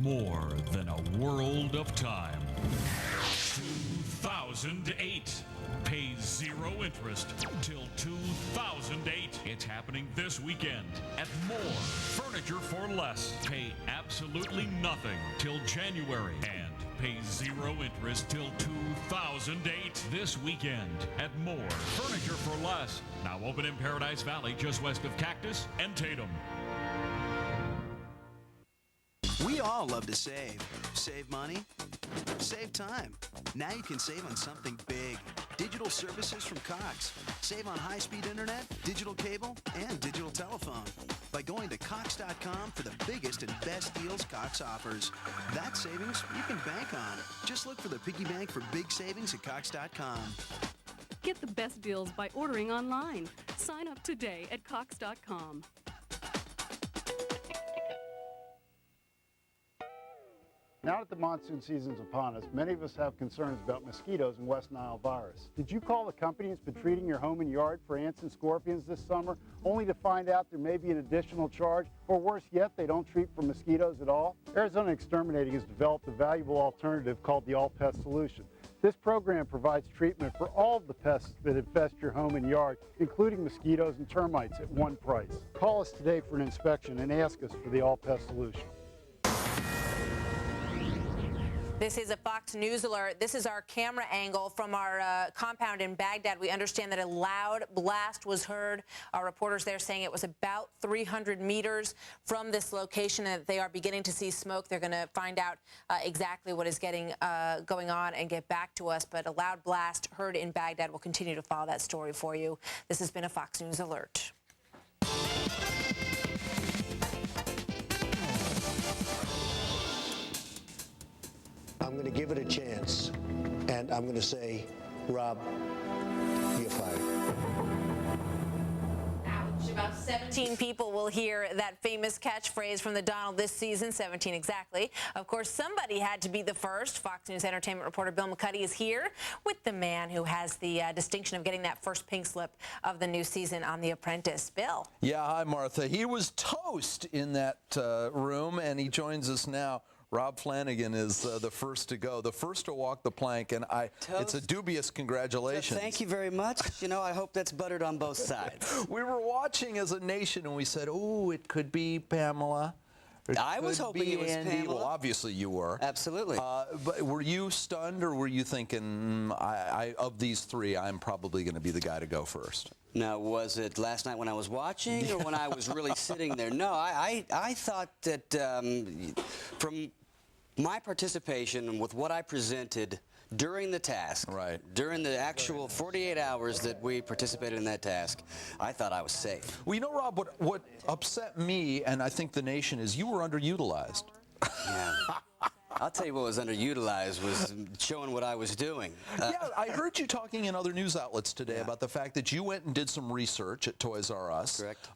more than a world of time. 2008. Pay zero interest till 2008. It's happening this weekend at More Furniture for Less. Pay absolutely nothing till January and pay zero interest till 2008 this weekend at More Furniture for Less. Now open in Paradise Valley, just west of Cactus and Tatum. We all love to save. Save money, save time. Now you can save on something big. Digital services from Cox. Save on high-speed internet, digital cable, and digital telephone by going to Cox.com for the biggest and best deals Cox offers. That savings you can bank on. Just look for the piggy bank for big savings at Cox.com. Get the best deals by ordering online. Sign up today at Cox.com. Now that the monsoon season's upon us, many of us have concerns about mosquitoes and West Nile virus. Did you call the company that's been treating your home and yard for ants and scorpions this summer, only to find out there may be an additional charge, or worse yet, they don't treat for mosquitoes at all? Arizona Exterminating has developed a valuable alternative called the All Pest Solution. This program provides treatment for all of the pests that infest your home and yard, including mosquitoes and termites, at one price. Call us today for an inspection and ask us for the All Pest Solution. This is a Fox News alert. This is our camera angle from our compound in Baghdad. We understand that a loud blast was heard. Our reporters there saying it was about 300 meters from this location, and they are beginning to see smoke. They're going to find out exactly what is going on and get back to us. But a loud blast heard in Baghdad. We'll continue to follow that story for you. This has been a Fox News alert. I'm going to give it a chance, and I'm going to say, Rob, you're fired. Ouch. About 17 people will hear that famous catchphrase from the Donald this season, 17 exactly. Of course, somebody had to be the first. Fox News entertainment reporter Bill McCuddy is here with the man who has the distinction of getting that first pink slip of the new season on The Apprentice. Bill. Yeah, hi, Martha. He was toast in that room, and he joins us now. Rob Flanagan is the first to go, the first to walk the plank, and it's a dubious congratulations. Thank you very much. You know, I hope that's buttered on both sides. We were watching as a nation, and we said, oh, it could be Pamela. I was hoping it was Andy. Pamela. Well, obviously you were. Absolutely. But were you stunned, or were you thinking, of these three, I'm probably going to be the guy to go first? Now, was it last night when I was watching, or when I was really sitting there? No, I thought that from my participation with what I presented during the task, right, during the actual 48 hours that we participated in that task, I thought I was safe. Well, you know, Rob, what upset me, and I think the nation, is you were underutilized. Yeah. I'll tell you what was underutilized was showing what I was doing. Yeah, I heard you talking in other news outlets today about the fact that you went and did some research at Toys R Us. Correct.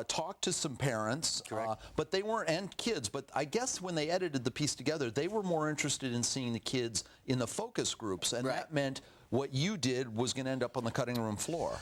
Talked to some parents. Correct. But they weren't, and kids, but I guess when they edited the piece together, they were more interested in seeing the kids in the focus groups, and that meant what you did was going to end up on the cutting room floor.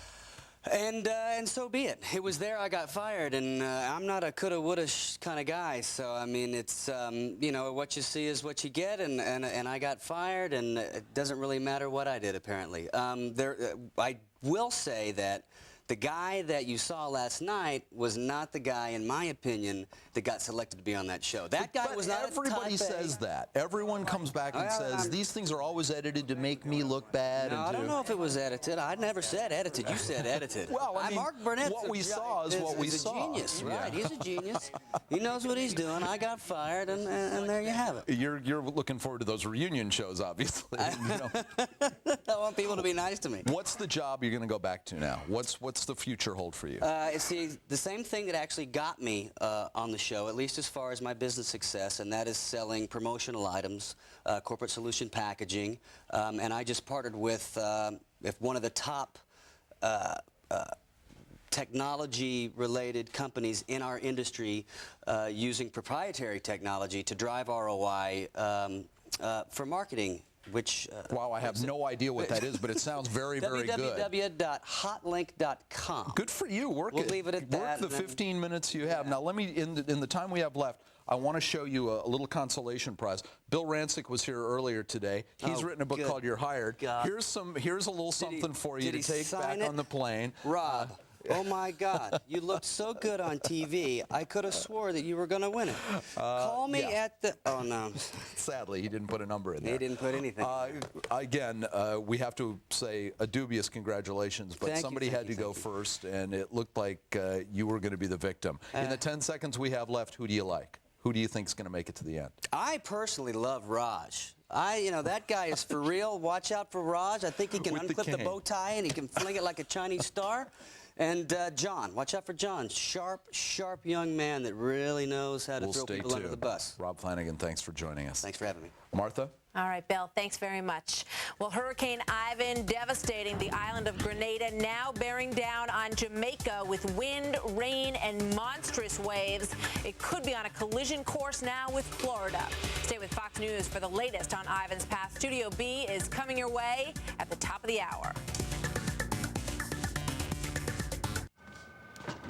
And so be it. It was there, I got fired, and I'm not a coulda, woulda kind of guy. So I mean, it's you know, what you see is what you get, and I got fired, and it doesn't really matter what I did apparently. I will say that the guy that you saw last night was not the guy, in my opinion, that got selected to be on that show. That guy was not. Everybody says that. Everyone comes back and says these things are always edited to make me look bad. No, I don't know if it was edited. I never said edited. You said edited. Well, I mean, Mark Burnett's what we saw is what we saw. He's a genius, right? He's a genius. He knows what he's doing. I got fired, and there you have it. You're looking forward to those reunion shows, obviously. You know. I want people to be nice to me. What's the job you're going to go back to now? What's the future hold for you? It's the same thing that actually got me on the show, at least as far as my business success, and that is selling promotional items, corporate solution packaging, and I just partnered with one of the top technology-related companies in our industry using proprietary technology to drive ROI for marketing. Which wow, I have no idea what that is, but it sounds very, very good. www.hotlink.com. Good for you. We'll leave it at that. Work the 15 minutes you have. Now, let me, in the time we have left, I want to show you a little consolation prize. Bill Rancic was here earlier today. He's written a book called You're Hired. God. Here's a little something for you to take back it? on the plane. Rob. Oh, my God. You looked so good on TV, I could have swore that you were going to win it. Call me at the... Oh, no. Sadly, he didn't put a number in there. He didn't put anything. Again, we have to say a dubious congratulations, but somebody had to go first, and it looked like you were going to be the victim. In the 10 seconds we have left, who do you like? Who do you think is going to make it to the end? I personally love Raj. That guy is for real. Watch out for Raj. I think he can unclip the bow tie, and he can fling it like a Chinese star. And John, watch out for John. Sharp, sharp young man that really knows how to throw people under the bus. Rob Flanagan, thanks for joining us. Thanks for having me. Martha? All right, Bill, thanks very much. Well, Hurricane Ivan devastating the island of Grenada, now bearing down on Jamaica with wind, rain, and monstrous waves. It could be on a collision course now with Florida. Stay with Fox News for the latest on Ivan's path. Studio B is coming your way at the top of the hour.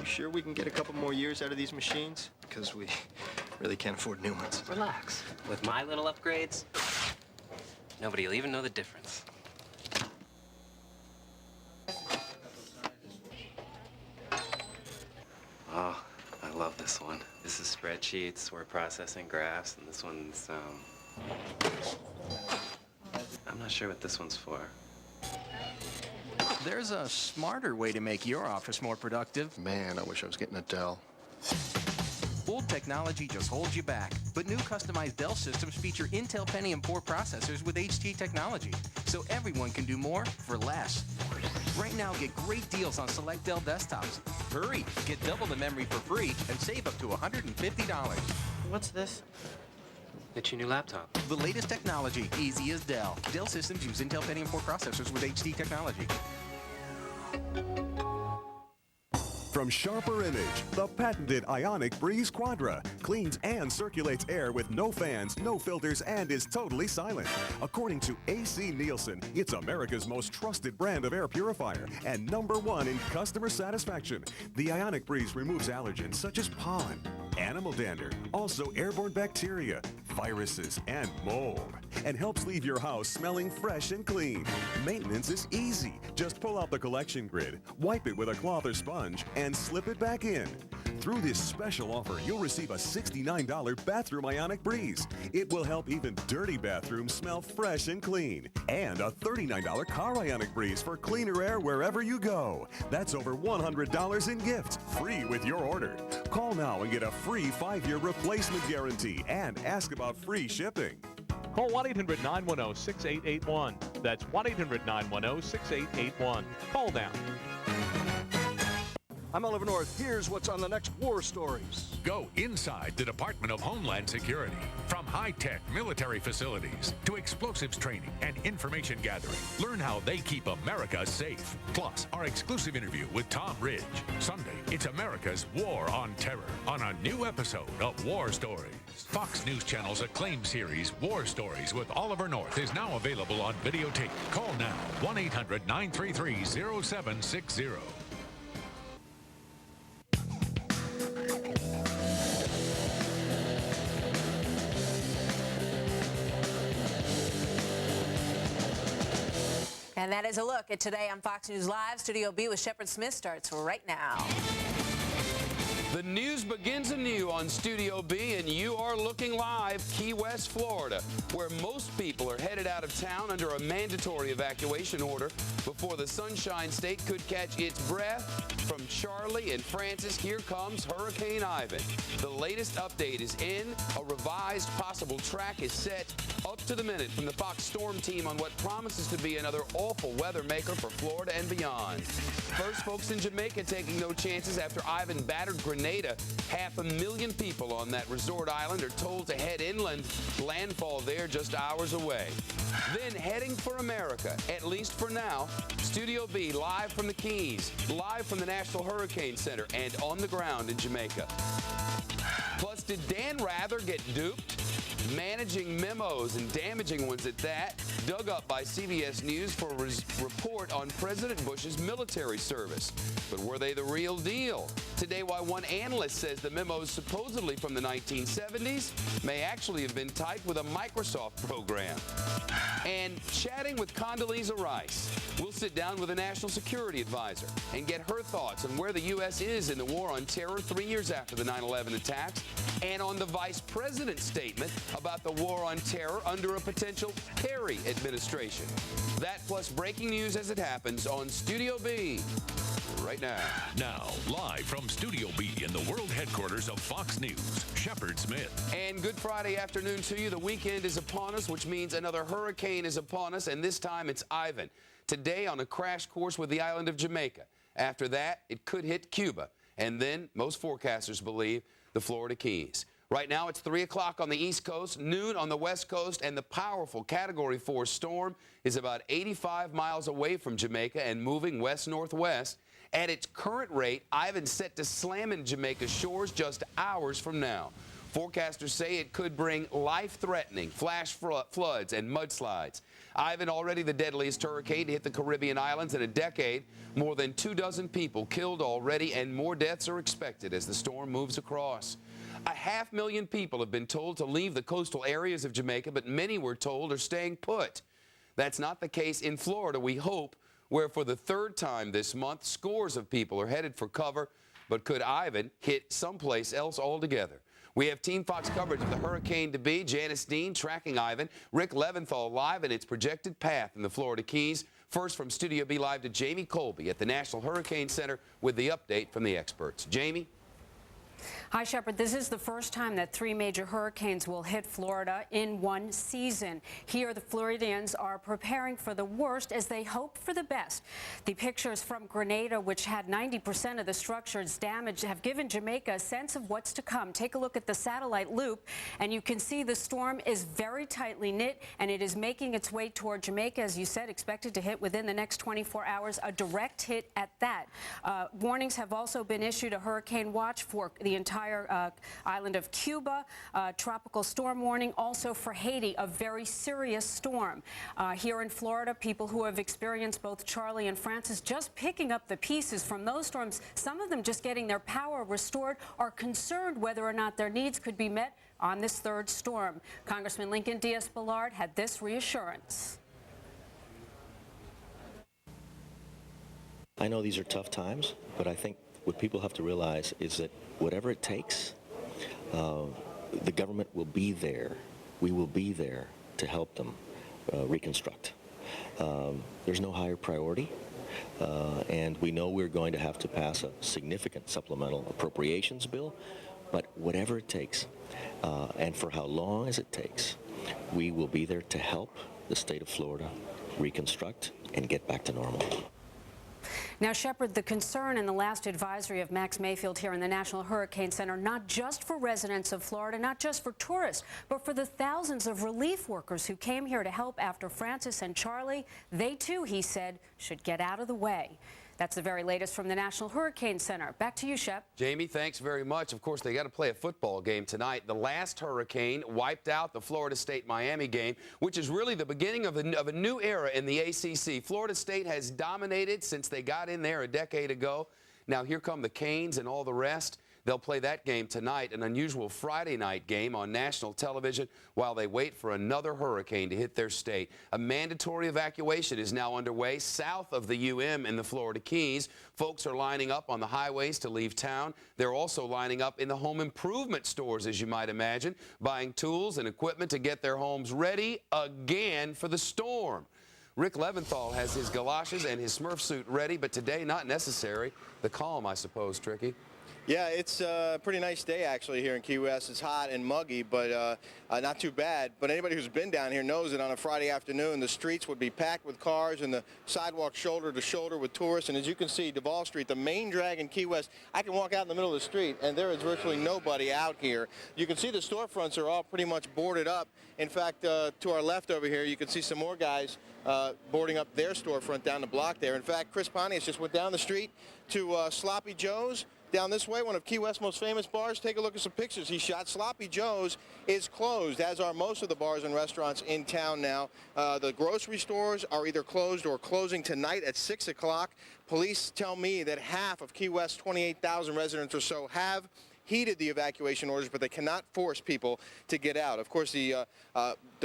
You sure we can get a couple more years out of these machines? Because we really can't afford new ones. Relax. With my little upgrades, nobody will even know the difference. Oh, I love this one. This is spreadsheets, word processing, graphs, and this one's, I'm not sure what this one's for. There's a smarter way to make your office more productive. Man, I wish I was getting a Dell. Old technology just holds you back, but new customized Dell systems feature Intel Pentium 4 processors with HT technology, so everyone can do more for less. Right now, get great deals on select Dell desktops. Hurry, get double the memory for free and save up to $150. What's this? It's your new laptop. The latest technology, easy as Dell. Dell systems use Intel Pentium 4 processors with HT technology. From Sharper Image, the patented Ionic Breeze Quadra cleans and circulates air with no fans, no filters, and is totally silent. According to AC Nielsen, it's America's most trusted brand of air purifier and #1 in customer satisfaction. The Ionic Breeze removes allergens such as pollen, animal dander, also airborne bacteria, viruses, and mold, and helps leave your house smelling fresh and clean. Maintenance is easy. Just pull out the collection grid, wipe it with a cloth or sponge, and slip it back in. Through this special offer, you'll receive a $69 bathroom Ionic Breeze. It will help even dirty bathrooms smell fresh and clean. And a $39 car Ionic Breeze for cleaner air wherever you go. That's over $100 in gifts, free with your order. Call now and get a free 5-year replacement guarantee and ask about free shipping. Call 1-800-910-6881. That's 1-800-910-6881. Call now. I'm Oliver North. Here's what's on the next war stories. Go inside the Department of Homeland Security. From high-tech military facilities to explosives training and information gathering. Learn how they keep America safe. Plus, our exclusive interview with Tom Ridge. Sunday, it's America's War on Terror on a new episode of War Stories. Fox News Channel's acclaimed series, War Stories with Oliver North, is now available on videotape. Call now, 1-800-933-0760. And that is a look at today on Fox News Live. Studio B with Shepard Smith starts right now. The news begins anew on Studio B, and you are looking live Key West, Florida, where most people are headed out of town under a mandatory evacuation order before the Sunshine State could catch its breath. From Charley and Francis, here comes Hurricane Ivan. The latest update is in. A revised possible track is set up to the minute from the Fox Storm team on what promises to be another awful weather maker for Florida and beyond. First, folks in Jamaica taking no chances after Ivan battered Grenada. 500,000 people on that resort island are told to head inland. Landfall there just hours away. Then heading for America, at least for now. Studio B live from the Keys, live from the National Hurricane Center, and on the ground in Jamaica. Plus, did Dan Rather get duped? Managing memos and damaging ones at that, dug up by CBS News for a report on President Bush's military service. But were they the real deal? Today, why one analyst says the memos supposedly from the 1970s may actually have been typed with a Microsoft program. And chatting with Condoleeza Rice, we'll sit down with a national security advisor and get her thoughts on where the U.S. is in the war on terror 3 years after the 9/11 attacks, and on the vice president's statement about the war on terror under a potential Kerry administration. That plus breaking news as it happens on Studio B right now. Now, live from Studio B in the world headquarters of Fox News, Shepard Smith. And good Friday afternoon to you. The weekend is upon us, which means another hurricane is upon us, and this time it's Ivan. Today on a crash course with the island of Jamaica. After that, it could hit Cuba, and then, most forecasters believe, the Florida Keys. Right now, it's 3 o'clock on the East Coast, noon on the West Coast, and the powerful Category 4 storm is about 85 miles away from Jamaica and moving west-northwest. At its current rate, Ivan's set to slam into Jamaica's shores just hours from now. Forecasters say it could bring life-threatening flash floods and mudslides. Ivan, already the deadliest hurricane to hit the Caribbean islands in a decade. More than 24 people killed already, and more deaths are expected as the storm moves across. 500,000 people have been told to leave the coastal areas of Jamaica, but many we're told are staying put. That's not the case in Florida, we hope, where for the third time this month, scores of people are headed for cover, but could Ivan hit someplace else altogether? We have Team Fox coverage of the hurricane to be. Janice Dean tracking Ivan. Rick Leventhal live in its projected path in the Florida Keys. First from Studio B live to Jamie Colby at the National Hurricane Center with the update from the experts. Jamie? Hi, Shepard. This is the first time that 3 major hurricanes will hit Florida in one season. Here, the Floridians are preparing for the worst as they hope for the best. The pictures from Grenada, which had 90% of the structures damaged, have given Jamaica a sense of what's to come. Take a look at the satellite loop, and you can see the storm is very tightly knit, and it is making its way toward Jamaica, as you said, expected to hit within the next 24 hours, a direct hit at that. Warnings have also been issued, a hurricane watch for the entire island of Cuba, tropical storm warning also for Haiti, a very serious storm. Here in Florida, people who have experienced both Charlie and Francis just picking up the pieces from those storms, some of them just getting their power restored, are concerned whether or not their needs could be met on this third storm. Congressman Lincoln Diaz-Balart had this reassurance. I know these are tough times, but I think what people have to realize is that whatever it takes, the government will be there. We will be there to help them reconstruct. There's no higher priority, and we know we're going to have to pass a significant supplemental appropriations bill, but whatever it takes, and for how long as it takes, we will be there to help the state of Florida reconstruct and get back to normal. Now, Shepard, the concern in the last advisory of Max Mayfield here in the National Hurricane Center, not just for residents of Florida, not just for tourists, but for the thousands of relief workers who came here to help after Francis and Charlie. They, too, he said, should get out of the way. That's the very latest from the National Hurricane Center. Back to you, Shep. Jamie, thanks very much. Of course, they got to play a football game tonight. The last hurricane wiped out the Florida State-Miami game, which is really the beginning of a new era in the ACC. Florida State has dominated since they got in there a decade ago. Now, here come the Canes and all the rest. They'll play that game tonight, an unusual Friday night game on national television, while they wait for another hurricane to hit their state. A mandatory evacuation is now underway south of the UM in the Florida Keys. Folks are lining up on the highways to leave town. They're also lining up in the home improvement stores, as you might imagine, buying tools and equipment to get their homes ready again for the storm. Rick Leventhal has his galoshes and his Smurf suit ready, but today not necessary. The calm, I suppose, Tricky. Yeah, it's a pretty nice day actually here in Key West. It's hot and muggy, but not too bad. But anybody who's been down here knows that on a Friday afternoon, the streets would be packed with cars and the sidewalk shoulder to shoulder with tourists. And as you can see, Duval Street, the main drag in Key West, I can walk out in the middle of the street and there is virtually nobody out here. You can see the storefronts are all pretty much boarded up. In fact, to our left over here, you can see some more guys boarding up their storefront down the block there. In fact, Chris Pontius just went down the street to Sloppy Joe's. Down this way, one of Key West's most famous bars. Take a look at some pictures he shot. Sloppy Joe's is closed, as are most of the bars and restaurants in town now. The grocery stores are either closed or closing tonight at 6 o'clock. Police tell me that half of Key West's 28,000 residents or so have heeded the evacuation orders, but they cannot force people to get out. Of course, the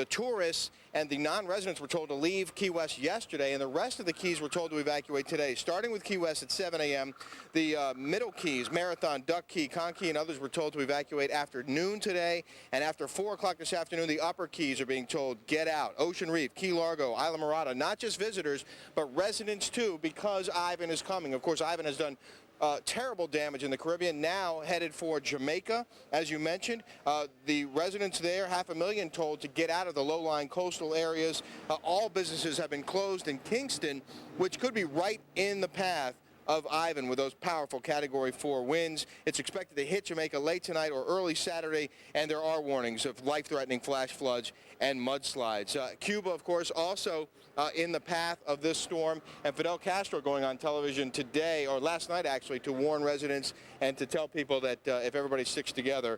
tourists and the non-residents were told to leave Key West yesterday, and the rest of the Keys were told to evacuate today. Starting with Key West at 7 a.m., the middle Keys, Marathon, Duck Key, Con Key, and others were told to evacuate after noon today, and after 4 o'clock this afternoon, the upper Keys are being told, get out. Ocean Reef, Key Largo, Isla Mirada, not just visitors, but residents too, because Ivan is coming. Of course, Ivan has done terrible damage in the Caribbean, now headed for Jamaica, as you mentioned. The residents there, 500,000 told to get out of the low-lying coastal areas. All businesses have been closed in Kingston, which could be right in the path of Ivan with those powerful Category 4 winds. It's expected to hit Jamaica late tonight or early Saturday, and there are warnings of life-threatening flash floods and mudslides. Cuba, of course, also in the path of this storm, and Fidel Castro going on television today, or last night actually, to warn residents and to tell people that if everybody sticks together,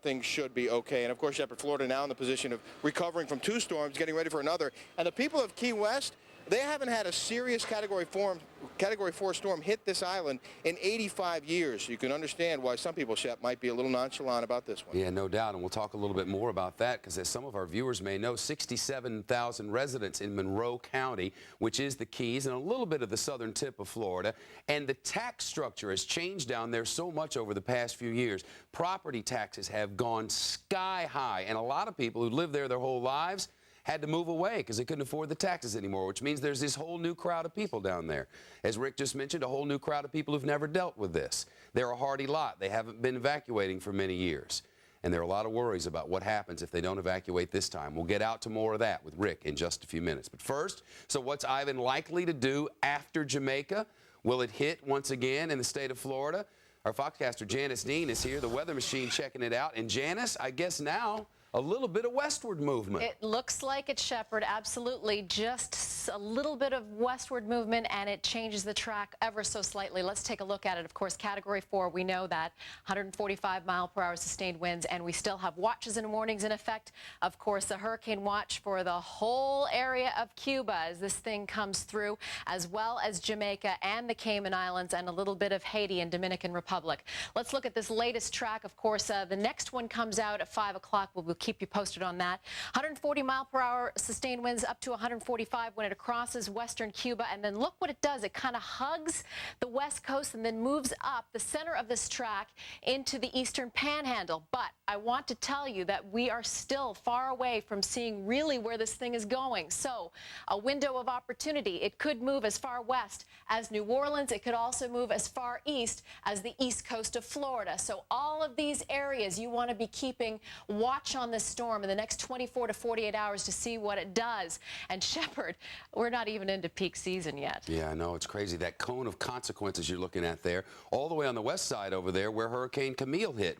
things should be okay. And of course, Shepard, Florida now in the position of recovering from 2 storms, getting ready for another. And the people of Key West, they haven't had a serious Category 4 storm hit this island in 85 years. You can understand why some people, Shep, might be a little nonchalant about this one. Yeah, no doubt, and we'll talk a little bit more about that because as some of our viewers may know, 67,000 residents in Monroe County, which is the Keys and a little bit of the southern tip of Florida, and the tax structure has changed down there so much over the past few years. Property taxes have gone sky high, and a lot of people who lived there their whole lives had to move away because they couldn't afford the taxes anymore, which means there's this whole new crowd of people down there. As Rick just mentioned, a whole new crowd of people who've never dealt with this. They're a hardy lot. They haven't been evacuating for many years. And there are a lot of worries about what happens if they don't evacuate this time. We'll get out to more of that with Rick in just a few minutes. But first, so what's Ivan likely to do after Jamaica? Will it hit once again in the state of Florida? Our Foxcaster Janice Dean is here, the weather machine, checking it out. And Janice, I guess now a little bit of westward movement. It looks like it, Shepard, absolutely. Just a little bit of westward movement, and it changes the track ever so slightly. Let's take a look at it. Of course, Category 4, we know that, 145-mile-per-hour sustained winds, and we still have watches and warnings in effect. Of course, a hurricane watch for the whole area of Cuba as this thing comes through, as well as Jamaica and the Cayman Islands, and a little bit of Haiti and Dominican Republic. Let's look at this latest track. Of course, the next one comes out at 5 o'clock. We'll keep you posted on that. 140-mile-per-hour sustained winds up to 145 when it crosses western Cuba. And then look what it does. It kind of hugs the west coast and then moves up the center of this track into the eastern panhandle. But I want to tell you that we are still far away from seeing really where this thing is going. So a window of opportunity. It could move as far west as New Orleans. It could also move as far east as the east coast of Florida. So all of these areas you want to be keeping watch on this storm in the next 24 to 48 hours to see what it does. And Shepard, we're not even into peak season yet. Yeah, I know. It's crazy. That cone of consequences you're looking at there, all the way on the west side over there where Hurricane Camille hit,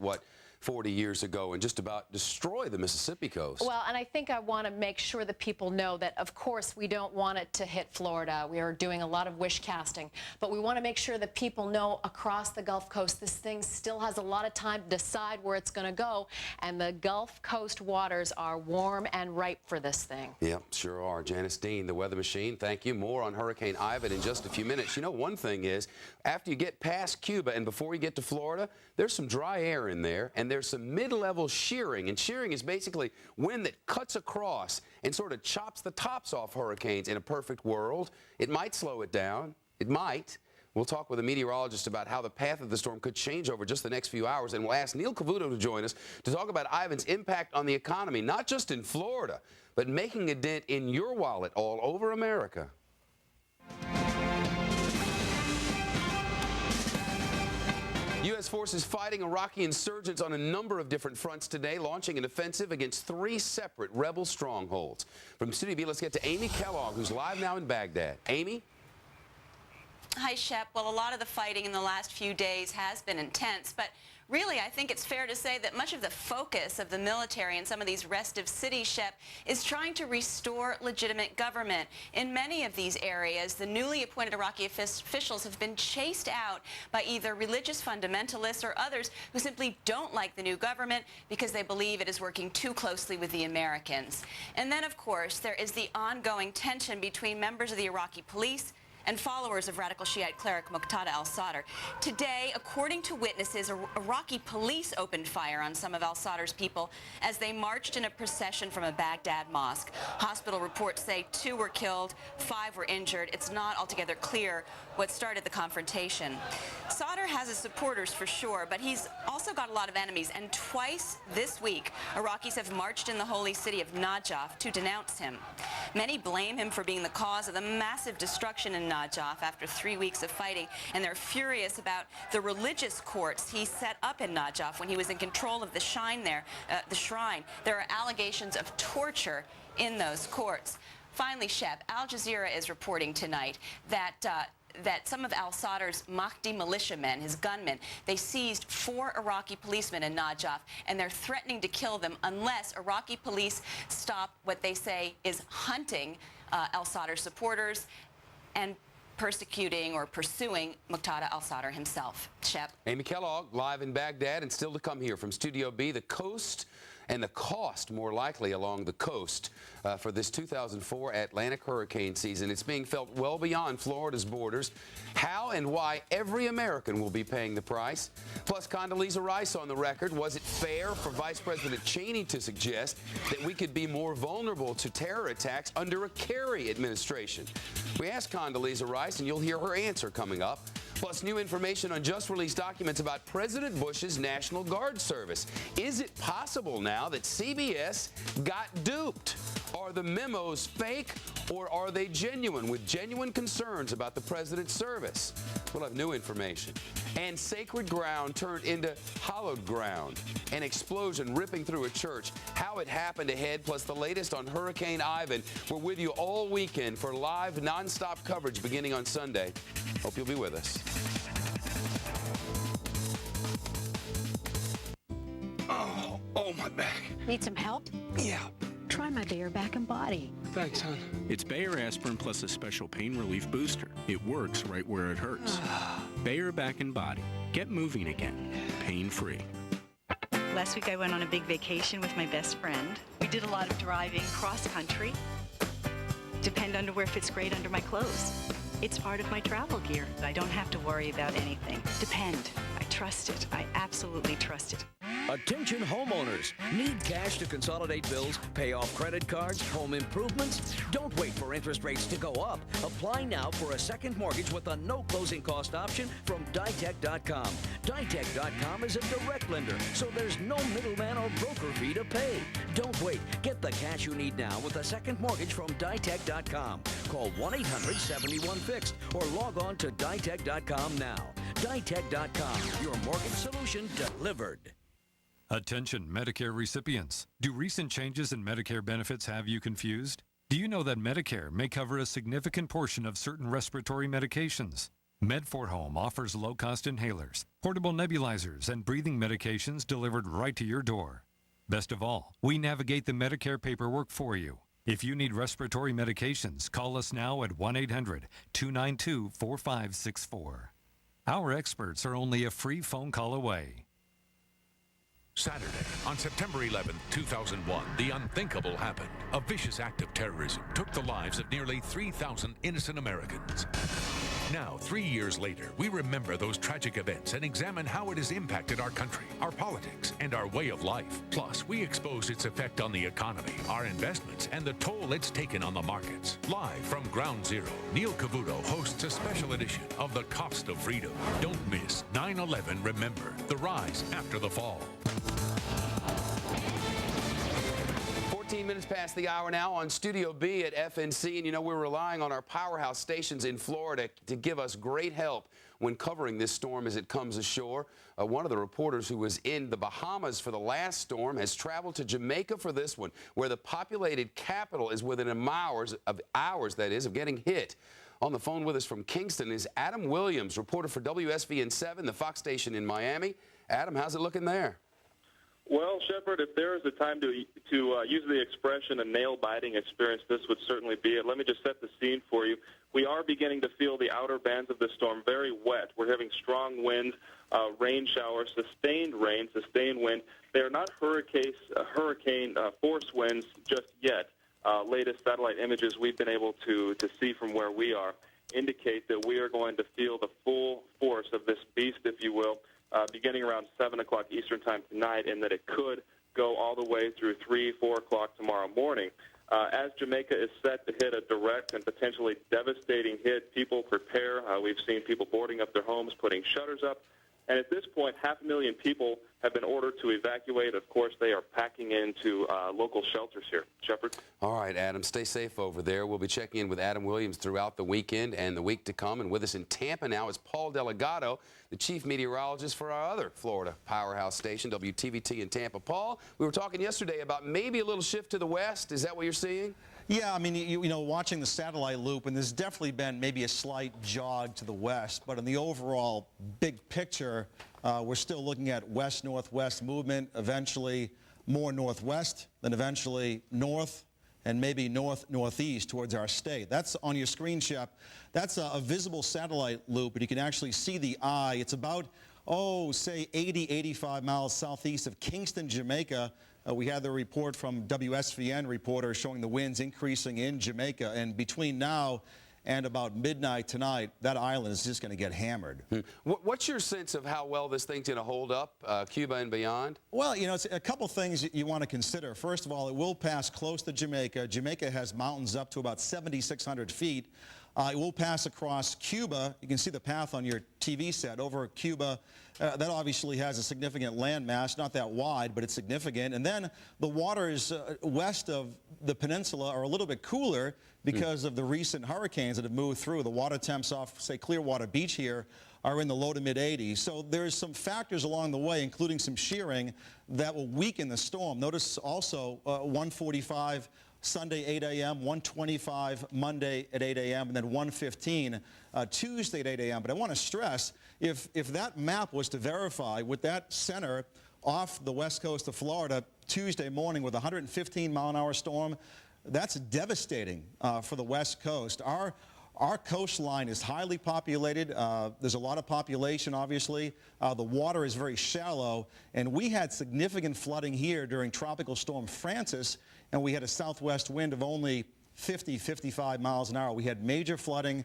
40 years ago and just about destroy the Mississippi coast. Well, and I think I want to make sure that people know that, of course, we don't want it to hit Florida. We are doing a lot of wish casting, but we want to make sure that people know across the Gulf Coast this thing still has a lot of time to decide where it's going to go, and the Gulf Coast waters are warm and ripe for this thing. Yep, sure are. Janice Dean, the weather machine, thank you. More on Hurricane Ivan in just a few minutes. You know, one thing is, after you get past Cuba and before you get to Florida, there's some dry air in there, and there's some mid-level shearing, and shearing is basically wind that cuts across and sort of chops the tops off hurricanes. In a perfect world, it might slow it down. It might. We'll talk with a meteorologist about how the path of the storm could change over just the next few hours, and we'll ask Neil Cavuto to join us to talk about Ivan's impact on the economy, not just in Florida, but making a dent in your wallet all over America. U.S. forces fighting Iraqi insurgents on a number of different fronts today, launching an offensive against 3 separate rebel strongholds. From Studio B, let's get to Amy Kellogg, who's live now in Baghdad. Amy? Hi, Shep. Well, a lot of the fighting in the last few days has been intense, but really, I think it's fair to say that much of the focus of the military in some of these restive cities, Shep, is trying to restore legitimate government. In many of these areas, the newly appointed Iraqi officials have been chased out by either religious fundamentalists or others who simply don't like the new government because they believe it is working too closely with the Americans. And then, of course, there is the ongoing tension between members of the Iraqi police and followers of radical Shiite cleric Muqtada al-Sadr. Today, according to witnesses, Iraqi police opened fire on some of al-Sadr's people as they marched in a procession from a Baghdad mosque. Hospital reports say 2 were killed, 5 were injured. It's not altogether clear what started the confrontation. Sadr has his supporters for sure, but he's also got a lot of enemies, and twice this week, Iraqis have marched in the holy city of Najaf to denounce him. Many blame him for being the cause of the massive destruction in Najaf after 3 weeks of fighting, and they're furious about the religious courts he set up in Najaf when he was in control of the shrine there. There are allegations of torture in those courts. Finally, Shep, Al Jazeera is reporting tonight that some of al-Sadr's Mahdi militiamen, his gunmen, they seized 4 Iraqi policemen in Najaf, and they're threatening to kill them unless Iraqi police stop what they say is hunting al-Sadr supporters and persecuting or pursuing Muqtada al-Sadr himself. Shep. Amy Kellogg, live in Baghdad, and still to come here from Studio B, the coast and the cost, more likely, along the coast for this 2004 Atlantic hurricane season. It's being felt well beyond Florida's borders. How and why every American will be paying the price. Plus, Condoleeza Rice on the record. Was it fair for Vice President Cheney to suggest that we could be more vulnerable to terror attacks under a Kerry administration? We asked Condoleeza Rice, and you'll hear her answer coming up. Plus, new information on just released documents about President Bush's National Guard service. Is it possible now that CBS got duped? Are the memos fake, or are they genuine, with genuine concerns about the president's service? We'll have new information. And sacred ground turned into hallowed ground. An explosion ripping through a church. How it happened ahead, plus the latest on Hurricane Ivan. We're with you all weekend for live, nonstop coverage beginning on Sunday. Hope you'll be with us. Oh, my back. Need some help? Yeah. Try my Bayer Back and Body. Thanks, hon. It's Bayer Aspirin plus a special pain relief booster. It works right where it hurts. Bayer Back and Body. Get moving again. Pain-free. Last week I went on a big vacation with my best friend. We did a lot of driving cross-country. Depend underwear fits great under my clothes. It's part of my travel gear. I don't have to worry about anything. Depend. I trust it. I absolutely trust it. Attention homeowners. Need cash to consolidate bills, pay off credit cards, home improvements? Don't wait for interest rates to go up. Apply now for a second mortgage with a no closing cost option from Ditech.com. Ditech.com is a direct lender, so there's no middleman or broker fee to pay. Don't wait. Get the cash you need now with a second mortgage from Ditech.com. Call 1-800-71-FIXED or log on to Ditech.com now. Ditech.com, your mortgage solution delivered. Attention Medicare recipients. Do recent changes in Medicare benefits have you confused? Do you know that Medicare may cover a significant portion of certain respiratory medications? Med4Home offers low-cost inhalers, portable nebulizers, and breathing medications delivered right to your door. Best of all, we navigate the Medicare paperwork for you. If you need respiratory medications, call us now at 1-800-292-4564. Our experts are only a free phone call away. Saturday, on September 11, 2001, the unthinkable happened. A vicious act of terrorism took the lives of nearly 3,000 innocent Americans. Now, 3 years later, we remember those tragic events and examine how it has impacted our country, our politics, and our way of life. Plus, we expose its effect on the economy, our investments, and the toll it's taken on the markets. Live from Ground Zero, Neil Cavuto hosts a special edition of The Cost of Freedom. Don't miss 9/11 Remember, the rise after the fall. 14 minutes past the hour now on Studio B at FNC, and you know we're relying on our powerhouse stations in Florida to give us great help when covering this storm as it comes ashore. One of the reporters who was in the Bahamas for the last storm has traveled to Jamaica for this one, where the populated capital is within hours of getting hit. On the phone with us from Kingston is Adam Williams, reporter for WSVN 7, the Fox station in Miami. Adam, how's it looking there? Well, Shepard, if there is a time to use the expression a nail-biting experience, this would certainly be it. Let me just set the scene for you. We are beginning to feel the outer bands of the storm very wet. We're having strong winds, rain showers, sustained rain, sustained wind. They are not hurricane force winds just yet. Latest satellite images we've been able to see from where we are indicate that we are going to feel the full force of this beast, if you will, beginning around 7 o'clock Eastern time tonight, and that it could go all the way through 3, 4 o'clock tomorrow morning. As Jamaica is set to hit a direct and potentially devastating hit, people prepare. We've seen people boarding up their homes, putting shutters up. And at this point, 500,000 people have been ordered to evacuate. Of course, they are packing into local shelters here. Shepard? All right, Adam, stay safe over there. We'll be checking in with Adam Williams throughout the weekend and the week to come. And with us in Tampa now is Paul Delgado, the chief meteorologist for our other Florida powerhouse station, WTVT in Tampa. Paul, we were talking yesterday about maybe a little shift to the west. Is that what you're seeing? Yeah, I mean, you know, watching the satellite loop, and there's definitely been maybe a slight jog to the west, but in the overall big picture, we're still looking at west-northwest movement, eventually more northwest, then eventually north, and maybe north-northeast towards our state. That's on your screen, Shep. That's a visible satellite loop, and you can actually see the eye. It's about, say 80, 85 miles southeast of Kingston, Jamaica. We had the report from WSVN reporter showing the winds increasing in Jamaica, and between now and about midnight tonight, that island is just going to get hammered. What's your sense of how well this thing's going to hold up, Cuba and beyond? Well, you know, it's a couple things you want to consider. First of all, it will pass close to Jamaica. Jamaica has mountains up to about 7,600 feet. It will pass across Cuba. You can see the path on your TV set over Cuba. That obviously has a significant landmass, not that wide, but it's significant. And then the waters west of the peninsula are a little bit cooler because of the recent hurricanes that have moved through. The water temps off, say, Clearwater Beach here are in the low to mid-80s. So there's some factors along the way, including some shearing, that will weaken the storm. Notice also 1:45 Sunday 8 a.m., 1:25 Monday at 8 a.m., and then 1:15 Tuesday at 8 a.m. But I want to stress, if that map was to verify with that center off the west coast of Florida Tuesday morning with a 115-mile-an-hour storm, that's devastating for the west coast. Our coastline is highly populated. There's a lot of population, obviously. The water is very shallow, and we had significant flooding here during Tropical Storm Francis, and we had a southwest wind of only 50, 55 miles an hour. We had major flooding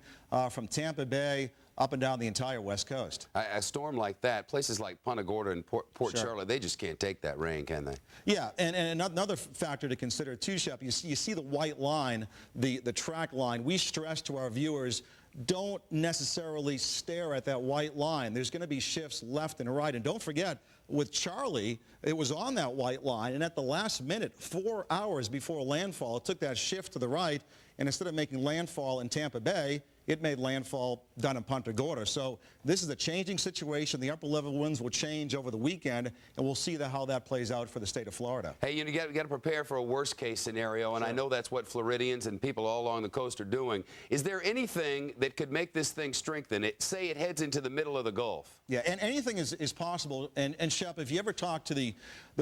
from Tampa Bay up and down the entire west coast. A storm like that, places like Punta Gorda and Port Charlotte, they just can't take that rain, can they? Yeah, and another factor to consider too, Shep, you see the white line, the track line. We stress to our viewers, don't necessarily stare at that white line. There's going to be shifts left and right. And don't forget, with Charlie, it was on that white line, and at the last minute, 4 hours before landfall, it took that shift to the right, and instead of making landfall in Tampa Bay, it made landfall down in Punta Gorda. So this is a changing situation. The upper level winds will change over the weekend, and we'll see how that plays out for the state of Florida. Hey, you got to prepare for a worst case scenario, and I know that's what Floridians and people all along the coast are doing. Is there anything that could make this thing strengthen? Say it heads into the middle of the Gulf. Yeah, and anything is possible. And Shep, if you ever talk to the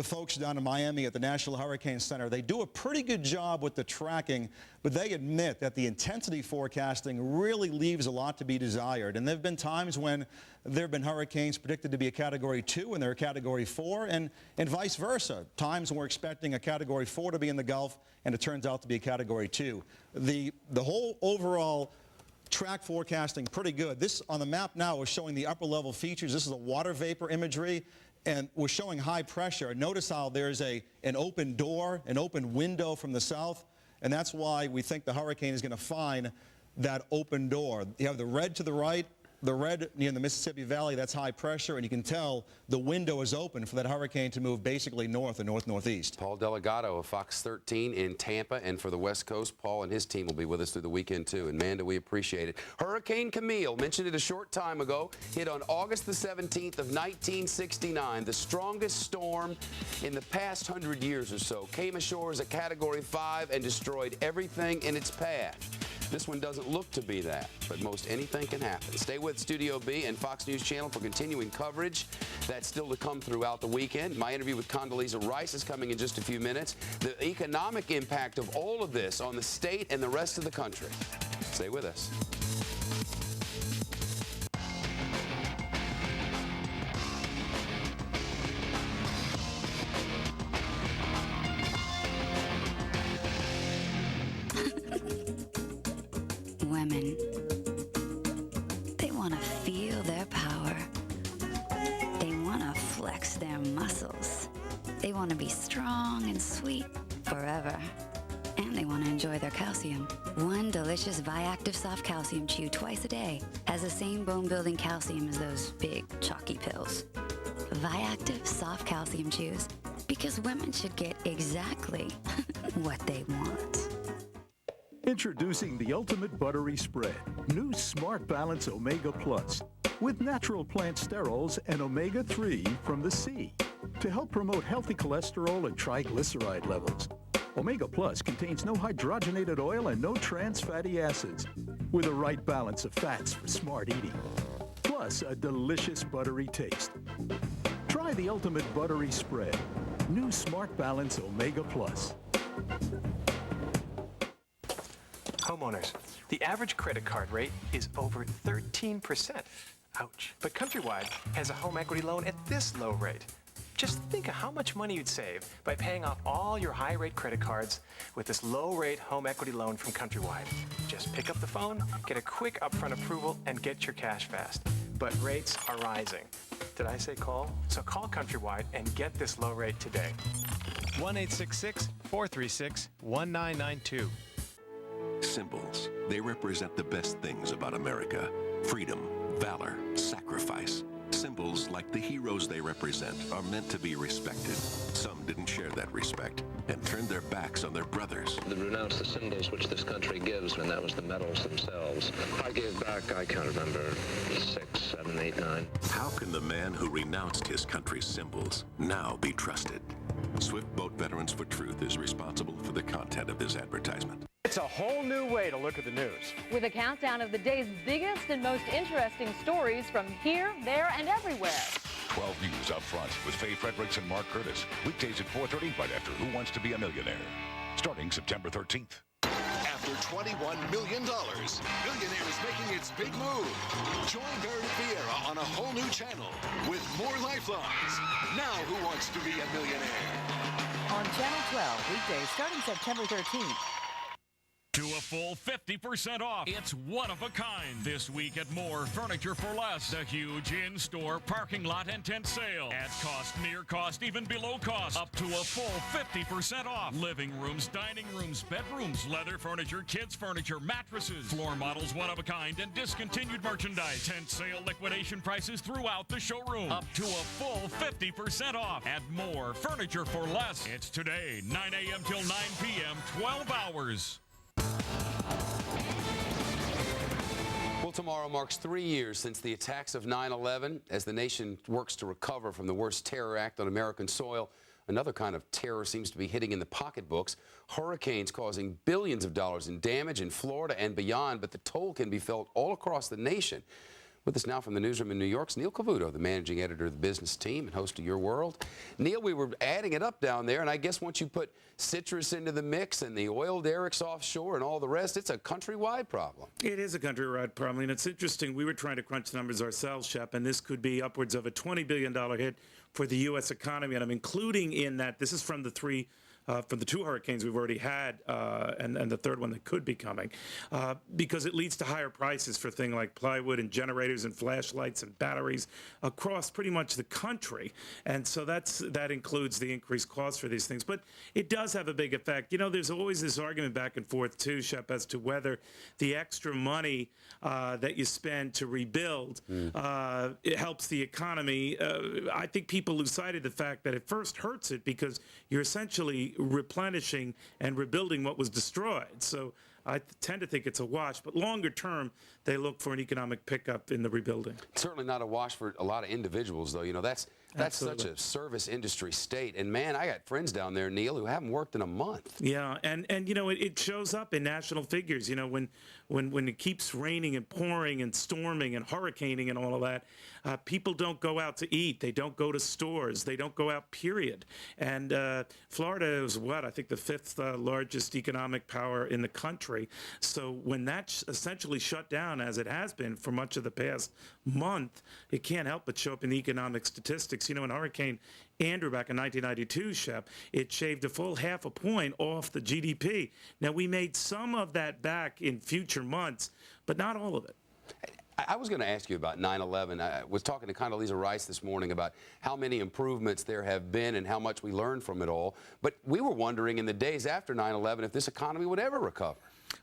folks down in Miami at the National Hurricane Center, they do a pretty good job with the tracking, but they admit that the intensity forecasting really leaves a lot to be desired. And there have been times when there have been hurricanes predicted to be a Category 2 and they're a Category 4, and vice versa. Times when we're expecting a Category 4 to be in the Gulf and it turns out to be a Category 2. The whole overall track forecasting pretty good. This on the map now is showing the upper level features. This is a water vapor imagery, and we're showing high pressure. Notice how there's an open door, an open window from the south, and that's why we think the hurricane is going to find that open door. You have the red to the right, the red near the Mississippi Valley, that's high pressure, and you can tell the window is open for that hurricane to move basically north and north-northeast. Paul Delgado of Fox 13 in Tampa, and for the West Coast, Paul and his team will be with us through the weekend too, and man, do we appreciate it. Hurricane Camille, mentioned it a short time ago, hit on August the 17th of 1969, the strongest storm in the past 100 years or so. Came ashore as a Category 5 and destroyed everything in its path. This one doesn't look to be that, but most anything can happen. Stay with Studio B and Fox News Channel for continuing coverage. That's still to come throughout the weekend. My interview with Condoleeza Rice is coming in just a few minutes. The economic impact of all of this on the state and the rest of the country. Stay with us. Women, they want to feel their power. They want to flex their muscles. They want to be strong and sweet forever. And they want to enjoy their calcium. One delicious Viactive Soft Calcium Chew twice a day has the same bone-building calcium as those big, chalky pills. Viactive Soft Calcium Chews, because women should get exactly what they want. Introducing the Ultimate Buttery Spread, new Smart Balance Omega Plus, with natural plant sterols and omega-3 from the sea to help promote healthy cholesterol and triglyceride levels. Omega Plus contains no hydrogenated oil and no trans fatty acids, with the right balance of fats for smart eating, plus a delicious buttery taste. Try the Ultimate Buttery Spread, new Smart Balance Omega Plus. Homeowners, the average credit card rate is over 13%. Ouch. But Countrywide has a home equity loan at this low rate. Just think of how much money you'd save by paying off all your high-rate credit cards with this low-rate home equity loan from Countrywide. Just pick up the phone, get a quick upfront approval, and get your cash fast. But rates are rising. Did I say call? So call Countrywide and get this low rate today. 1-866-436-1992. Symbols. They represent the best things about America. Freedom, valor, sacrifice. Symbols, like the heroes they represent, are meant to be respected. Some didn't share that respect and turned their backs on their brothers. They renounced the symbols which this country gives, and that was the medals themselves. I gave back, I can't remember, 6, 7, 8, 9. How can the man who renounced his country's symbols now be trusted? Swift Boat Veterans for Truth is responsible for the content of this advertisement. It's a whole new way to look at the news. With a countdown of the day's biggest and most interesting stories from here, there, and everywhere. 12 News up front with Faye Fredericks and Mark Curtis. Weekdays at 4:30 right after Who Wants to Be a Millionaire. Starting September 13th. After $21 million, Millionaire is making its big move. Join Meredith Vieira on a whole new channel with more lifelines. Now Who Wants to Be a Millionaire? On Channel 12, weekdays starting September 13th. To a full 50% off. It's one of a kind this week at More Furniture for Less. The huge in-store parking lot and tent sale. At cost, near cost, even below cost. Up to a full 50% off. Living rooms, dining rooms, bedrooms, leather furniture, kids furniture, mattresses, floor models, one of a kind, and discontinued merchandise. Tent sale liquidation prices throughout the showroom. Up to a full 50% off. At More Furniture for Less. It's today, 9 a.m. till 9 p.m., 12 hours. Well, tomorrow marks 3 years since the attacks of 9/11. As the nation works to recover from the worst terror act on American soil, another kind of terror seems to be hitting in the pocketbooks. Hurricanes causing billions of dollars in damage in Florida and beyond, but the toll can be felt all across the nation. With us now from the newsroom in New York's Neil Cavuto, the managing editor of the business team and host of Your World. Neil, we were adding it up down there, and I guess once you put citrus into the mix and the oil derricks offshore and all the rest, it's a countrywide problem. It is a countrywide problem, and it's interesting. We were trying to crunch the numbers ourselves, Shep, and this could be upwards of a $20 billion hit for the U.S. economy, and I'm including in that, this is from the from the 2 hurricanes we've already had, and the third one that could be coming, because it leads to higher prices for things like plywood and generators and flashlights and batteries across pretty much the country. And so that includes the increased cost for these things. But it does have a big effect. You know, there's always this argument back and forth, too, Shep, as to whether the extra money that you spend to rebuild it helps the economy. I think people lose sight of the fact that it first hurts it because you're essentially replenishing and rebuilding what was destroyed. So I tend to think it's a wash, but longer term, they look for an economic pickup in the rebuilding. Certainly not a wash for a lot of individuals, though. You know, that's That's such a service industry state. And, man, I got friends down there, Neil, who haven't worked in a month. Yeah, and you know, it shows up in national figures. You know, when it keeps raining and pouring and storming and hurricaning and all of that, people don't go out to eat. They don't go to stores. They don't go out, period. And Florida is I think the 5th largest economic power in the country. So when that's essentially shut down, as it has been for much of the past month, it can't help but show up in the economic statistics. You know, in Hurricane Andrew back in 1992, Shep, it shaved a full half a point off the GDP. Now, we made some of that back in future months, but not all of it. I was going to ask you about 9/11. I was talking to Condoleeza Rice this morning about how many improvements there have been and how much we learned from it all. But we were wondering in the days after 9/11 if this economy would ever recover.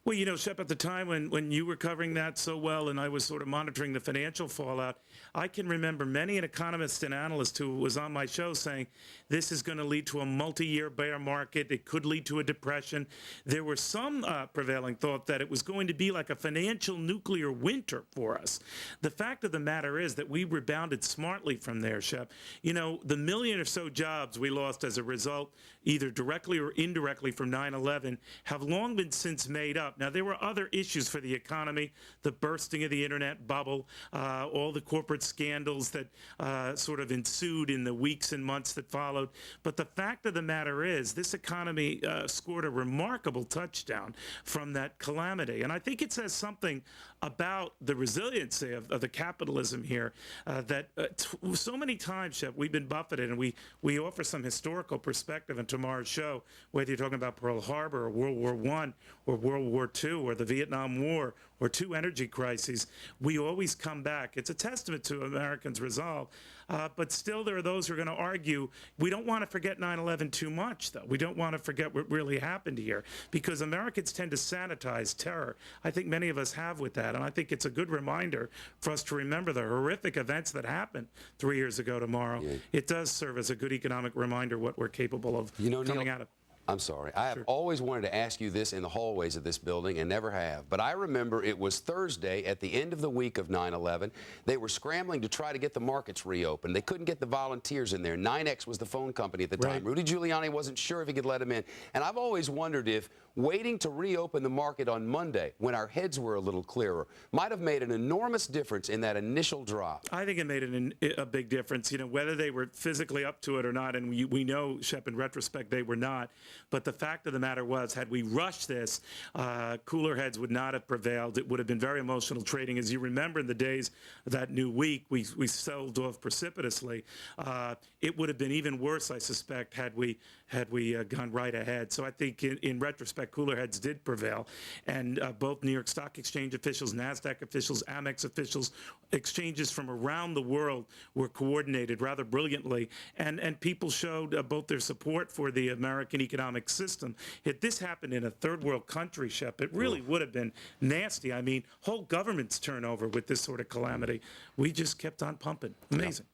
Well, you know, Shep, at the time when you were covering that so well and I was sort of monitoring the financial fallout, I can remember many an economist and analyst who was on my show saying this is going to lead to a multi-year bear market. It could lead to a depression. There were some prevailing thought that it was going to be like a financial nuclear winter for us. The fact of the matter is that we rebounded smartly from there, Shep. You know, the million or so jobs we lost as a result, either directly or indirectly from 9/11, have long been since made up. Now, there were other issues for the economy, the bursting of the internet bubble, all the corporate scandals that sort of ensued in the weeks and months that followed. But the fact of the matter is this economy scored a remarkable touchdown from that calamity. And I think it says something about the resiliency of the capitalism here that so many times, Shep, we've been buffeted, and we offer some historical perspective in tomorrow's show, whether you're talking about Pearl Harbor or World War I or World War II or the Vietnam War or 2 energy crises. We always come back. It's a testament to Americans' resolve. But still, there are those who are going to argue we don't want to forget 9/11 too much, though. We don't want to forget what really happened here because Americans tend to sanitize terror. I think many of us have with that, and I think it's a good reminder for us to remember the horrific events that happened 3 years ago tomorrow. Yeah. It does serve as a good economic reminder what we're capable of coming out of. I'm sorry. I have always wanted to ask you this in the hallways of this building and never have. But I remember it was Thursday at the end of the week of 9/11. They were scrambling to try to get the markets reopened. They couldn't get the volunteers in there. 9X was the phone company at the time. Rudy Giuliani wasn't sure if he could let them in. And I've always wondered if waiting to reopen the market on Monday, when our heads were a little clearer, might have made an enormous difference in that initial drop. I think it made a big difference, you know, whether they were physically up to it or not. And we know, Shep, in retrospect, they were not. But the fact of the matter was, had we rushed this, cooler heads would not have prevailed. It would have been very emotional trading. As you remember, in the days of that new week, we sold off precipitously. It would have been even worse, I suspect, had we gone right ahead. So I think in retrospect, cooler heads did prevail. And both New York Stock Exchange officials, NASDAQ officials, Amex officials, exchanges from around the world were coordinated rather brilliantly. And people showed both their support for the American economic system. If this happened in a third world country, Shep, it really would have been nasty. I mean, whole governments turn over with this sort of calamity. We just kept on pumping. Amazing.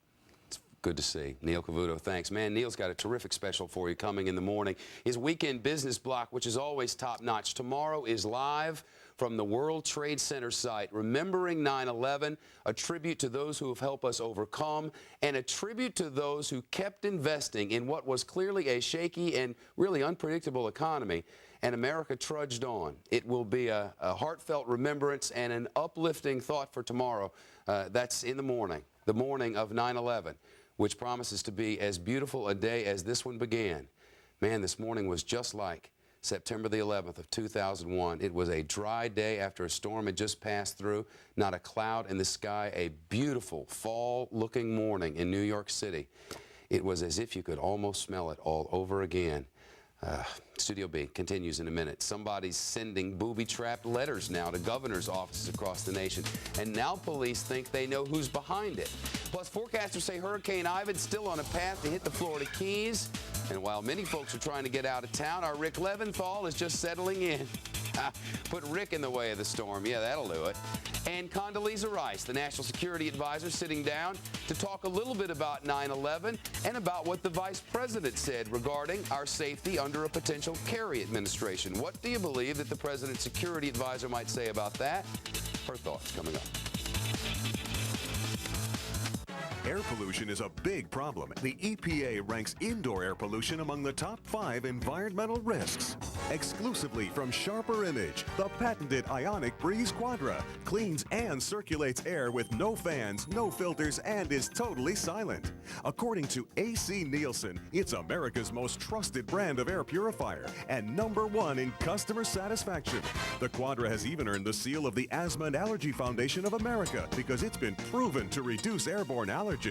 Good to see. Neil Cavuto, thanks. Man, Neil's got a terrific special for you coming in the morning. His weekend business block, which is always top-notch, tomorrow is live from the World Trade Center site, remembering 9/11, a tribute to those who have helped us overcome, and a tribute to those who kept investing in what was clearly a shaky and really unpredictable economy, and America trudged on. It will be a heartfelt remembrance and an uplifting thought for tomorrow. That's in the morning of 9/11. Which promises to be as beautiful a day as this one began. Man, this morning was just like September the 11th of 2001. It was a dry day after a storm had just passed through. Not a cloud in the sky. A beautiful fall-looking morning in New York City. It was as if you could almost smell it all over again. Studio B continues in a minute. Somebody's sending booby-trapped letters now to governors' offices across the nation, and now police think they know who's behind it. Plus, forecasters say Hurricane Ivan's still on a path to hit the Florida Keys, and while many folks are trying to get out of town, our Rick Leventhal is just settling in. Put Rick in the way of the storm. Yeah, that'll do it. And Condoleeza Rice, the National Security Advisor, sitting down to talk a little bit about 9/11 and about what the Vice President said regarding our safety under a potential Kerry administration. What do you believe that the President's Security Advisor might say about that? Her thoughts coming up. Air pollution is a big problem. The EPA ranks indoor air pollution among the top 5 environmental risks. Exclusively from Sharper Image, the patented Ionic Breeze Quadra cleans and circulates air with no fans, no filters, and is totally silent. According to AC Nielsen, it's America's most trusted brand of air purifier and #1 in customer satisfaction. The Quadra has even earned the seal of the Asthma and Allergy Foundation of America because it's been proven to reduce airborne allergens.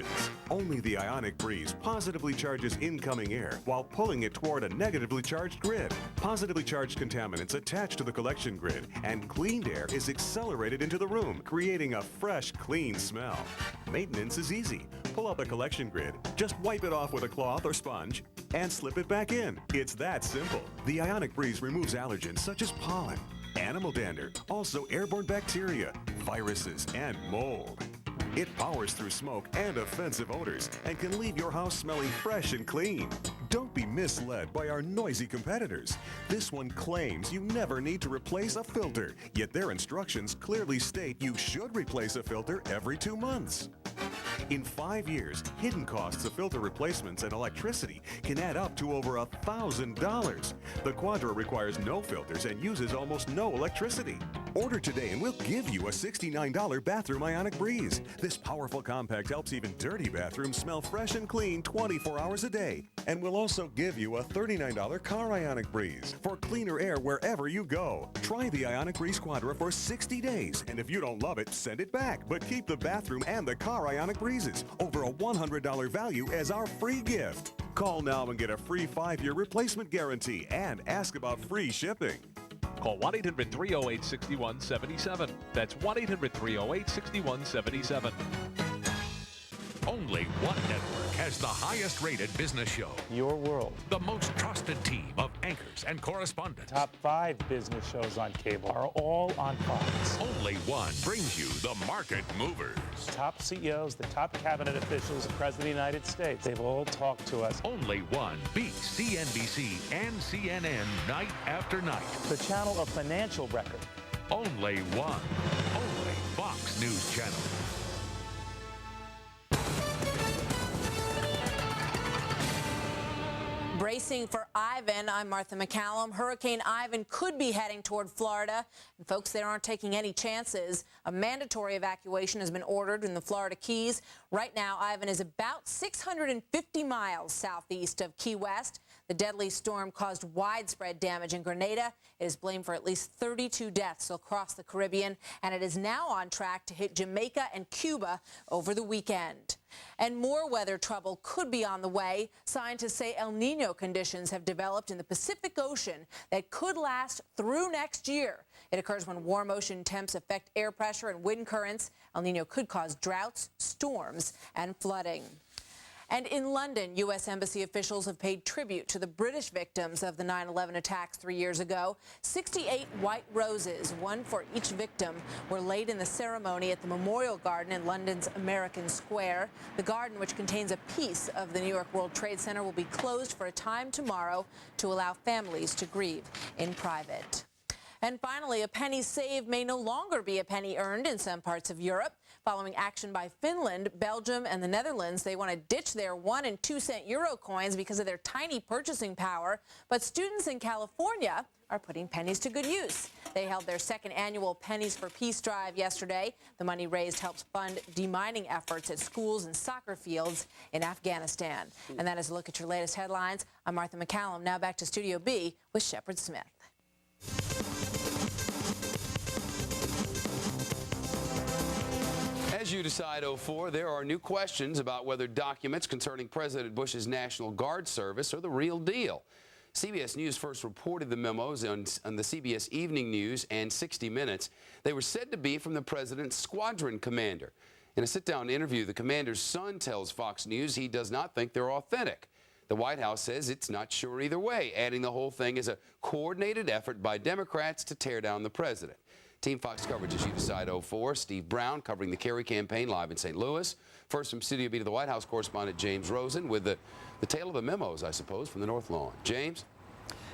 Only the Ionic Breeze positively charges incoming air while pulling it toward a negatively charged grid. Positively charged contaminants attach to the collection grid, and cleaned air is accelerated into the room, creating a fresh, clean smell. Maintenance is easy. Pull out the collection grid, just wipe it off with a cloth or sponge, and slip it back in. It's that simple. The Ionic Breeze removes allergens such as pollen, animal dander, also airborne bacteria, viruses, and mold. It powers through smoke and offensive odors and can leave your house smelling fresh and clean. Don't be misled by our noisy competitors. This one claims you never need to replace a filter, yet their instructions clearly state you should replace a filter every 2 months. In 5 years, hidden costs of filter replacements and electricity can add up to over $1,000. The Quadra requires no filters and uses almost no electricity. Order today and we'll give you a $69 bathroom Ionic Breeze. This powerful compact helps even dirty bathrooms smell fresh and clean 24 hours a day. And we'll also give you a $39 car Ionic Breeze for cleaner air wherever you go. Try the Ionic Breeze Quadra for 60 days, and if you don't love it, send it back. But keep the bathroom and the car Ionic Breezes, over a $100 value as our free gift. Call now and get a free 5-year replacement guarantee and ask about free shipping. Call 1-800-308-6177. That's 1-800-308-6177. Only one network has the highest rated business show. Your World. The most trusted team of anchors and correspondents. Top 5 business shows on cable are all on Fox. Only one brings you the market movers. Top CEOs, the top cabinet officials, the President of the United States, they've all talked to us. Only one beats CNBC and CNN night after night. The channel of financial record. Only one. Only Fox News Channel. Bracing for Ivan, I'm Martha McCallum. Hurricane Ivan could be heading toward Florida, and folks there aren't taking any chances. A mandatory evacuation has been ordered in the Florida Keys. Right now, Ivan is about 650 miles southeast of Key West. The deadly storm caused widespread damage in Grenada. It is blamed for at least 32 deaths across the Caribbean, and it is now on track to hit Jamaica and Cuba over the weekend. And more weather trouble could be on the way. Scientists say El Nino conditions have developed in the Pacific Ocean that could last through next year. It occurs when warm ocean temps affect air pressure and wind currents. El Nino could cause droughts, storms, and flooding. And in London, U.S. Embassy officials have paid tribute to the British victims of the 9/11 attacks 3 years ago. 68 white roses, one for each victim, were laid in the ceremony at the Memorial Garden in London's American Square. The garden, which contains a piece of the New York World Trade Center, will be closed for a time tomorrow to allow families to grieve in private. And finally, a penny saved may no longer be a penny earned in some parts of Europe. Following action by Finland, Belgium, and the Netherlands, they want to ditch their 1 and 2 cent euro coins because of their tiny purchasing power. But students in California are putting pennies to good use. They held their second annual Pennies for Peace drive yesterday. The money raised helps fund demining efforts at schools and soccer fields in Afghanistan. And that is a look at your latest headlines. I'm Martha McCallum. Now back to Studio B with Shepard Smith. As you decide, 04, there are new questions about whether documents concerning President Bush's National Guard service are the real deal. CBS News first reported the memos on the CBS Evening News and 60 Minutes. They were said to be from the president's squadron commander. In a sit-down interview, the commander's son tells Fox News he does not think they're authentic. The White House says it's not sure either way, adding the whole thing is a coordinated effort by Democrats to tear down the president. Team Fox coverage as you decide 04. Steve Brown covering the Kerry campaign live in St. Louis. First from Studio B to the White House correspondent James Rosen with the tale of the memos, I suppose, from the North Lawn. James?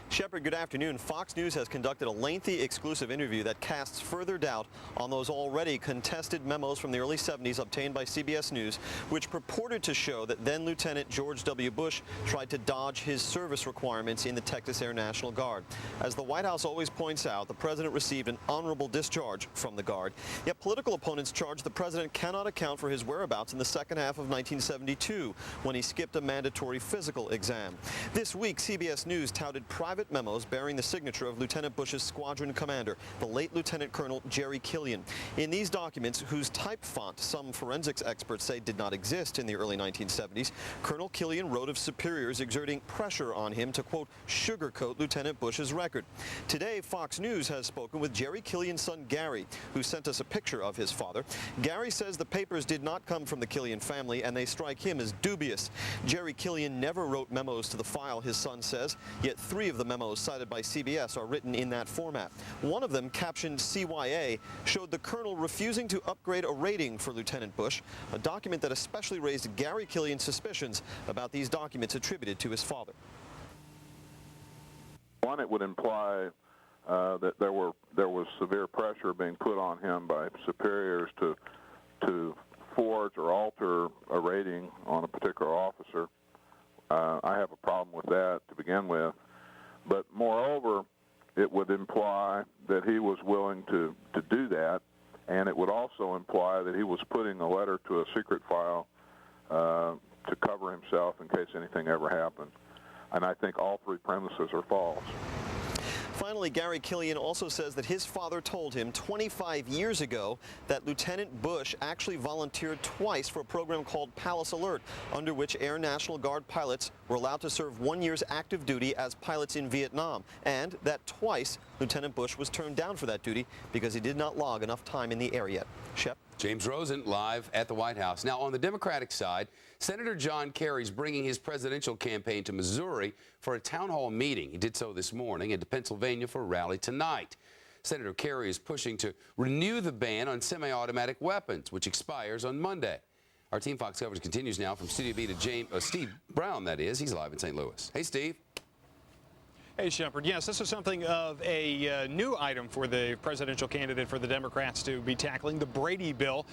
Shepard, good afternoon. Fox News has conducted a lengthy exclusive interview that casts further doubt on those already contested memos from the early 70s obtained by CBS News, which purported to show that then Lieutenant George W. Bush tried to dodge his service requirements in the Texas Air National Guard. As the White House always points out, the president received an honorable discharge from the Guard. Yet political opponents charge the president cannot account for his whereabouts in the second half of 1972 when he skipped a mandatory physical exam. This week, CBS News touted private memos bearing the signature of Lieutenant Bush's squadron commander, the late Lieutenant Colonel Jerry Killian. In these documents, whose type font some forensics experts say did not exist in the early 1970s, Colonel Killian wrote of superiors exerting pressure on him to, quote, sugarcoat Lieutenant Bush's record. Today, Fox News has spoken with Jerry Killian's son, Gary, who sent us a picture of his father. Gary says the papers did not come from the Killian family, and they strike him as dubious. Jerry Killian never wrote memos to the file, his son says, yet 3 of the memos cited by CBS are written in that format. One of them, captioned CYA, showed the colonel refusing to upgrade a rating for Lieutenant Bush, a document that especially raised Gary Killian's suspicions about these documents attributed to his father. One, it would imply that there was severe pressure being put on him by superiors to forge or alter a rating on a particular officer. I have a problem with that to begin with. But moreover, it would imply that he was willing to do that, and it would also imply that he was putting a letter to a secret file to cover himself in case anything ever happened. And I think all 3 premises are false. Finally, Gary Killian also says that his father told him 25 years ago that Lieutenant Bush actually volunteered twice for a program called Palace Alert, under which Air National Guard pilots were allowed to serve 1 year's active duty as pilots in Vietnam, and that twice Lieutenant Bush was turned down for that duty because he did not log enough time in the air yet. Shep? James Rosen live at the White House. Now, on the Democratic side, Senator John Kerry's bringing his presidential campaign to Missouri for a town hall meeting. He did so this morning, and to Pennsylvania for a rally tonight. Senator Kerry is pushing to renew the ban on semi-automatic weapons, which expires on Monday. Our Team Fox coverage continues now from Studio B to Steve Brown, that is. He's live in St. Louis. Hey, Steve. Hey, Shepard. Yes, this is something of a new item for the presidential candidate for the Democrats to be tackling, the Brady bill.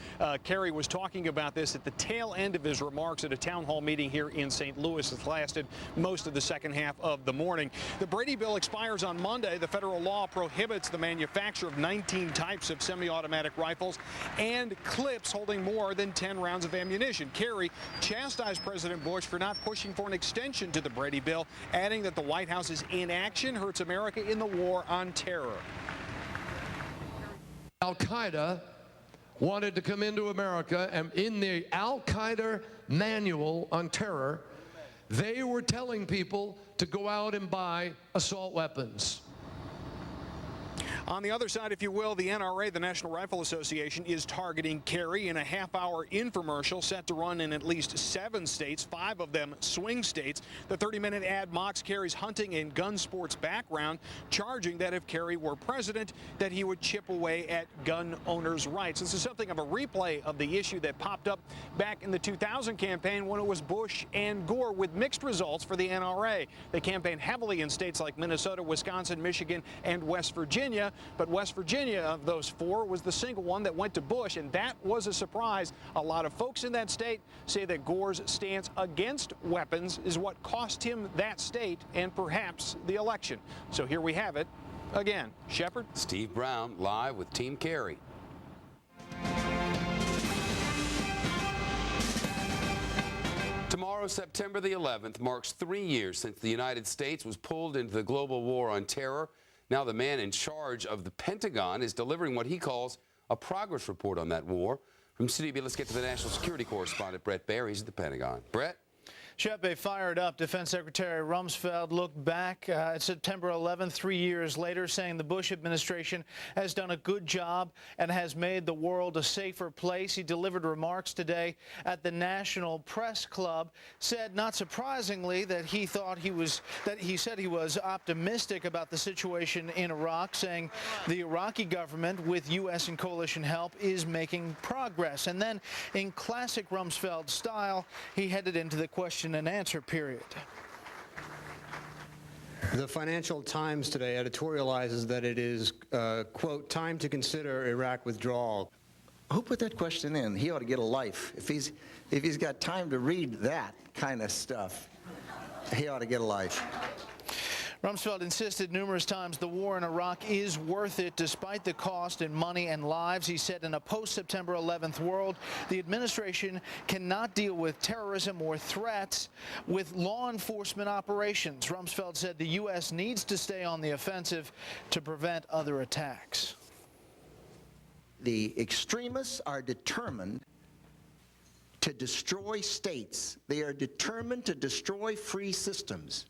Kerry was talking about this at the tail end of his remarks at a town hall meeting here in St. Louis. It's lasted most of the second half of the morning. The Brady bill expires on Monday. The federal law prohibits the manufacture of 19 types of semi-automatic rifles and clips holding more than 10 rounds of ammunition. Kerry chastised President Bush for not pushing for an extension to the Brady bill, adding that the White House's inaction hurts America in the war on terror. Al-Qaeda wanted to come into America, and in the Al-Qaeda manual on terror, they were telling people to go out and buy assault weapons. On the other side, if you will, the NRA, the National Rifle Association, is targeting Kerry in a half-hour infomercial set to run in at least 7 states, 5 of them swing states. The 30-minute ad mocks Kerry's hunting and gun sports background, charging that if Kerry were president, that he would chip away at gun owners' rights. This is something of a replay of the issue that popped up back in the 2000 campaign when it was Bush and Gore, with mixed results for the NRA. They campaigned heavily in states like Minnesota, Wisconsin, Michigan, and West Virginia. But West Virginia, of those 4, was the single one that went to Bush, and that was a surprise. A lot of folks in that state say that Gore's stance against weapons is what cost him that state and perhaps the election. So here we have it again. Shepard? Steve Brown live with Team Kerry. Tomorrow, September the 11th, marks 3 years since the United States was pulled into the global war on terror. Now the man in charge of the Pentagon is delivering what he calls a progress report on that war. From Studio B, let's get to the national security correspondent, Brett Baer. He's at the Pentagon. Brett? Shep, fired up. Defense Secretary Rumsfeld looked back at September 11th, 3 years later, saying the Bush administration has done a good job and has made the world a safer place. He delivered remarks today at the National Press Club, said, not surprisingly, that he said he was optimistic about the situation in Iraq, saying the Iraqi government, with U.S. and coalition help, is making progress. And then, in classic Rumsfeld style, he headed into the question and answer period. The Financial Times today editorializes that it is, quote, time to consider Iraq withdrawal. Who put that question in? He ought to get a life. If he's got time to read that kind of stuff, he ought to get a life. Rumsfeld insisted numerous times the war in Iraq is worth it despite the cost in money and lives. He said in a post-September 11th world, the administration cannot deal with terrorism or threats with law enforcement operations. Rumsfeld said the U.S. needs to stay on the offensive to prevent other attacks. The extremists are determined to destroy states. They are determined to destroy free systems.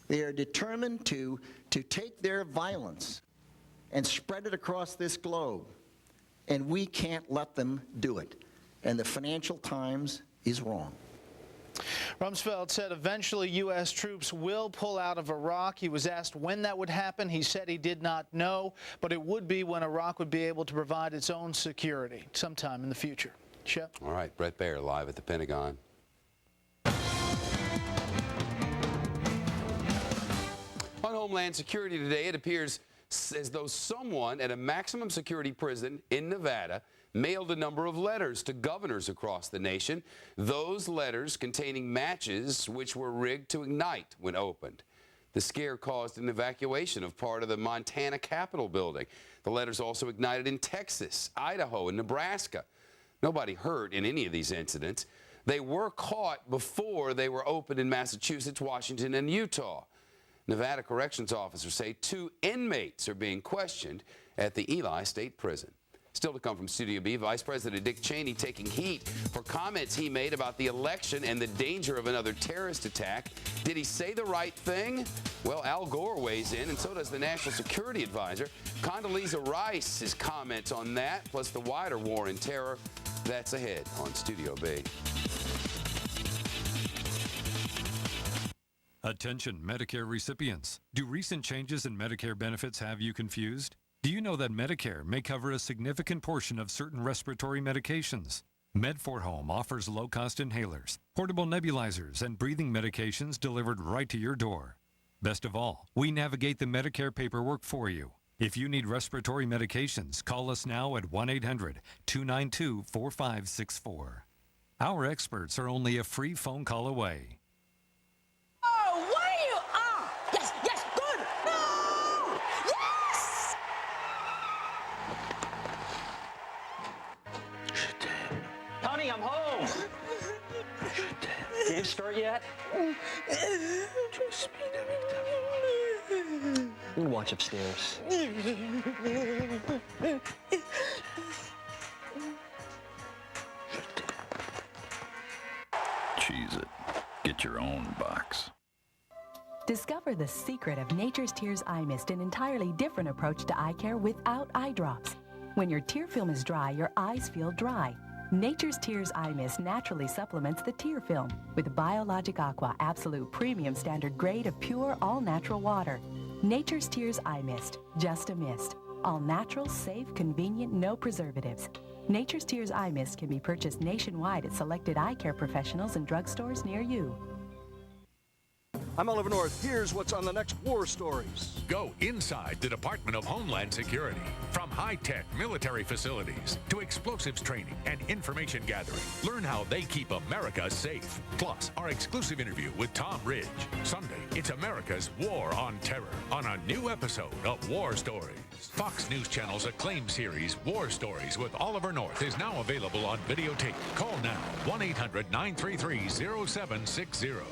They are determined to take their violence and spread it across this globe. And we can't let them do it. And the Financial Times is wrong. Rumsfeld said eventually U.S. troops will pull out of Iraq. He was asked when that would happen. He said he did not know, but it would be when Iraq would be able to provide its own security sometime in the future. Shep? All right, Brett Baer live at the Pentagon. On Homeland Security today, it appears as though someone at a maximum security prison in Nevada mailed a number of letters to governors across the nation. Those letters containing matches which were rigged to ignite when opened. The scare caused an evacuation of part of the Montana Capitol building. The letters also ignited in Texas, Idaho, and Nebraska. Nobody hurt in any of these incidents. They were caught before they were opened in Massachusetts, Washington, and Utah. Nevada corrections officers say 2 inmates are being questioned at the Ely State Prison. Still to come from Studio B, Vice President Dick Cheney taking heat for comments he made about the election and the danger of another terrorist attack. Did he say the right thing? Well, Al Gore weighs in, and so does the National Security Advisor. Condoleeza Rice, his comments on that, plus the wider war in terror. That's ahead on Studio B. Attention Medicare recipients. Do recent changes in Medicare benefits have you confused? Do you know that Medicare may cover a significant portion of certain respiratory medications? Med4Home offers low-cost inhalers, portable nebulizers, and breathing medications delivered right to your door. Best of all, we navigate the Medicare paperwork for you. If you need respiratory medications, call us now at 1-800-292-4564. Our experts are only a free phone call away. Oh, what are you? Ah, yes, yes, good. No, yes. Honey, I'm home. Did you start yet? You watch upstairs. Cheese it. Get your own box. Discover the secret of Nature's Tears Eye Mist, an entirely different approach to eye care without eye drops. When your tear film is dry, your eyes feel dry. Nature's Tears Eye Mist naturally supplements the tear film with Biologic Aqua Absolute Premium Standard Grade of pure, all-natural water. Nature's Tears Eye Mist, just a mist. All natural, safe, convenient, no preservatives. Nature's Tears Eye Mist can be purchased nationwide at selected eye care professionals and drugstores near you. I'm Oliver North. Here's what's on the next war stories. Go inside the Department of Homeland Security. From high-tech military facilities to explosives training and information gathering. Learn how they keep America safe. Plus, our exclusive interview with Tom Ridge. Sunday, it's America's War on Terror on a new episode of War Stories. Fox News Channel's acclaimed series, War Stories with Oliver North, is now available on videotape. Call now, 1-800-933-0760.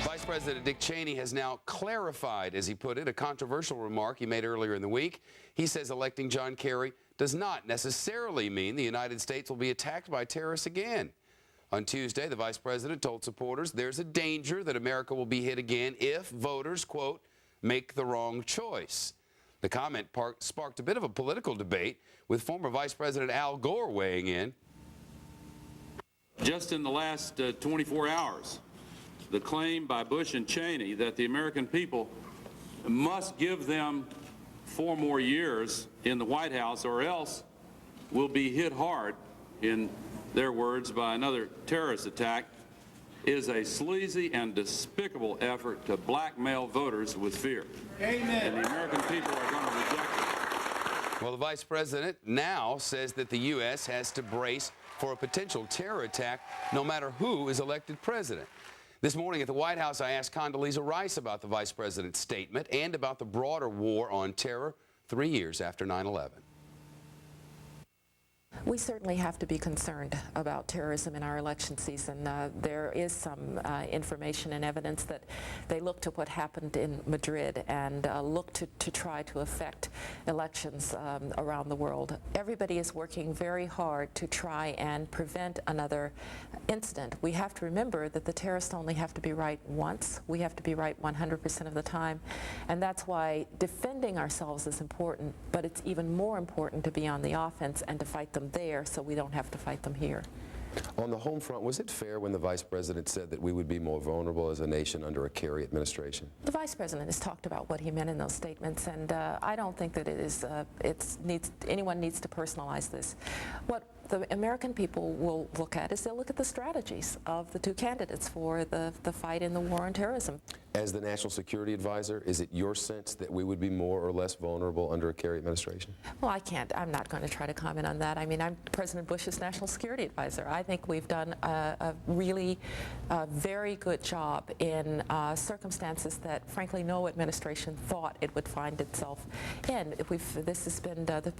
Vice President Dick Cheney has now clarified, as he put it, a controversial remark he made earlier in the week. He says electing John Kerry does not necessarily mean the United States will be attacked by terrorists again. On Tuesday, the vice president told supporters there's a danger that America will be hit again if voters, quote, make the wrong choice. The comment sparked a bit of a political debate, with former Vice President Al Gore weighing in. Just in the last 24 hours, the claim by Bush and Cheney that the American people must give them 4 more years in the White House or else we'll be hit hard, in their words, by another terrorist attack, is a sleazy and despicable effort to blackmail voters with fear. Amen. And the American people are going to reject it. Well, the vice president now says that the U.S. has to brace for a potential terror attack no matter who is elected president. This morning at the White House, I asked Condoleeza Rice about the vice president's statement and about the broader war on terror 3 years after 9/11. We certainly have to be concerned about terrorism in our election season. There is some information and evidence that they look to what happened in Madrid and look to try to affect elections around the world. Everybody is working very hard to try and prevent another incident. We have to remember that the terrorists only have to be right once. We have to be right 100% of the time. And that's why defending ourselves is important, but it's even more important to be on the offense and to fight them there so we don't have to fight them here. On the home front, was it fair when the vice president said that we would be more vulnerable as a nation under a Kerry administration? The vice president has talked about what he meant in those statements, and I don't think that anyone needs to personalize this. What the American people will look at is they'll look at the strategies of the two candidates for the fight in the war on terrorism. As the National Security Advisor, is it your sense that we would be more or less vulnerable under a Kerry administration? Well, I'm not going to try to comment on that. I mean, I'm President Bush's National Security Advisor. I think we've done a really very good job in circumstances that, frankly, no administration thought it would find itself in.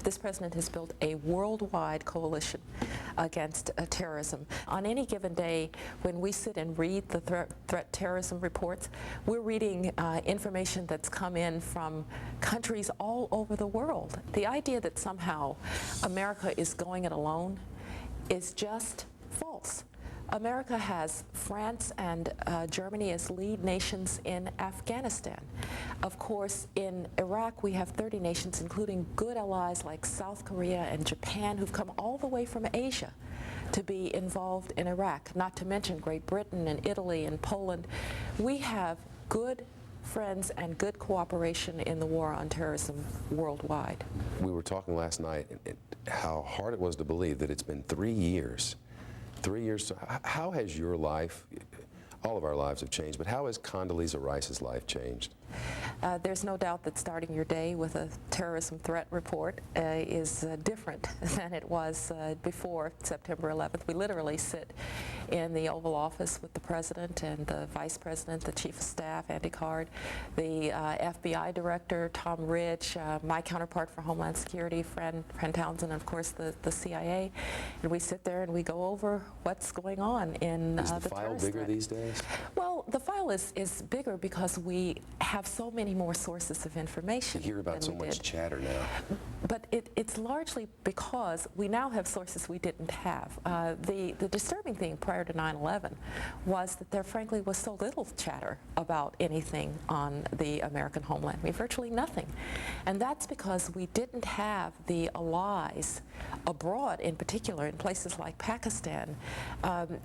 This president has built a worldwide coalition against terrorism. On any given day, when we sit and read the threat terrorism reports, we're reading information that's come in from countries all over the world. The idea that somehow America is going it alone is just false. America has France and Germany as lead nations in Afghanistan. Of course, in Iraq, we have 30 nations, including good allies like South Korea and Japan, who've come all the way from Asia to be involved in Iraq, not to mention Great Britain and Italy and Poland. We have good friends and good cooperation in the war on terrorism worldwide. We were talking last night how hard it was to believe that it's been 3 years. 3 years. How has your life, all of our lives have changed, but how has Condoleeza Rice's life changed? There's no doubt that starting your day with a terrorism threat report is different than it was before September 11th. We literally sit in the Oval Office with the President and the Vice President, the Chief of Staff, Andy Card, the FBI Director, Tom Ridge, my counterpart for Homeland Security, Fred Townsend, and of course the CIA. And we sit there and we go over what's going on in the terrorist threat. Is the file bigger these days? Well, the file is bigger because we have so many more sources of information. You hear about so much chatter now. But it's largely because we now have sources we didn't have. The disturbing thing prior to 9/11 was that there frankly was so little chatter about anything on the American homeland. I mean, virtually nothing. And that's because we didn't have the allies abroad, in particular in places like Pakistan,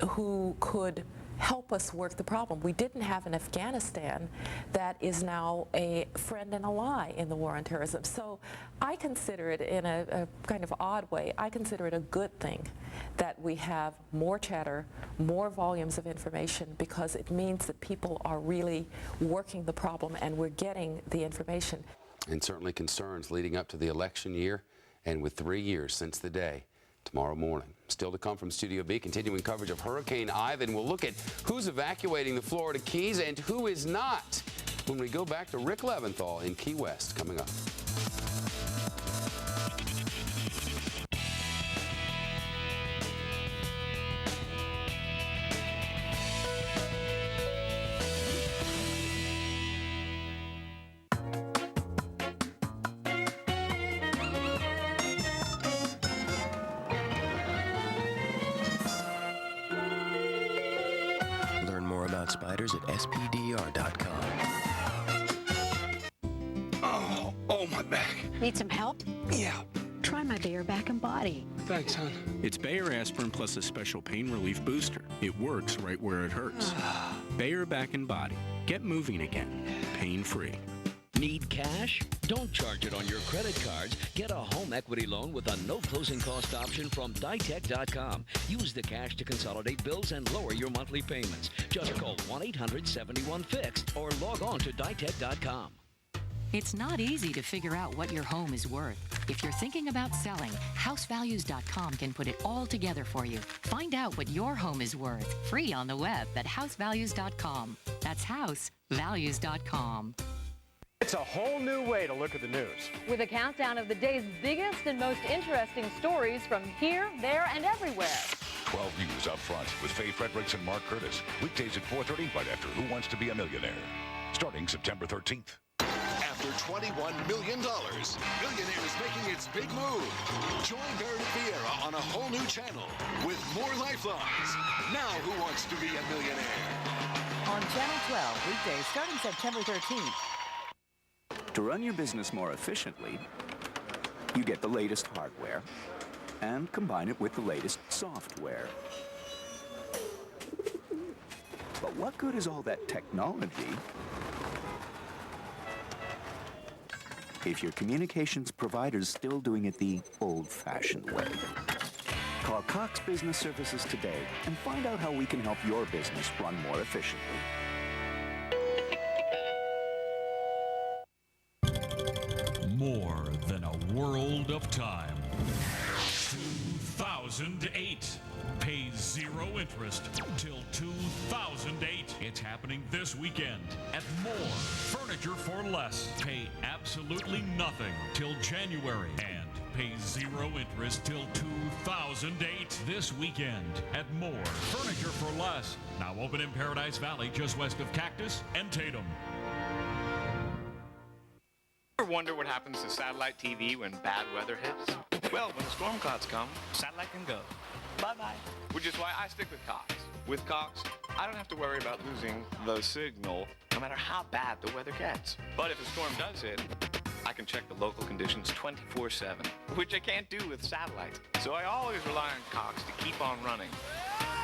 who could help us work the problem. We didn't have an Afghanistan that is now a friend and ally in the war on terrorism. So I consider it, in a kind of odd way, I consider it a good thing that we have more chatter, more volumes of information, because it means that people are really working the problem and we're getting the information. And certainly concerns leading up to the election year, and with 3 years since the day. Tomorrow morning. Still to come from Studio B, continuing coverage of Hurricane Ivan. We'll look at who's evacuating the Florida Keys and who is not when we go back to Rick Leventhal in Key West, coming up. Spiders at spdr.com. Oh, my back. Need some help? Yeah. Try my Bayer Back and Body. Thanks, hon. It's Bayer Aspirin plus a special pain relief booster. It works right where it hurts. Bayer Back and Body. Get moving again. Pain-free. Need cash? Don't charge it on your credit cards. Get a home equity loan with a no closing cost option from Ditech.com. Use the cash to consolidate bills and lower your monthly payments. Just call 1-800-71-FIXED or log on to Ditech.com. It's not easy to figure out what your home is worth. If you're thinking about selling, HouseValues.com can put it all together for you. Find out what your home is worth, free on the web at HouseValues.com. That's HouseValues.com. It's a whole new way to look at the news. With a countdown of the day's biggest and most interesting stories from here, there, and everywhere. 12 News up front with Faye Fredericks and Mark Curtis. Weekdays at 4:30 right after Who Wants to Be a Millionaire. Starting September 13th. After $21 million, Millionaire is making its big move. Join Meredith Vieira on a whole new channel with more lifelines. Now Who Wants to Be a Millionaire? On Channel 12, weekdays starting September 13th. To run your business more efficiently, you get the latest hardware and combine it with the latest software. But what good is all that technology if your communications provider's still doing it the old-fashioned way? Call Cox Business Services today and find out how we can help your business run more efficiently. More than a world of time. 2008. Pay zero interest till 2008. It's happening this weekend at More. Furniture for less. Pay absolutely nothing till January. And pay zero interest till 2008 this weekend at More. Furniture for less. Now open in Paradise Valley, just west of Cactus and Tatum. Ever wonder what happens to satellite TV when bad weather hits? Well, when the storm clouds come, satellite can go. Bye-bye. Which is why I stick with Cox. With Cox, I don't have to worry about losing the signal, no matter how bad the weather gets. But if a storm does hit, I can check the local conditions 24/7, which I can't do with satellite. So I always rely on Cox to keep on running,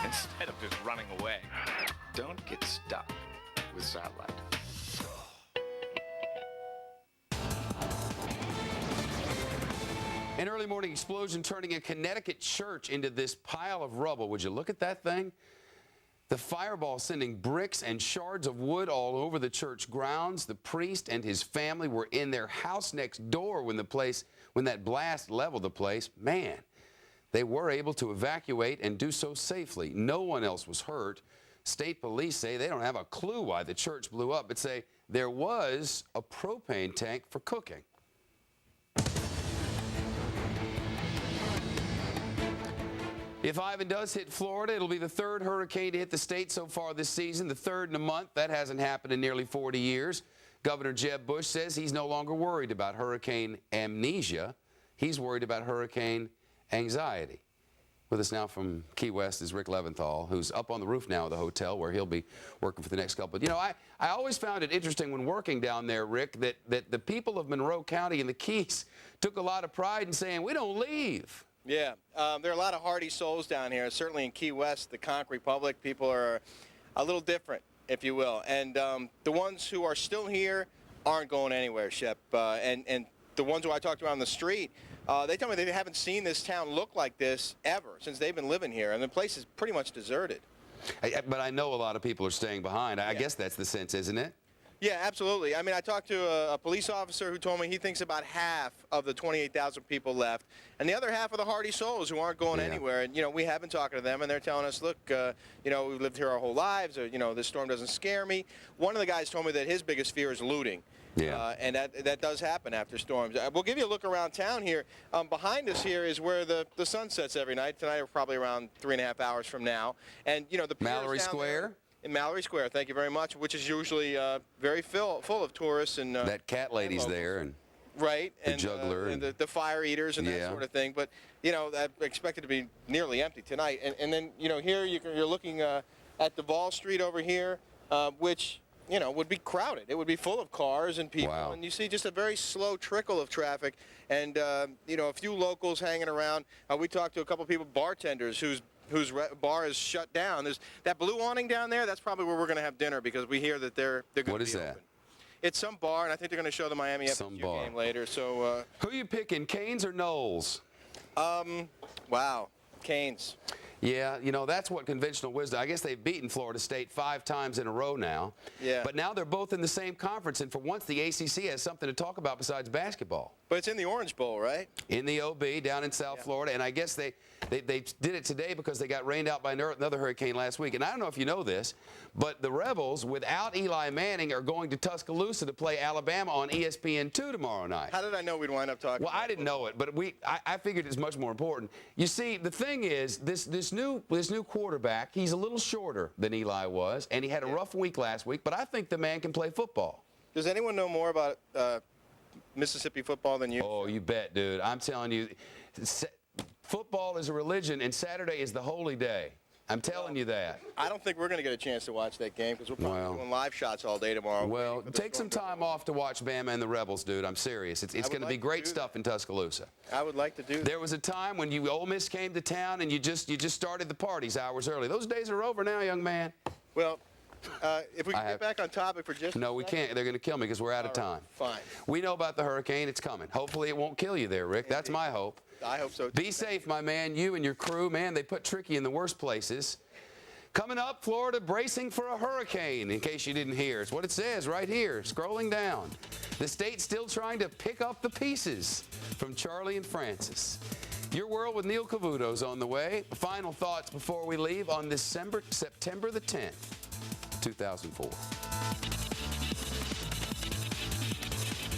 instead of just running away. Don't get stuck with satellite. An early morning explosion turning a Connecticut church into this pile of rubble. Would you look at that thing? The fireball sending bricks and shards of wood all over the church grounds. The priest and his family were in their house next door when that blast leveled the place. Man, they were able to evacuate and do so safely. No one else was hurt. State police say they don't have a clue why the church blew up, but say there was a propane tank for cooking. If Ivan does hit Florida, it'll be the third hurricane to hit the state so far this season, the third in a month. That hasn't happened in nearly 40 years. Governor Jeb Bush says he's no longer worried about hurricane amnesia. He's worried about hurricane anxiety. With us now from Key West is Rick Leventhal, who's up on the roof now of the hotel where he'll be working for the next couple. You know, I always found it interesting when working down there, Rick, that the people of Monroe County and the Keys took a lot of pride in saying, we don't leave. Yeah, there are a lot of hardy souls down here. Certainly in Key West, the Conch Republic, people are a little different, if you will. And the ones who are still here aren't going anywhere, Shep. And the ones who I talked to on the street, they tell me they haven't seen this town look like this ever since they've been living here. And the place is pretty much deserted. But I know a lot of people are staying behind. I guess that's the sense, isn't it? Yeah, absolutely. I mean, I talked to a police officer who told me he thinks about half of the 28,000 people left, and the other half are the hardy souls who aren't going anywhere. And, you know, we have been talking to them, and they're telling us, look, you know, we've lived here our whole lives, or, you know, this storm doesn't scare me. One of the guys told me that his biggest fear is looting. Yeah. And that does happen after storms. We'll give you a look around town here. Behind us here is where the sun sets every night. Tonight, we're probably around 3.5 hours from now. And, you know, the Mallory Square? In Mallory Square, thank you very much, which is usually very full of tourists. And that cat lady's there. And right. The juggler. And the fire eaters and that sort of thing. But, you know, that's expected to be nearly empty tonight. And then, you know, here you're looking at Duval Street over here, which, you know, would be crowded. It would be full of cars and people. Wow. And you see just a very slow trickle of traffic. And, you know, a few locals hanging around. We talked to a couple people, bartenders, whose bar is shut down. There's that blue awning down there. That's probably where we're going to have dinner because we hear that they're going to be open. What is that? It's some bar, and I think they're going to show the Miami FSU game later. So who are you picking, Canes or Knowles? Wow, Canes. Yeah, you know, that's what conventional wisdom. I guess they've beaten Florida State 5 times in a row now. Yeah. But now they're both in the same conference, and for once the ACC has something to talk about besides basketball. But it's in the Orange Bowl, right? In the OB down in South Florida, and I guess they did it today because they got rained out by another hurricane last week. And I don't know if you know this, but the Rebels, without Eli Manning, are going to Tuscaloosa to play Alabama on ESPN2 tomorrow night. How did I know we'd wind up talking? Well, I didn't know it, but I figured it's much more important. You see, the thing is, this new quarterback, he's a little shorter than Eli was, and he had a rough week last week, but I think the man can play football. Does anyone know more about Mississippi football than you? Oh, you bet, dude. I'm telling you, football is a religion, and Saturday is the holy day. I'm telling you that. I don't think we're going to get a chance to watch that game because we're probably doing live shots all day tomorrow. Well, take some time off to watch Bama and the Rebels, dude. I'm serious. It's going to be great stuff in Tuscaloosa. I would like to do that. There was a time when Ole Miss came to town and you just started the parties hours early. Those days are over now, young man. Well, if we can get back on topic for just No, we can't. They're going to kill me because we're out of time. Fine. We know about the hurricane. It's coming. Hopefully it won't kill you there, Rick. That's my hope. I hope so, too. Be safe, my man. You and your crew, man, they put Tricky in the worst places. Coming up, Florida bracing for a hurricane, in case you didn't hear. It's what it says right here, scrolling down. The state's still trying to pick up the pieces from Charlie and Francis. Your World with Neil Cavuto's on the way. Final thoughts before we leave on this September the 10th, 2004.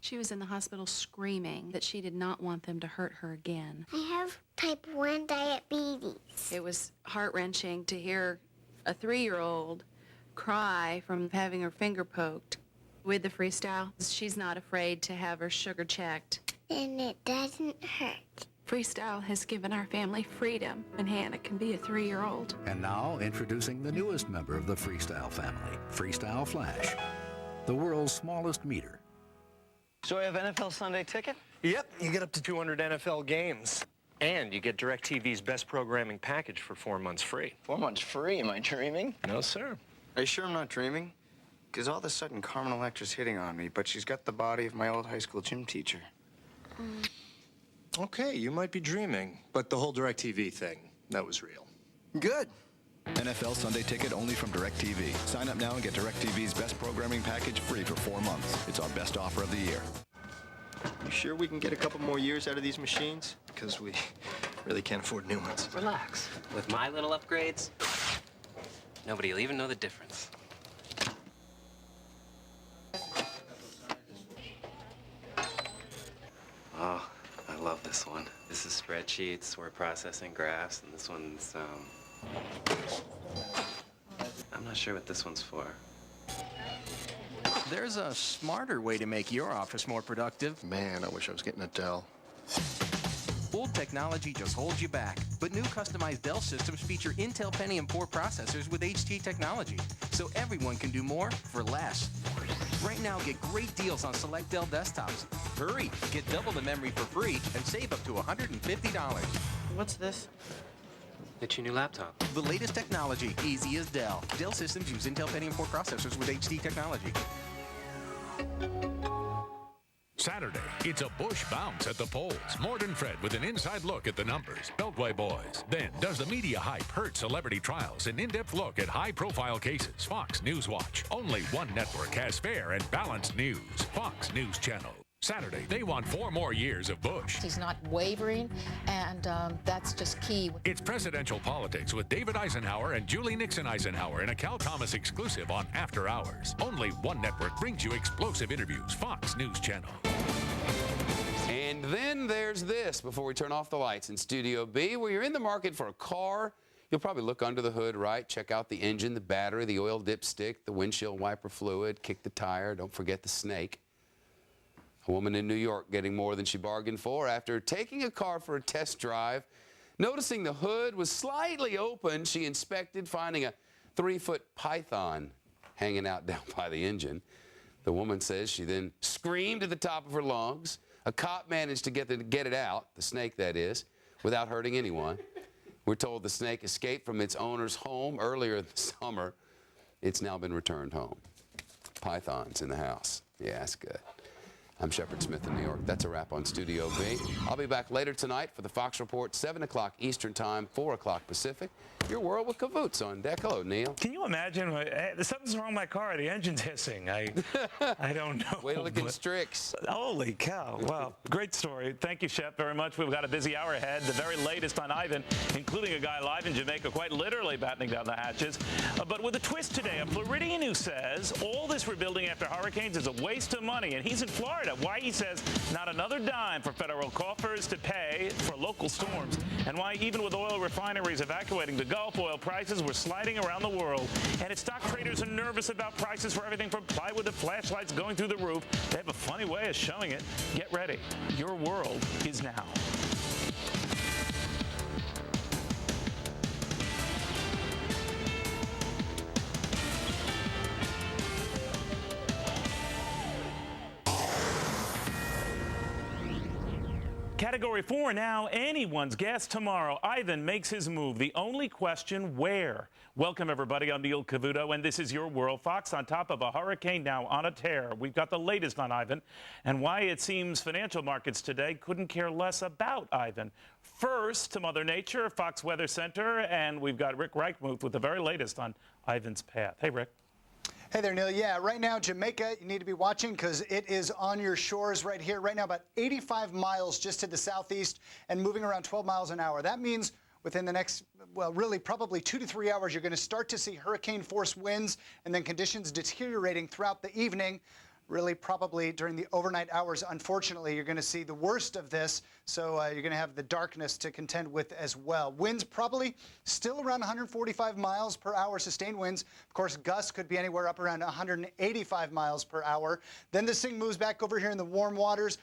She was in the hospital screaming that she did not want them to hurt her again. I have type 1 diabetes. It was heart-wrenching to hear a 3-year-old cry from having her finger poked. With the Freestyle, she's not afraid to have her sugar checked. And it doesn't hurt. Freestyle has given our family freedom, and Hannah can be a 3-year-old. And now, introducing the newest member of the Freestyle family, Freestyle Flash, the world's smallest meter. So I have NFL Sunday Ticket? Yep, you get up to 200 NFL games. And you get DirecTV's best programming package for 4 months free. 4 months free? Am I dreaming? No, sir. Are you sure I'm not dreaming? Because all of a sudden, Carmen Electra's hitting on me, but she's got the body of my old high school gym teacher. Okay, you might be dreaming, but the whole DirecTV thing, that was real. Good. NFL Sunday Ticket only from DirecTV. Sign up now and get DirecTV's best programming package free for 4 months. It's our best offer of the year. You sure we can get a couple more years out of these machines? Because we really can't afford new ones. Relax. With my little upgrades, nobody will even know the difference. Oh, I love this one. This is spreadsheets, word processing, graphs, and this one's, I'm not sure what this one's for. There's a smarter way to make your office more productive. Man, I wish I was getting a Dell. Old technology just holds you back, but new customized Dell systems feature Intel Pentium 4 processors with HT technology, so everyone can do more for less. Right now, get great deals on select Dell desktops. Hurry, get double the memory for free and save up to $150. What's this? It's your new laptop. The latest technology, easy as Dell. Dell systems use Intel Pentium 4 processors with HT technology. Saturday, it's a Bush bounce at the polls. Morden Fred with an inside look at the numbers. Beltway boys. Then, does the media hype hurt celebrity trials? An in-depth look at high-profile cases. Fox News Watch. Only one network has fair and balanced news. Fox News Channel. Saturday, they want 4 more years of Bush. He's not wavering, and that's just key. It's Presidential Politics with David Eisenhower and Julie Nixon Eisenhower in a Cal Thomas exclusive on After Hours. Only one network brings you explosive interviews. Fox News Channel. And then there's this before we turn off the lights in Studio B, where you're in the market for a car. You'll probably look under the hood, right? Check out the engine, the battery, the oil dipstick, the windshield wiper fluid, kick the tire, don't forget the snake. A woman in New York getting more than she bargained for after taking a car for a test drive. Noticing the hood was slightly open, she inspected, finding a 3-foot python hanging out down by the engine. The woman says she then screamed at the top of her lungs. A cop managed to get it out, the snake that is, without hurting anyone. We're told the snake escaped from its owner's home earlier this summer. It's now been returned home. Pythons in the house. Yeah, that's good. I'm Shepard Smith in New York. That's a wrap on Studio B. I'll be back later tonight for the Fox Report, 7 o'clock Eastern Time, 4 o'clock Pacific. Your World with Cavuto on deck. Hello, Neil. Can you imagine? Something's wrong with my car. The engine's hissing. I don't know. Wait till it constricts. Holy cow. Wow. Great story. Thank you, Shep, very much. We've got a busy hour ahead. The very latest on Ivan, including a guy live in Jamaica, quite literally battening down the hatches. But with a twist today, a Floridian who says all this rebuilding after hurricanes is a waste of money. And he's in Florida. Why, he says, not another dime for federal coffers to pay for local storms. And why, even with oil refineries evacuating the Gulf, oil prices were sliding around the world. And its stock traders are nervous about prices for everything from plywood to flashlights going through the roof. They have a funny way of showing it. Get ready. Your world is now. Category 4 now, anyone's guess tomorrow. Ivan makes his move. The only question, where? Welcome, everybody. I'm Neil Cavuto, and this is Your World. Fox on top of a hurricane now on a tear. We've got the latest on Ivan and why it seems financial markets today couldn't care less about Ivan. First, to Mother Nature, Fox Weather Center, and we've got Rick Reichmuth with the very latest on Ivan's path. Hey, Rick. Hey there, Neil. Yeah, right now, Jamaica, you need to be watching because it is on your shores right here. Right now, about 85 miles just to the southeast and moving around 12 miles an hour. That means within the next, well, really probably 2 to 3 hours, you're going to start to see hurricane-force winds and then conditions deteriorating throughout the evening. Really probably during the overnight hours, unfortunately, you're going to see the worst of this. So you're going to have the darkness to contend with as well. Winds probably still around 145 miles per hour, sustained winds. Of course, gusts could be anywhere up around 185 miles per hour. Then this thing moves back over here in the warm waters.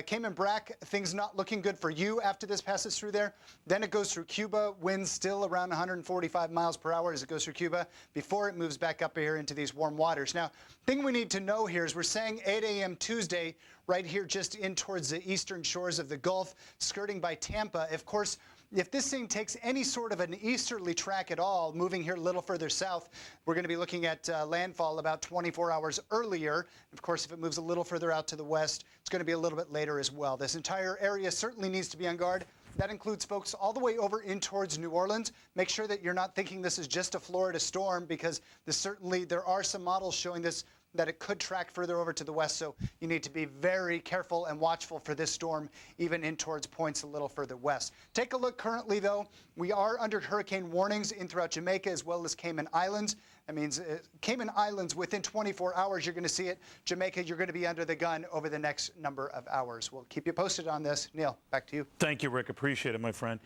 Cayman Brac, things not looking good for you after this passes through there. Then it goes through Cuba. Winds still around 145 miles per hour as it goes through Cuba before it moves back up here into these warm waters. Now, thing we need to know here is we're saying 8 a.m. Tuesday right here just in towards the eastern shores of the Gulf, skirting by Tampa. Of course, if this thing takes any sort of an easterly track at all, moving here a little further south, we're going to be looking at landfall about 24 hours earlier. Of course, if it moves a little further out to the west, it's going to be a little bit later as well. This entire area certainly needs to be on guard. That includes folks all the way over in towards New Orleans. Make sure that you're not thinking this is just a Florida storm because there are some models showing this that it could track further over to the west, so you need to be very careful and watchful for this storm, even in towards points a little further west. Take a look currently, though. We are under hurricane warnings in throughout Jamaica as well as Cayman Islands. That means Cayman Islands, within 24 hours, you're going to see it. Jamaica, you're going to be under the gun over the next number of hours. We'll keep you posted on this. Neil, back to you. Thank you, Rick. Appreciate it, my friend.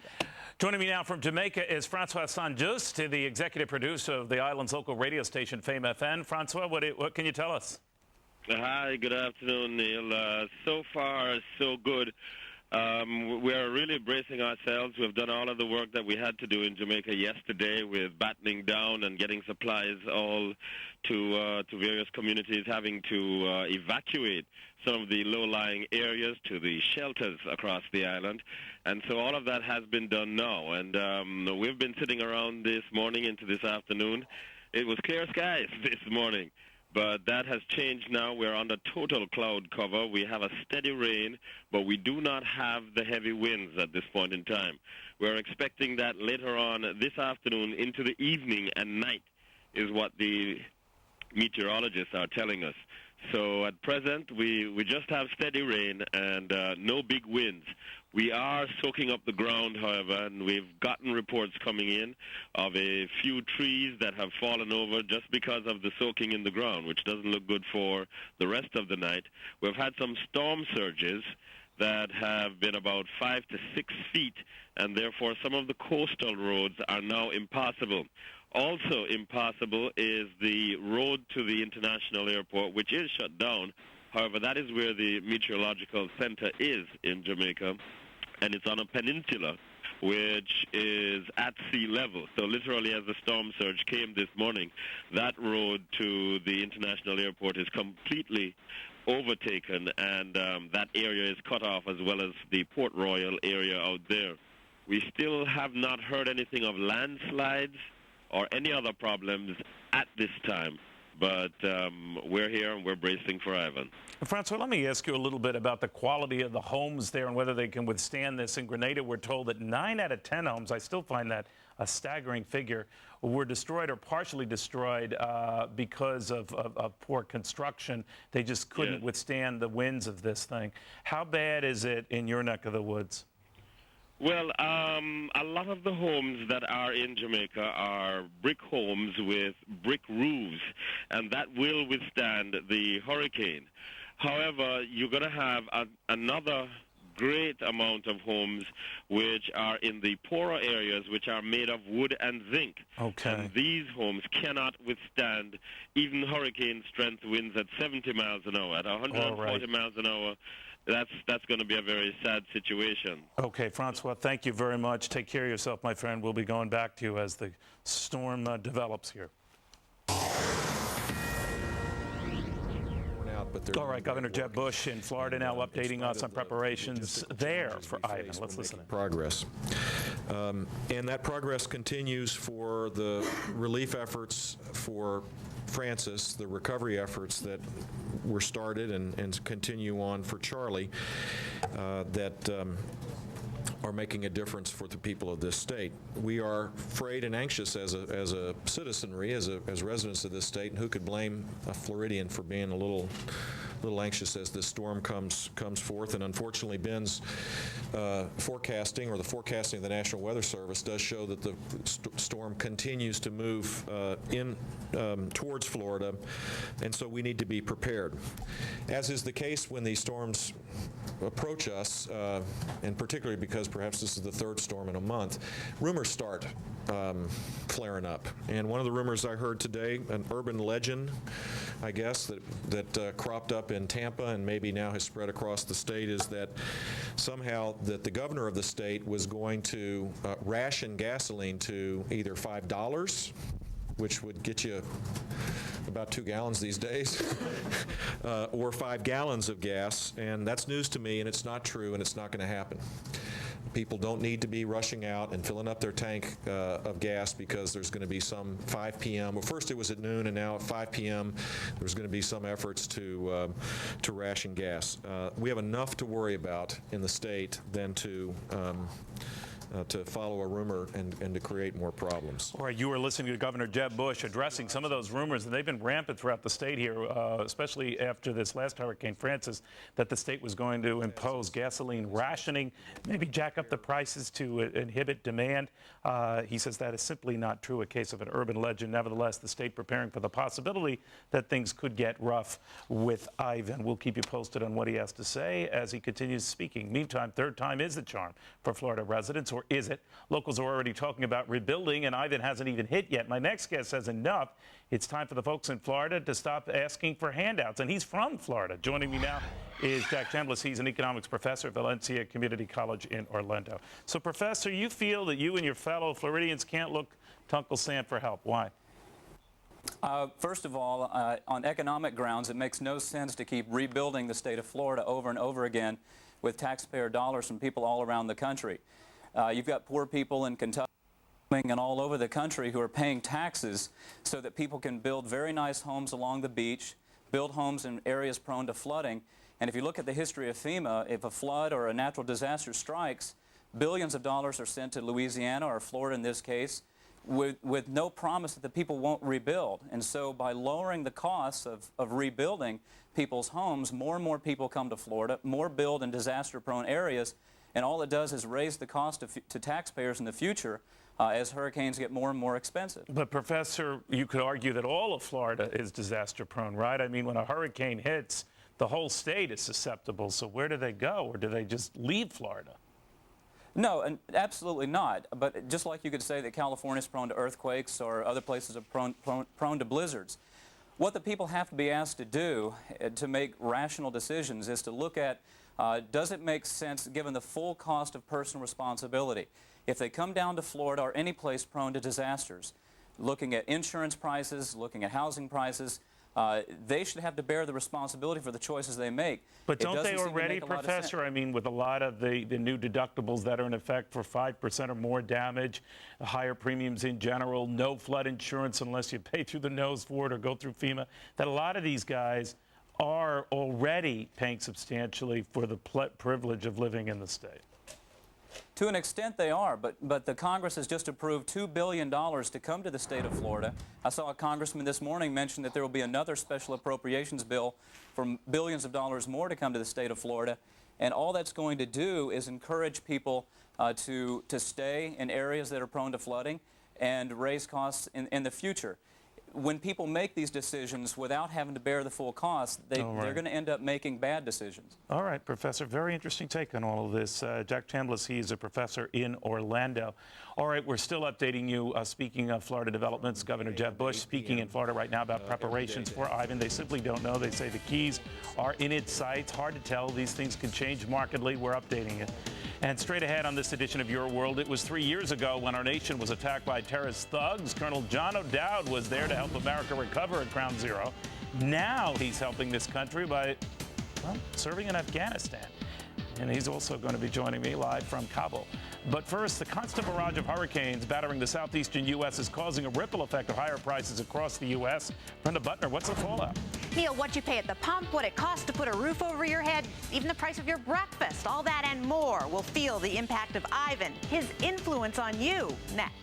Joining me now from Jamaica is Francois Saint-Just, the executive producer of the island's local radio station, Fame FM. Francois, what can you tell us? Hi, good afternoon, Neil. So far, so good. We are really bracing ourselves. We've done all of the work that we had to do in Jamaica yesterday with battening down and getting supplies all to various communities, having to evacuate some of the low-lying areas to the shelters across the island. And so all of that has been done now. And we've been sitting around this morning into this afternoon. It was clear skies this morning. But that has changed now. We're under total cloud cover. We have a steady rain, but we do not have the heavy winds at this point in time. We're expecting that later on this afternoon into the evening and night is what the meteorologists are telling us. So at present, we just have steady rain and no big winds. We are soaking up the ground, however, and we've gotten reports coming in of a few trees that have fallen over just because of the soaking in the ground, which doesn't look good for the rest of the night. We've had some storm surges that have been about 5 to 6 feet, and therefore some of the coastal roads are now impassable. Also impassable is the road to the international airport, which is shut down. However, that is where the meteorological center is in Jamaica, and it's on a peninsula which is at sea level. So literally as the storm surge came this morning, that road to the international airport is completely overtaken, and that area is cut off, as well as the Port Royal area out there. We still have not heard anything of landslides or any other problems at this time, but we're here and we're bracing for Ivan. Francois, let me ask you a little bit about the quality of the homes there and whether they can withstand this. In Grenada, we're told that 9 out of 10 homes, I still find that a staggering figure, were destroyed or partially destroyed because of poor construction. They just couldn't withstand the winds of this thing. How bad is it in your neck of the woods? Well, a lot of the homes that are in Jamaica are brick homes with brick roofs, and that will withstand the hurricane. However, you're going to have another great amount of homes which are in the poorer areas, which are made of wood and zinc. Okay. And these homes cannot withstand even hurricane strength winds at 70 miles an hour. At 140 miles an hour, that's going to be a very sad situation. Okay, Francois, thank you very much. Take care of yourself, my friend. We'll be going back to you as the storm develops here. All right, Governor Jeb Bush in Florida now updating us on preparations there for Ivan. Let's listen. Progress. And that progress continues for the relief efforts for Francis, the recovery efforts that were started and continue on for Charlie that are making a difference for the people of this state. We are afraid and anxious as a citizenry, as residents of this state, and who could blame a Floridian for being a little anxious as this storm comes forth. And unfortunately, Ben's forecasting, or the forecasting of the National Weather Service, does show that the storm continues to move towards Florida, and so we need to be prepared. As is the case when these storms approach us, and particularly because perhaps this is the third storm in a month, rumors start flaring up. And one of the rumors I heard today, an urban legend, I guess, that cropped up in Tampa and maybe now has spread across the state, is that somehow that the governor of the state was going to ration gasoline to either $5, which would get you about 2 gallons these days, or 5 gallons of gas. And that's news to me, and it's not true, and it's not going to happen. People don't need to be rushing out and filling up their tank of gas because there's going to be some 5 p.m. Well, first it was at noon, and now at 5 p.m. there's going to be some efforts to ration gas. We have enough to worry about in the state than to follow a rumor and to create more problems. All right, you were listening to Governor Jeb Bush addressing some of those rumors, and they've been rampant throughout the state here, especially after this last Hurricane Francis, that the state was going to impose gasoline rationing, maybe jack up the prices to inhibit demand. He says that is simply not true, a case of an urban legend. Nevertheless, the state preparing for the possibility that things could get rough with Ivan. We'll keep you posted on what he has to say as he continues speaking. Meantime, third time is the charm for Florida residents, or is it? Locals are already talking about rebuilding, and Ivan hasn't even hit yet. My next guest says enough. It's time for the folks in Florida to stop asking for handouts, and he's from Florida. Joining me now is Jack Chambliss. He's an economics professor at Valencia Community College in Orlando. So, Professor, you feel that you and your fellow Floridians can't look to Uncle Sam for help. Why? First of all, on economic grounds, it makes no sense to keep rebuilding the state of Florida over and over again with taxpayer dollars from people all around the country. You've got poor people in Kentucky and all over the country who are paying taxes so that people can build very nice homes along the beach, build homes in areas prone to flooding. And if you look at the history of FEMA, if a flood or a natural disaster strikes, billions of dollars are sent to Louisiana or Florida in this case with no promise that the people won't rebuild. And so by lowering the costs of rebuilding people's homes, more and more people come to Florida, more build in disaster-prone areas, and all it does is raise the cost to taxpayers in the future as hurricanes get more and more expensive. But, Professor, you could argue that all of Florida is disaster-prone, right? I mean, when a hurricane hits, the whole state is susceptible. So where do they go, or do they just leave Florida? No, and absolutely not. But just like you could say that California is prone to earthquakes or other places are prone to blizzards, what the people have to be asked to do to make rational decisions is to look at does it make sense given the full cost of personal responsibility? If they come down to Florida or any place prone to disasters, looking at insurance prices, looking at housing prices, They should have to bear the responsibility for the choices they make. But It don't doesn't they seem to already, make a lot of Professor? sense. I mean, with a lot of the new deductibles that are in effect for 5% or more damage, higher premiums in general, no flood insurance unless you pay through the nose for it or go through FEMA, that a lot of these guys are already paying substantially for the privilege of living in the state. To an extent they are, but the Congress has just approved $2 billion to come to the state of Florida. I saw a congressman this morning mention that there will be another special appropriations bill for billions of dollars more to come to the state of Florida. And all that's going to do is encourage people to stay in areas that are prone to flooding and raise costs in the future. When people make these decisions without having to bear the full cost, they're going to end up making bad decisions. All right, Professor, very interesting take on all of this. Jack Chambliss, he's a professor in Orlando. All right, we're still updating you. Speaking of Florida developments, Governor Jeb Bush speaking in Florida right now about preparations for Ivan. They simply don't know. They say the keys are in its sights. Hard to tell. These things can change markedly. We're updating it. And straight ahead on this edition of Your World, it was 3 years ago when our nation was attacked by terrorist thugs. Colonel John O'Dowd was there to help America recover at Ground Zero. Now he's helping this country by, well, serving in Afghanistan. And he's also going to be joining me live from Kabul. But first, the constant barrage of hurricanes battering the southeastern U.S. is causing a ripple effect of higher prices across the U.S. Brenda Butner, what's the fallout? Neil, what you pay at the pump, what it costs to put a roof over your head, even the price of your breakfast, all that and more will feel the impact of Ivan, his influence on you, next.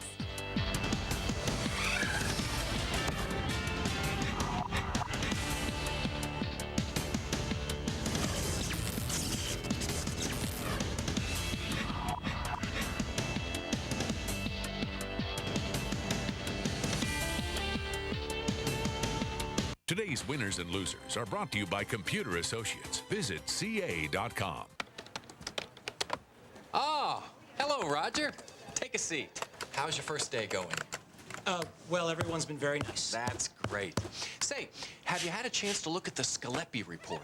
Today's winners and losers are brought to you by Computer Associates. Visit ca.com. Ah, hello, Roger. Take a seat. How's your first day going? Well, everyone's been very nice. That's great. Say, have you had a chance to look at the Scalepi report?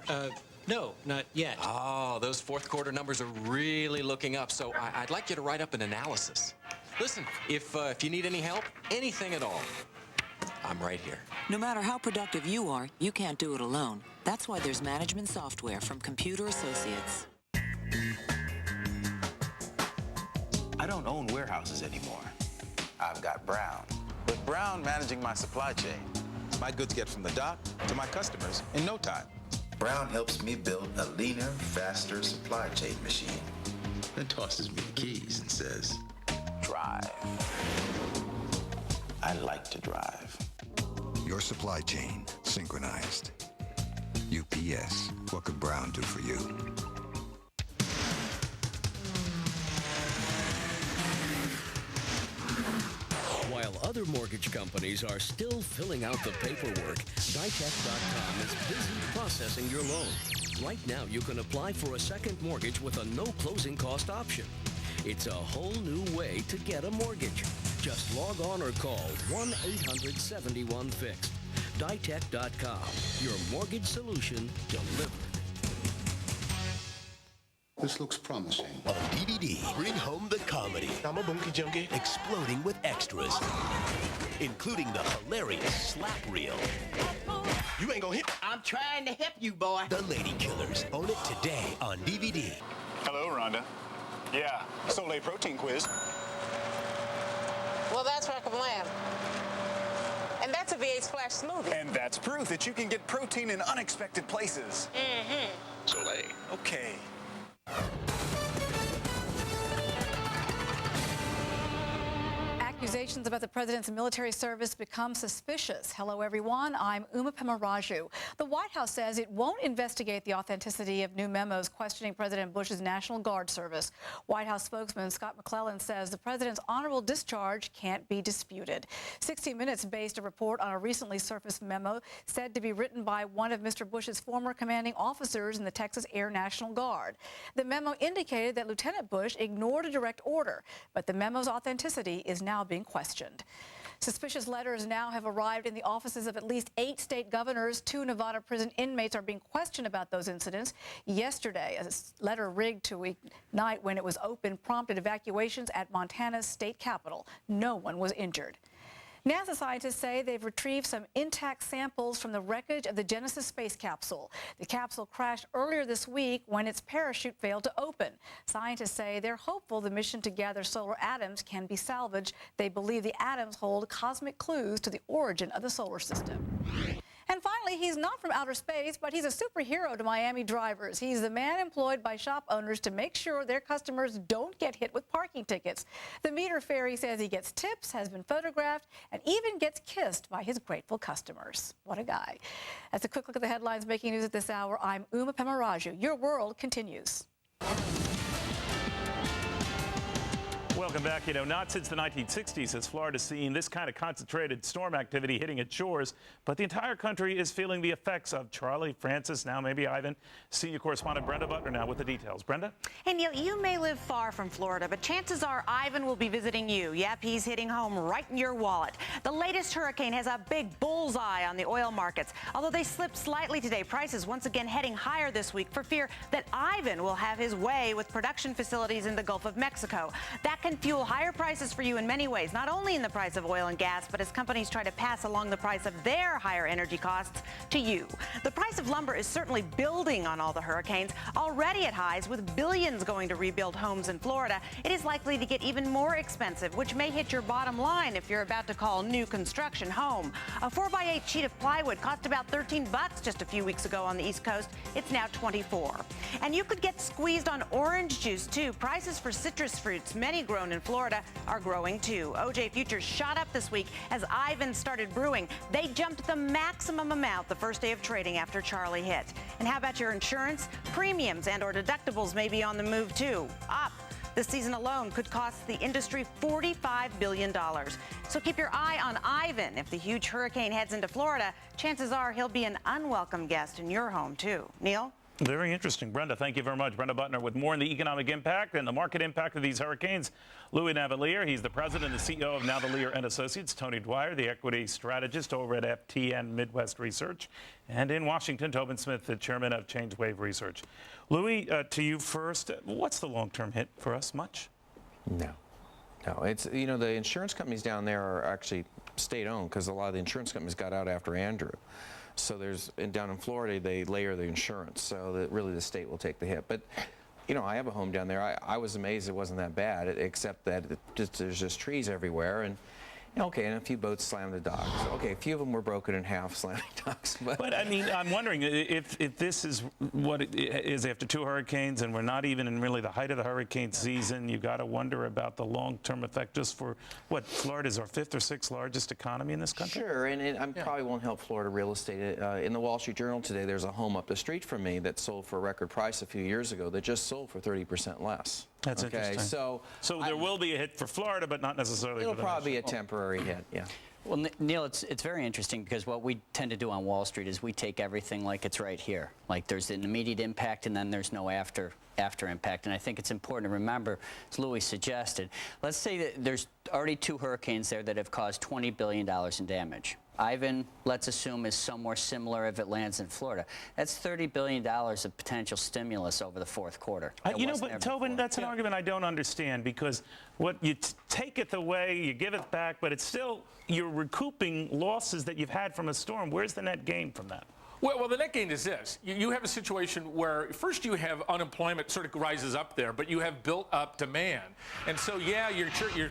No, not yet. Oh, those fourth quarter numbers are really looking up, so I'd like you to write up an analysis. Listen, if you need any help, anything at all, I'm right here. No matter how productive you are, you can't do it alone. That's why there's management software from Computer Associates. I don't own warehouses anymore. I've got Brown. With Brown managing my supply chain, my goods get from the dock to my customers in no time. Brown helps me build a leaner, faster supply chain machine. Then tosses me the keys and says, drive. I like to drive. Your supply chain synchronized. UPS, what could Brown do for you? While other mortgage companies are still filling out the paperwork, Ditech.com is busy processing your loan. Right now, you can apply for a second mortgage with a no closing cost option. It's a whole new way to get a mortgage. Just log on or call 1-800-71-FIXED. Ditech.com, your mortgage solution delivered. This looks promising. On DVD, bring home the comedy. I'm a bunky junkie. Exploding with extras, including the hilarious slap reel. You ain't gonna hit. I'm trying to help you, boy. The Lady Killers. Own it today on DVD. Hello, Rhonda. Yeah, Soleil protein quiz. Well, that's Rocket Lamb. And that's a V8 Splash smoothie. And that's proof that you can get protein in unexpected places. Mm-hmm. Soleil. Okay. Accusations about the president's military service become suspicious. Hello, everyone. I'm Uma Pemaraju. The White House says it won't investigate the authenticity of new memos questioning President Bush's National Guard service. White House spokesman Scott McClellan says the president's honorable discharge can't be disputed. 60 Minutes based a report on a recently surfaced memo said to be written by one of Mr. Bush's former commanding officers in the Texas Air National Guard. The memo indicated that Lieutenant Bush ignored a direct order, but the memo's authenticity is now being questioned. Suspicious letters now have arrived in the offices of at least 8 state governors. 2 Nevada prison inmates are being questioned about those incidents. Yesterday, a letter rigged to ignite when it was opened prompted evacuations at Montana's state capitol. No one was injured. NASA scientists say they've retrieved some intact samples from the wreckage of the Genesis space capsule. The capsule crashed earlier this week when its parachute failed to open. Scientists say they're hopeful the mission to gather solar atoms can be salvaged. They believe the atoms hold cosmic clues to the origin of the solar system. And finally, he's not from outer space, but he's a superhero to Miami drivers. He's the man employed by shop owners to make sure their customers don't get hit with parking tickets. The meter fairy says he gets tips, has been photographed, and even gets kissed by his grateful customers. What a guy. That's a quick look at the headlines making news at this hour. I'm Uma Pemaraju. Your world continues. Welcome back. You know, not since the 1960s has Florida seen this kind of concentrated storm activity hitting its shores, but the entire country is feeling the effects of Charlie, Francis, now maybe Ivan. Senior correspondent Brenda Butler now with the details. Brenda? Hey, Neil, you may live far from Florida, but chances are Ivan will be visiting you. Yep, he's hitting home right in your wallet. The latest hurricane has a big bullseye on the oil markets. Although they slipped slightly today, prices once again heading higher this week for fear that Ivan will have his way with production facilities in the Gulf of Mexico. That can fuel higher prices for you in many ways, not only in the price of oil and gas, but as companies try to pass along the price of their higher energy costs to you. The price of lumber is certainly building on all the hurricanes, already at highs with billions going to rebuild homes in Florida. It is likely to get even more expensive, which may hit your bottom line if you're about to call new construction home. A 4x8 sheet of plywood cost about $13 just a few weeks ago on the East Coast. It's now $24. And you could get squeezed on orange juice, too. Prices for citrus fruits, many grown in Florida, are growing too. OJ futures shot up this week as Ivan started brewing. They jumped the maximum amount the first day of trading after Charlie hit. And how about your insurance? Premiums and or deductibles may be on the move too. Up. This season alone could cost the industry $45 billion. So keep your eye on Ivan. If the huge hurricane heads into Florida, chances are he'll be an unwelcome guest in your home too. Neil? Very interesting. Brenda, thank you very much. Brenda Butler with more on the economic impact and the market impact of these hurricanes. Louis Napolitano, he's the president and CEO of Napolitano & Associates. Tony Dwyer, the equity strategist over at FTN Midwest Research. And in Washington, Tobin Smith, the chairman of Change Wave Research. Louis, to you first. What's the long-term hit for us? Much? No. It's, you know, the insurance companies down there are actually state-owned because a lot of the insurance companies got out after Andrew. So down in Florida, they layer the insurance, so that really the state will take the hit. But, you know, I have a home down there. I was amazed it wasn't that bad, except that there's just trees everywhere. And, okay, and a few boats slammed the docks. Okay, a few of them were broken in half, slamming docks. But I mean, I'm wondering if this is what it is after two hurricanes, and we're not even in really the height of the hurricane season. You got to wonder about the long-term effect just for what Florida's our fifth or sixth largest economy in this country. Sure, and it probably won't help Florida real estate. In the Wall Street Journal today, there's a home up the street from me that sold for a record price a few years ago that just sold for 30% less. That's interesting. So there will be a hit for Florida, but not necessarily it'll for the probably be a temporary hit, yeah. Well, Neil, it's very interesting because what we tend to do on Wall Street is we take everything like it's right here. Like there's an immediate impact and then there's no after impact. And I think it's important to remember, as Louis suggested, let's say that there's already two hurricanes there that have caused $20 billion in damage. Ivan, let's assume, is somewhere similar if it lands in Florida. That's $30 billion of potential stimulus over the fourth quarter. You know, but Tobin, that's an argument I don't understand because what you take it away, you give it back, but it's still, you're recouping losses that you've had from a storm. Where's the net gain from that? Well, the net gain is this. You have a situation where first you have unemployment sort of rises up there, but you have built up demand. And so, yeah, you're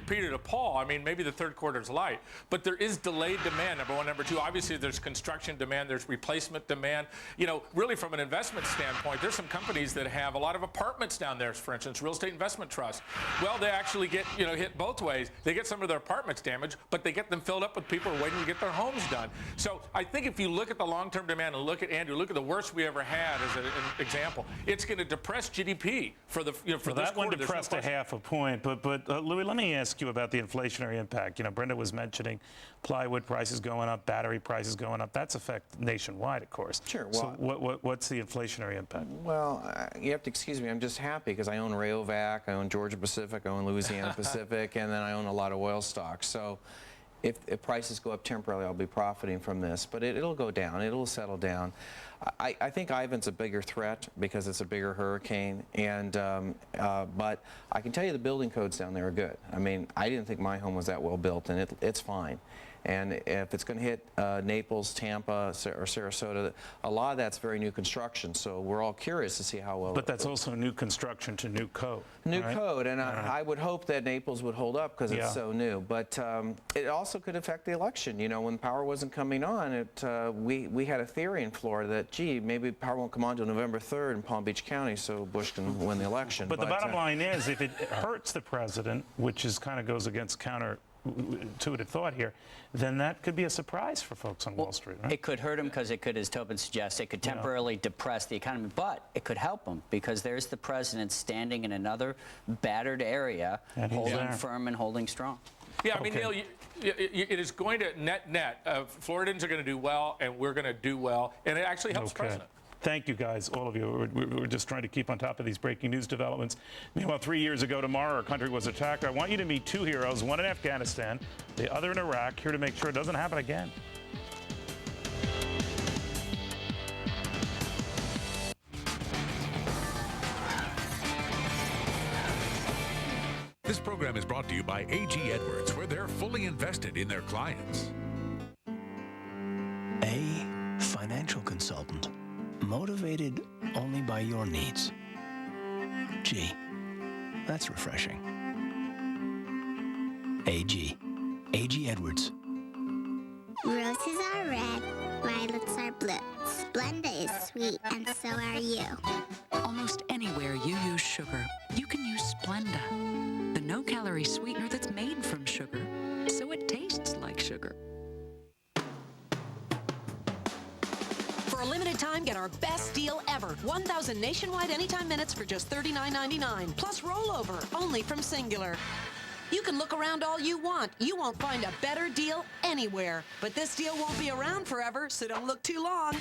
Peter to Paul. I mean, maybe the third quarter is light, but there is delayed demand, number one. Number two, obviously there's construction demand, there's replacement demand. You know, really from an investment standpoint, there's some companies that have a lot of apartments down there, for instance, Real Estate Investment Trust. Well, they actually get, hit both ways. They get some of their apartments damaged, but they get them filled up with people waiting to get their homes done. So I think if you look at the long-term demand and look at Andrew, look at the worst we ever had as an example. It's going to depress GDP for the for this quarter. That one depressed a half a point. But Louis, let me ask you about the inflationary impact. You know, Brenda was mentioning plywood prices going up, battery prices going up. That's affect nationwide, of course. Sure. So what's the inflationary impact? Well, you have to excuse me. I'm just happy because I own Rayovac, I own Georgia Pacific, I own Louisiana Pacific, and then I own a lot of oil stocks. So if prices go up temporarily, I'll be profiting from this. But it'll go down. It'll settle down. I think Ivan's a bigger threat because it's a bigger hurricane. But I can tell you the building codes down there are good. I mean, I didn't think my home was that well built, and it's fine. And if it's going to hit Naples, Tampa, or Sarasota, a lot of that's very new construction. So we're all curious to see how well. But that's also new construction to new code. New right? code, and I would hope that Naples would hold up because it's so new. But it also could affect the election. You know, when power wasn't coming on, we had a theory in Florida that, gee, maybe power won't come on until November 3rd in Palm Beach County, so Bush can win the election. But the bottom line is, if it hurts the president, which is kind of goes against counterintuitive thought here, then that could be a surprise for folks on Wall Street, right? It could hurt him because it could, as Tobin suggests, it could temporarily depress the economy, but it could help him because there's the president standing in another battered area, holding firm and holding strong. Yeah, I mean, Neil, it is going to net. Floridans are going to do well, and we're going to do well, and it actually helps the president. Thank you, guys, all of you. We're just trying to keep on top of these breaking news developments. Meanwhile, 3 years ago tomorrow, our country was attacked. I want you to meet two heroes, one in Afghanistan, the other in Iraq, here to make sure it doesn't happen again. This program is brought to you by A.G. Edwards, where they're fully invested in their clients. A financial consultant, motivated only by your needs. Gee, that's refreshing. A.G. A.G. Edwards. Roses are red, violets are blue. Splenda is sweet, and so are you. Almost anywhere you use sugar, you can use Splenda, the no-calorie sweetener that's made from sugar, so it tastes like sugar. For a limited time, get our best deal ever. 1,000 nationwide anytime minutes for just $39.99. Plus rollover, only from Singular. You can look around all you want. You won't find a better deal anywhere. But this deal won't be around forever, so don't look too long.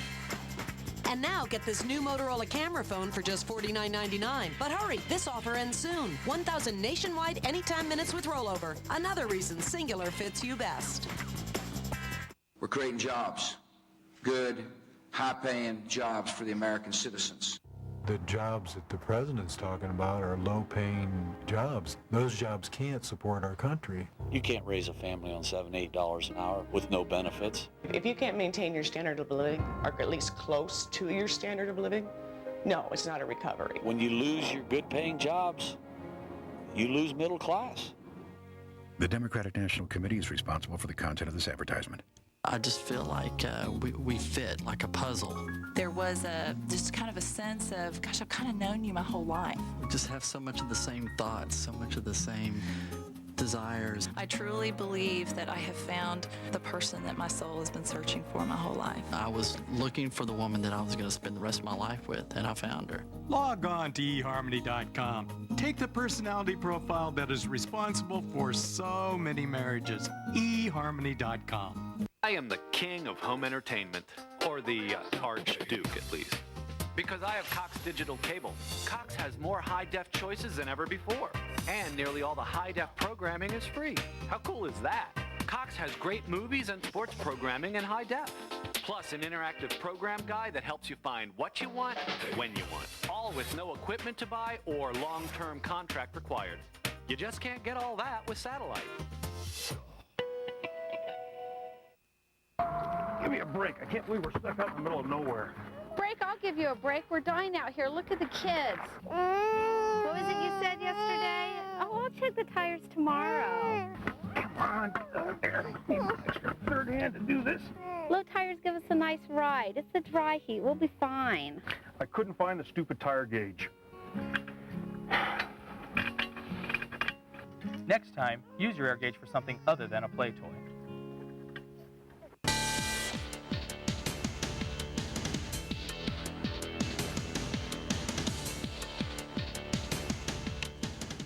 And now get this new Motorola camera phone for just $49.99. But hurry, this offer ends soon. 1,000 nationwide anytime minutes with rollover. Another reason Singular fits you best. We're creating jobs. Good, high-paying jobs for the American citizens. The jobs that the president's talking about are low-paying jobs. Those jobs can't support our country. You can't raise a family on $7, $8 an hour with no benefits. If you can't maintain your standard of living, or at least close to your standard of living, no, it's not a recovery. When you lose your good-paying jobs, you lose middle class. The Democratic National Committee is responsible for the content of this advertisement. I just feel like we fit like a puzzle. There was just kind of a sense of, gosh, I've kind of known you my whole life. We just have so much of the same thoughts, so much of the same desires. I truly believe that I have found the person that my soul has been searching for my whole life. I was looking for the woman that I was going to spend the rest of my life with, and I found her. Log on to eharmony.com. Take the personality profile that is responsible for so many marriages. eharmony.com. I am the king of home entertainment, or the Archduke at least, because I have Cox Digital Cable. Cox has more high-def choices than ever before, and nearly all the high-def programming is free. How cool is that? Cox has great movies and sports programming in high-def, plus an interactive program guide that helps you find what you want, when you want, all with no equipment to buy or long-term contract required. You just can't get all that with satellite. Give me a break. I can't believe we're stuck out in the middle of nowhere. Break? I'll give you a break. We're dying out here. Look at the kids. What was it you said yesterday? Oh, I'll check the tires tomorrow. Come on, get out there. Need an extra third hand to do this. Low tires give us a nice ride. It's the dry heat. We'll be fine. I couldn't find the stupid tire gauge. Next time, use your air gauge for something other than a play toy.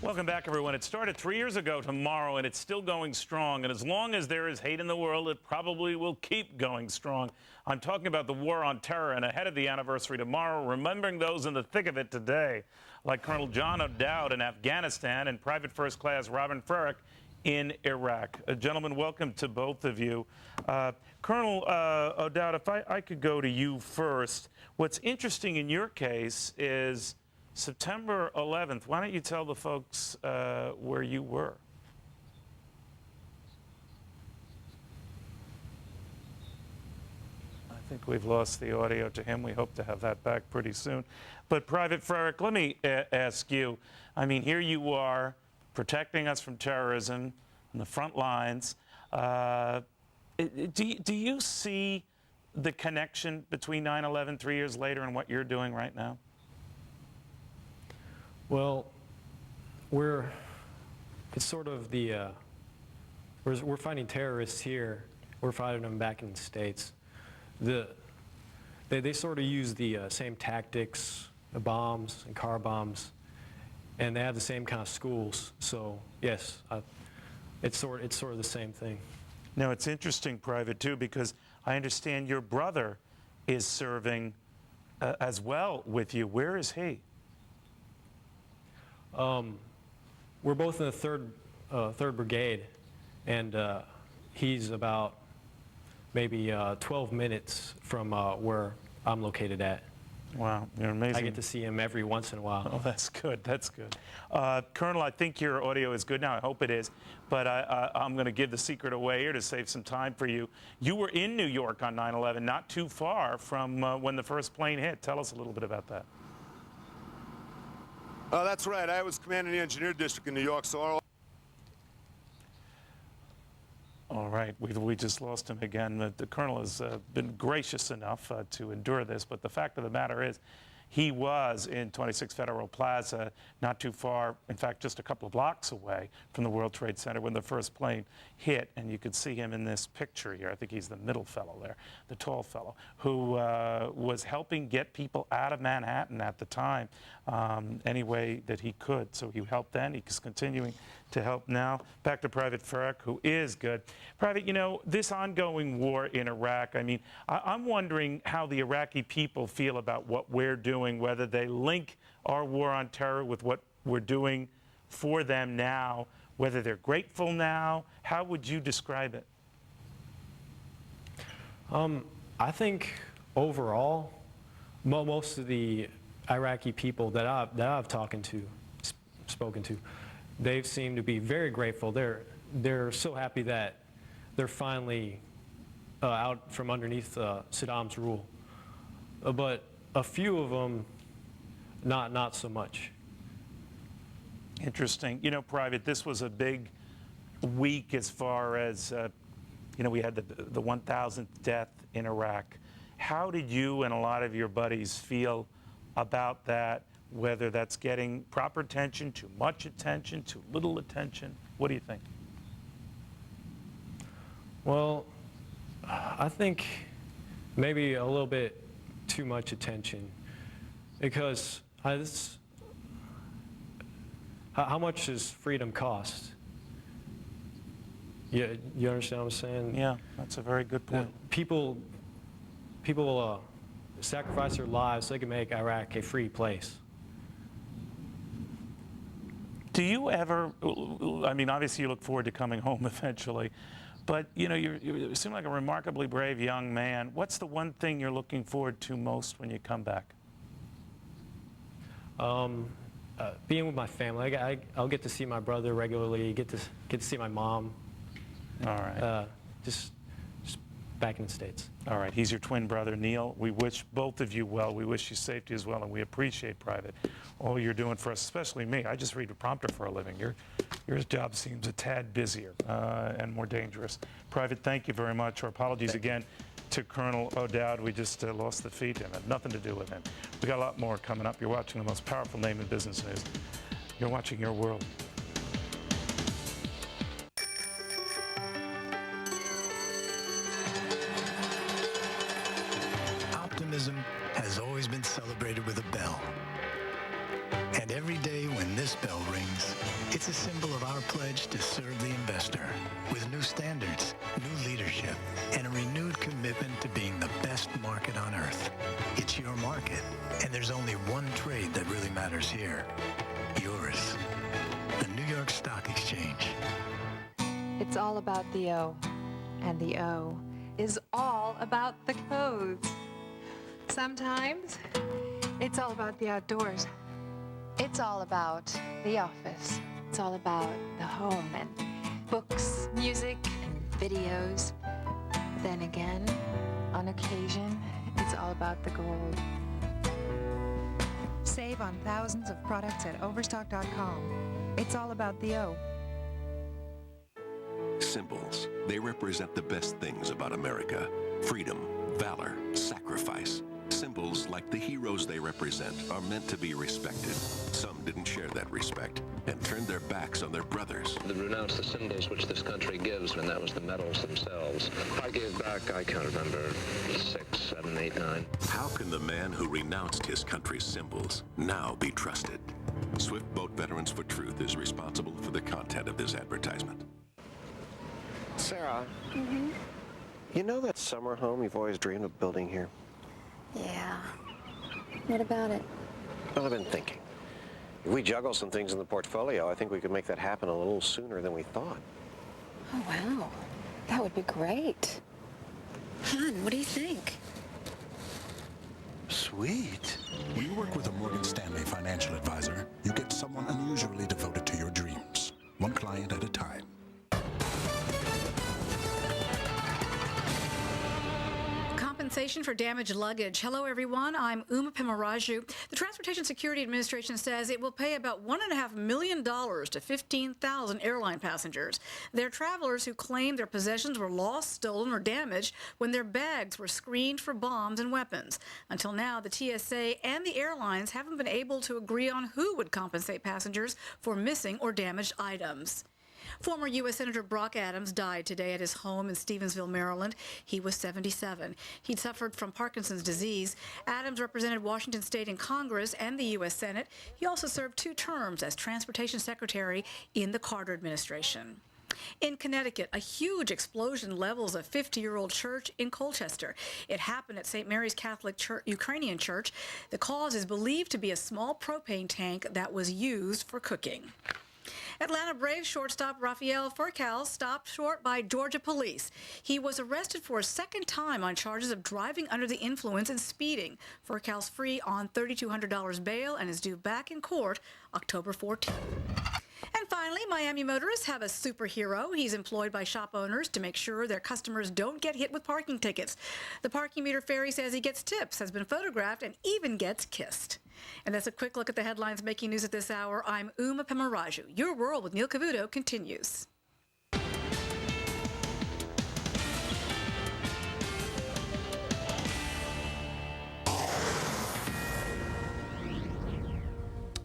Welcome back, everyone. It started 3 years ago tomorrow, and it's still going strong. And as long as there is hate in the world, it probably will keep going strong. I'm talking about the war on terror, and ahead of the anniversary tomorrow, remembering those in the thick of it today, like Colonel John O'Dowd in Afghanistan and Private First Class Robin Frerick in Iraq. Gentlemen, welcome to both of you. Colonel O'Dowd, if I could go to you first. What's interesting in your case is September 11th. Why don't you tell the folks where you were? think we've lost the audio to him. We hope to have that back pretty soon. But Private Frerick, let me ask you, I mean, here you are protecting us from terrorism on the front lines. Do you see the connection between 9/11 3 years later and what you're doing right now? Well, it's sort of the, we're fighting terrorists here. We're fighting them back in the States. They sort of use the same tactics, bombs and car bombs, and they have the same kind of schools. So yes, it's sort of the same thing. Now it's interesting, Private, too, because I understand your brother is serving as well with you. Where is he? We're both in the 3rd Brigade, and he's about maybe 12 minutes from where I'm located at. Wow, you're amazing. I get to see him every once in a while. Oh, that's good. That's good. Colonel, I think your audio is good now. I hope it is. But I'm going to give the secret away here to save some time for you. You were in New York on 9/11, not too far from when the first plane hit. Tell us a little bit about that. That's right. I was commanding the engineer district in New York, so All right, we just lost him again. The colonel has been gracious enough to endure this, but the fact of the matter is he was in 26 Federal Plaza, not too far, in fact, just a couple of blocks away from the World Trade Center when the first plane hit, and you could see him in this picture here. I think he's the middle fellow there, the tall fellow, who was helping get people out of Manhattan at the time any way that he could. So he helped then. He's continuing to help now. Back to Private Frerick, who is good. Private, you know, this ongoing war in Iraq, I mean, I'm wondering how the Iraqi people feel about what we're doing, whether they link our war on terror with what we're doing for them now, whether they're grateful now. How would you describe it? I think overall, most of the Iraqi people that I've spoken to, they seem to be very grateful. They're so happy that they're finally out from underneath Saddam's rule. But a few of them, not so much. Interesting. You know, Private, this was a big week as far as, you know, we had the 1,000th death in Iraq. How did you and a lot of your buddies feel about that, whether that's getting proper attention, too much attention, too little attention? What do you think? Well, I think maybe a little bit too much attention, because how much does freedom cost? You understand what I'm saying? Yeah, that's a very good point. People sacrifice their lives so they can make Iraq a free place. Do you ever, I mean, obviously you look forward to coming home eventually, but you know, you seem like a remarkably brave young man. What's the one thing you're looking forward to most when you come back? Being with my family. I'll get to see my brother regularly, get to see my mom. All right. Just back in the States. All right. He's your twin brother, Neil. We wish both of you well. We wish you safety as well, and we appreciate, Private, all you're doing for us, especially me. I just read a prompter for a living. Your job seems a tad busier and more dangerous. Private, thank you very much. Our apologies again to Colonel O'Dowd. We just lost the feed and had nothing to do with him. We got a lot more coming up. You're watching the most powerful name in business news. You're watching Your World. Optimism has always been celebrated with a bell. And every day when this bell rings, it's a symbol of our pledge to serve the investor with new standards, new leadership, and a renewed commitment to being the best market on earth. It's your market, and there's only one trade that really matters here. Yours. The New York Stock Exchange. It's all about the O, and the O is all about the codes. Sometimes it's all about the outdoors. It's all about the office. It's all about the home and books, music, and videos. Then again, On occasion, it's all about the gold. Save on thousands of products at Overstock.com. It's all about the O. Symbols. They represent the best things about America. Freedom, valor, sacrifice. Symbols, like the heroes they represent, are meant to be respected. Some didn't share that respect and turned their backs on their brothers. They renounced the symbols which this country gives, and that was the medals themselves. I gave back, I can't remember, 6, 7, 8, 9. How can the man who renounced his country's symbols now be trusted? Swift Boat Veterans for Truth is responsible for the content of this advertisement. Sarah, you know that summer home you've always dreamed of building here? Yeah. What about it? Well, I've been thinking. If we juggle some things in the portfolio, I think we could make that happen a little sooner than we thought. Oh, wow. That would be great. Hon, what do you think? Sweet. When you work with a Morgan Stanley financial advisor, you get someone unusually devoted to your dreams, one client at a time. Compensation for damaged luggage. Hello, everyone. I'm Uma Pimaraju. The Transportation Security Administration says it will pay about $1.5 million to 15,000 airline passengers. They're travelers who claim their possessions were lost, stolen, or damaged when their bags were screened for bombs and weapons. Until now, the TSA and the airlines haven't been able to agree on who would compensate passengers for missing or damaged items. Former U.S. Senator Brock Adams died today at his home in Stevensville, Maryland. He was 77. He'd suffered from Parkinson's disease. Adams represented Washington State in Congress and the U.S. Senate. He also served 2 terms as Transportation Secretary in the Carter administration. In Connecticut, a huge explosion levels a 50-year-old church in Colchester. It happened at St. Mary's Catholic Ukrainian Church. The cause is believed to be a small propane tank that was used for cooking. Atlanta Braves shortstop Rafael Furcal stopped short by Georgia police. He was arrested for a second time on charges of driving under the influence and speeding. Furcal's free on $3,200 bail and is due back in court October 14th. And finally, Miami motorists have a superhero. He's employed by shop owners to make sure their customers don't get hit with parking tickets. The parking meter fairy says he gets tips, has been photographed, and even gets kissed. And that's a quick look at the headlines making news at this hour. I'm Uma Pimaraju. Your World with Neil Cavuto continues.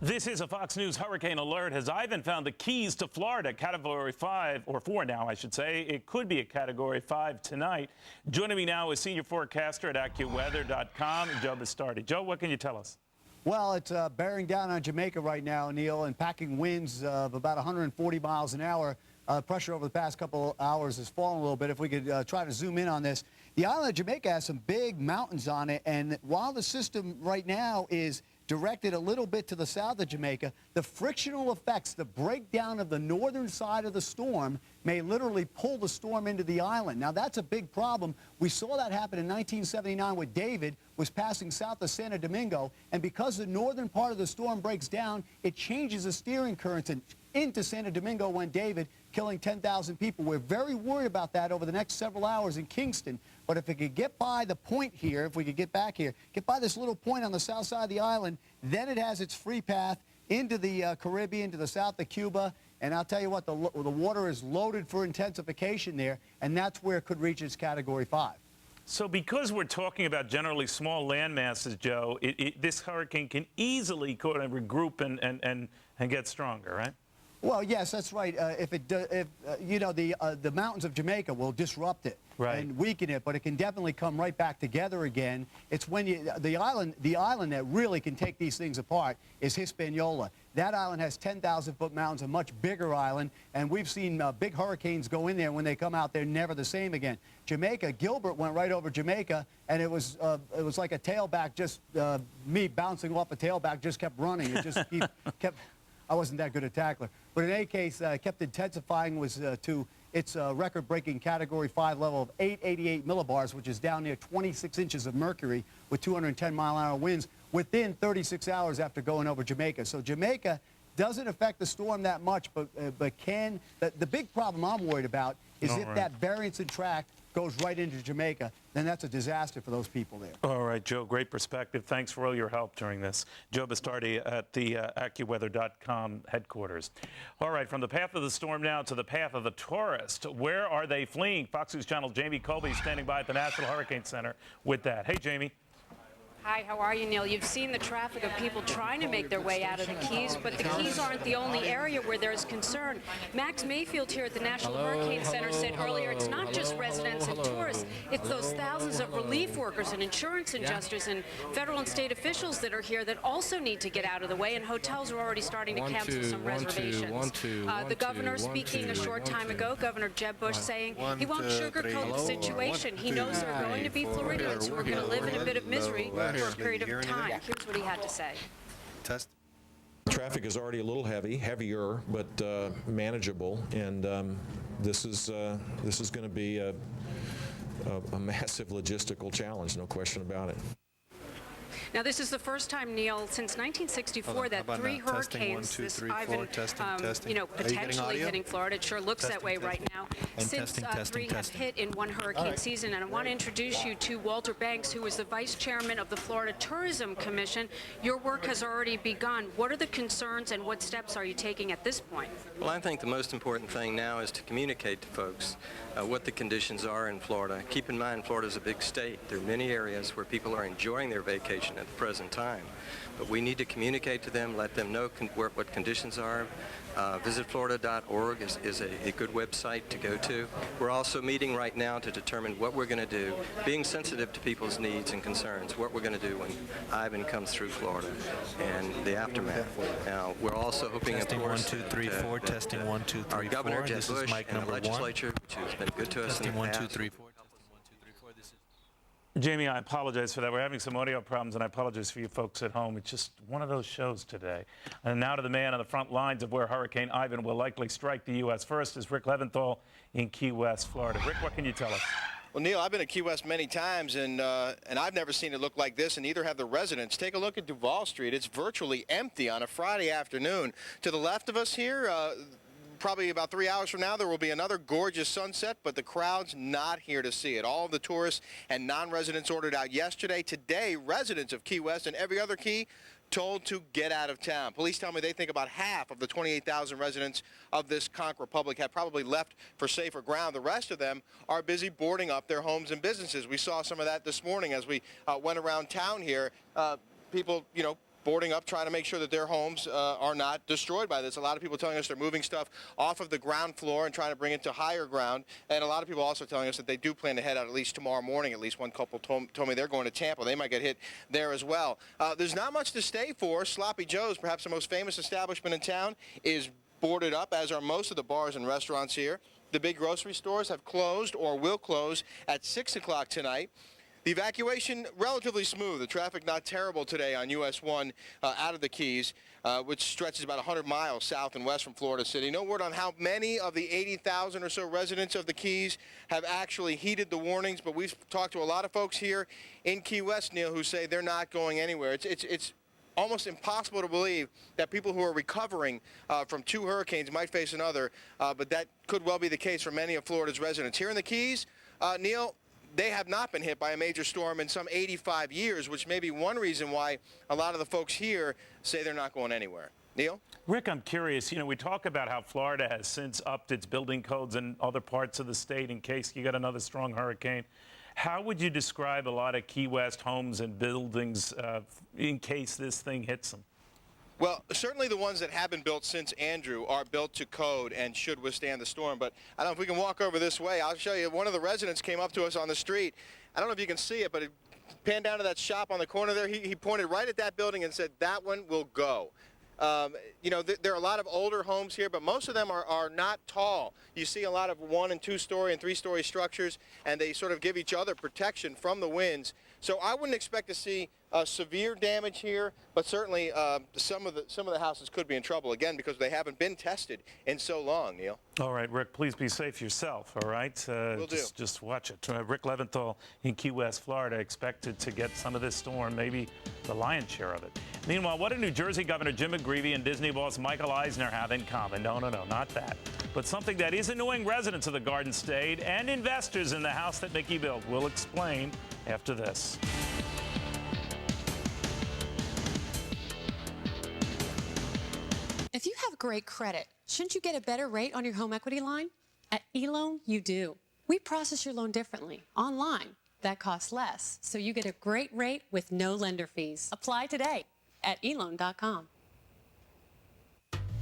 This is a Fox News hurricane alert. Has Ivan found the keys to Florida? Category 5, or 4 now, I should say. It could be a Category 5 tonight. Joining me now is senior forecaster at AccuWeather.com, Joe Bastardi. Joe, what can you tell us? Well, it's bearing down on Jamaica right now, Neil, and packing winds of about 140 miles an hour. Pressure over the past couple hours has fallen a little bit. If we could try to zoom in on this. The island of Jamaica has some big mountains on it, and while the system right now is directed a little bit to the south of Jamaica, the frictional effects, the breakdown of the northern side of the storm may literally pull the storm into the island. Now, that's a big problem. We saw that happen in 1979 with David, was passing south of Santo Domingo, and because the northern part of the storm breaks down, it changes the steering currents, and into Santo Domingo went David, killing 10,000 people. We're very worried about that over the next several hours in Kingston. But if it could get by the point here, if we could get back here, get by this little point on the south side of the island, then it has its free path into the Caribbean, to the south of Cuba. And I'll tell you what, the water is loaded for intensification there, and that's where it could reach its Category 5. So because we're talking about generally small land masses, Joe, this hurricane can easily regroup and get stronger, right? Well, yes, that's right. You know, the mountains of Jamaica will disrupt it and weaken it, but it can definitely come right back together again. It's when the island that really can take these things apart is Hispaniola. That island has 10,000-foot mountains, a much bigger island, and we've seen big hurricanes go in there, and when they come out, they're never the same again. Jamaica, Gilbert went right over Jamaica, and it was like a tailback, just me bouncing off a tailback, just kept running. It just kept. I wasn't that good a tackler. But in any case, kept intensifying, was to its record-breaking Category 5 level of 888 millibars, which is down near 26 inches of mercury with 210-mile-an-hour winds within 36 hours after going over Jamaica. So Jamaica doesn't affect the storm that much, but can. The big problem I'm worried about is if that variance in track goes right into Jamaica, then that's a disaster for those people there. All right, Joe, great perspective. Thanks for all your help during this. Joe Bastardi at the AccuWeather.com headquarters. All right, from the path of the storm now to the path of the tourist. Where are they fleeing? Fox News Channel Jamie Colby standing by at the National Hurricane Center with that. Hey, Jamie. Hi, how are you, Neil? You've seen the traffic of people trying to make their way out of the Keys, but the Keys aren't the only area where there's concern. Max Mayfield here at the National Hurricane Center said earlier it's not just residents and tourists, it's those thousands of relief workers and insurance adjusters and federal and state officials that are here that also need to get out of the way, and hotels are already starting to cancel some reservations. The governor speaking a short time ago, Governor Jeb Bush, saying he won't sugarcoat the situation. He knows there are going to be Floridians who are going to live in a bit of misery for a period of time. Here's what he had to say. Test. Traffic is already a little heavier, but manageable, and this is going to be a massive logistical challenge, no question about it. Now, this is the first time, Neil, since 1964 that three hurricanes, this Ivan, potentially hitting Florida. It sure looks that way right now. Since three have hit in one hurricane season. And I want to introduce you to Walter Banks, who is the vice chairman of the Florida Tourism Commission. Your work has already begun. What are the concerns and what steps are you taking at this point? Well, I think the most important thing now is to communicate to folks what the conditions are in Florida. Keep in mind, Florida is a big state. There are many areas where people are enjoying their vacation at the present time. But we need to communicate to them, let them know what conditions are. VisitFlorida.org is a good website to go to. We're also meeting right now to determine what we're going to do, being sensitive to people's needs and concerns, what we're going to do when Ivan comes through Florida and the aftermath. Now, we're also hoping, of course, testing 1 2 3 4 testing 1 2 3 4. Our Governor Jeb This Bush is Mike and the number 1. legislature, which has been good to us in Testing the 1 2 past. 3 4. Jamie, I apologize for that. We're having some audio problems, and I apologize for you folks at home. It's just one of those shows today. And now to the man on the front lines of where Hurricane Ivan will likely strike the U.S. first is Rick Leventhal in Key West, Florida. Rick, what can you tell us? Well, Neil, I've been to Key West many times, and I've never seen it look like this, and neither have the residents. Take a look at Duval Street. It's virtually empty on a Friday afternoon. To the left of us here, probably about 3 hours from now, there will be another gorgeous sunset, but the crowd's not here to see it. All of the tourists and non-residents ordered out yesterday. Today, residents of Key West and every other key told to get out of town. Police tell me they think about half of the 28,000 residents of this Conch Republic have probably left for safer ground. The rest of them are busy boarding up their homes and businesses. We saw some of that this morning as we went around town here. People, boarding up, trying to make sure that their homes are not destroyed by this. A lot of people telling us they're moving stuff off of the ground floor and trying to bring it to higher ground. And a lot of people also telling us that they do plan to head out at least tomorrow morning. At least one couple told me they're going to Tampa. They might get hit there as well. There's not much to stay for. Sloppy Joe's, perhaps the most famous establishment in town, is boarded up, as are most of the bars and restaurants here. The big grocery stores have closed or will close at 6 o'clock tonight. The evacuation, relatively smooth. The traffic not terrible today on US 1 out of the Keys, which stretches about 100 miles south and west from Florida City. No word on how many of the 80,000 or so residents of the Keys have actually heeded the warnings, but we've talked to a lot of folks here in Key West, Neil, who say they're not going anywhere. It's almost impossible to believe that people who are recovering from 2 hurricanes might face another, but that could well be the case for many of Florida's residents. Here in the Keys, Neil, they have not been hit by a major storm in some 85 years, which may be one reason why a lot of the folks here say they're not going anywhere. Neil? Rick, I'm curious. We talk about how Florida has since upped its building codes in other parts of the state in case you get another strong hurricane. How would you describe a lot of Key West homes and buildings in case this thing hits them? Well, certainly the ones that have been built since Andrew are built to code and should withstand the storm. But I don't know if we can walk over this way. I'll show you. One of the residents came up to us on the street. I don't know if you can see it, but it panned down to that shop on the corner there. He pointed right at that building and said, that one will go. There are a lot of older homes here, but most of them are not tall. You see a lot of 1- and 2-story and 3-story structures, and they sort of give each other protection from the winds. So I wouldn't expect to see severe damage here, but certainly some of the houses could be in trouble, again, because they haven't been tested in so long, Neil. All right, Rick, please be safe yourself, all right? Will do. Just watch it. Rick Leventhal in Key West, Florida, expected to get some of this storm, maybe the lion's share of it. Meanwhile, what do New Jersey Governor Jim McGreevey and Disney boss Michael Eisner have in common? No, not that. but something that is annoying residents of the Garden State and investors in the house that Mickey built. We'll explain after this. If you have great credit, shouldn't you get a better rate on your home equity line? At eLoan, you do. We process your loan differently, online. That costs less, so you get a great rate with no lender fees. Apply today at eLoan.com.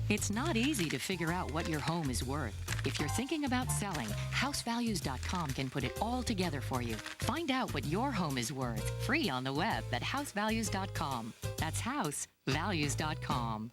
It's not easy to figure out what your home is worth. If you're thinking about selling, housevalues.com can put it all together for you. Find out what your home is worth, free on the web at housevalues.com. That's housevalues.com.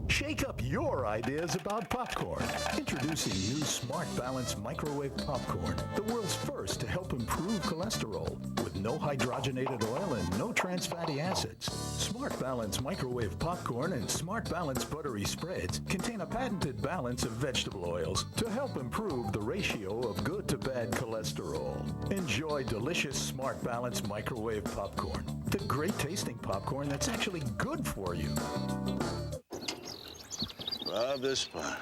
Shake up your ideas about popcorn. Introducing new Smart Balance microwave popcorn, the world's first to help improve cholesterol with no hydrogenated oil and no trans fatty acids. Smart Balance microwave popcorn and Smart Balance buttery spreads contain a patented balance of vegetable oils to help improve the ratio of good to bad cholesterol. Enjoy delicious Smart Balance microwave popcorn, the great tasting popcorn that's actually good for you. Love this spot.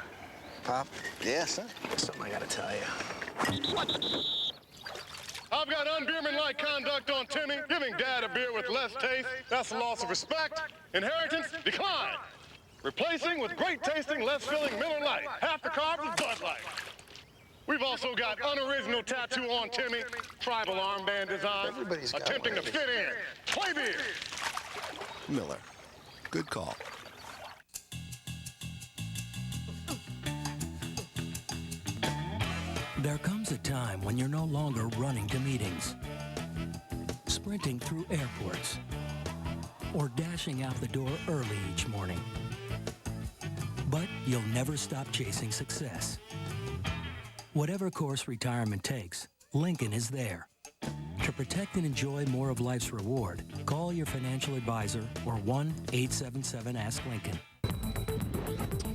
Pop? Yes, sir? Something I gotta tell you. I've got unbeerman-like conduct on Timmy. Giving Dad a beer with less taste, that's a loss of respect. Inheritance, decline. Replacing with great-tasting, less-filling Miller Lite. Half the carbs is Bud Light. We've also got unoriginal tattoo on Timmy, tribal armband design, attempting to fit in. Play beer. Miller. Good call. There comes a time when you're no longer running to meetings, sprinting through airports, or dashing out the door early each morning. But you'll never stop chasing success. Whatever course retirement takes, Lincoln is there. To protect and enjoy more of life's reward, call your financial advisor or 1-877-ASK-LINCOLN.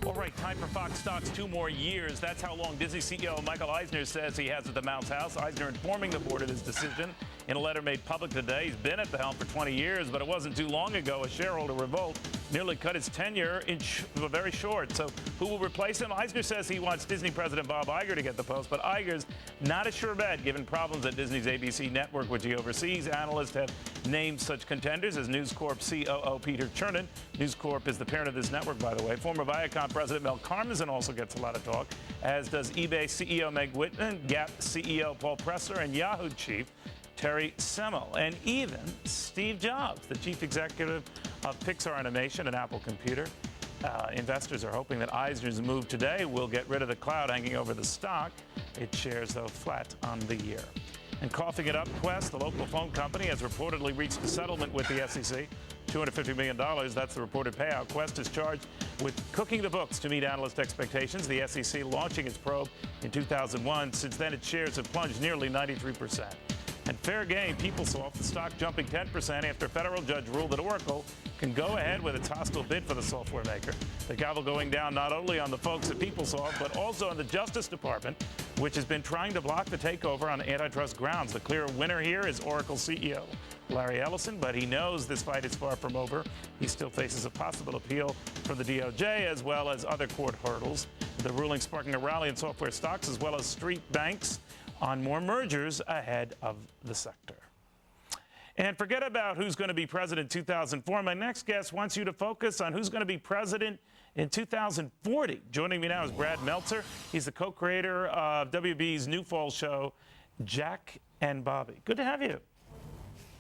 All right, time for Fox stocks 2 more years. That's how long Disney CEO Michael Eisner says he has at the Mouse House. Eisner informing the board of his decision in a letter made public today. He's been at the helm for 20 years, but it wasn't too long ago a shareholder revolt nearly cut his tenure very short. So who will replace him? Eisner says he wants Disney president Bob Iger to get the post, but Iger's not a sure bet given problems at Disney's ABC network, which he oversees. Analysts have named such contenders as News Corp COO Peter Chernin. News Corp is the parent of this network, by the way. Former Viacom president Mel Karmazin also gets a lot of talk, as does eBay CEO Meg Whitman, Gap CEO Paul Presser, and Yahoo chief Terry Semel, and even Steve Jobs, the chief executive of Pixar Animation and Apple Computer. Investors are hoping that Eisner's move today will get rid of the cloud hanging over the stock. Its shares, though, flat on the year. And coughing it up, Quest, the local phone company, has reportedly reached a settlement with the SEC. $250 million, that's the reported payout. Quest is charged with cooking the books to meet analyst expectations. The SEC launching its probe in 2001. Since then, its shares have plunged nearly 93%. And fair game, PeopleSoft, the stock jumping 10% after a federal judge ruled that Oracle can go ahead with its hostile bid for the software maker. The gavel going down not only on the folks at PeopleSoft, but also on the Justice Department, which has been trying to block the takeover on antitrust grounds. The clear winner here is Oracle CEO Larry Ellison, but he knows this fight is far from over. He still faces a possible appeal from the DOJ as well as other court hurdles. The ruling sparking a rally in software stocks as well as street banks on more mergers ahead of the sector. And forget about who's going to be president in 2004. My next guest wants you to focus on who's going to be president in 2040. Joining me now is Brad Meltzer. He's the co-creator of WB's new fall show, Jack and Bobby. Good to have you.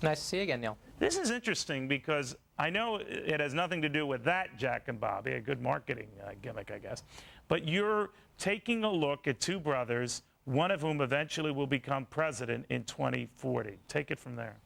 Nice to see you again, Neil. This is interesting because I know it has nothing to do with that Jack and Bobby, a good marketing gimmick, I guess. But you're taking a look at two brothers, one of whom eventually will become president in 2040. Take it from there.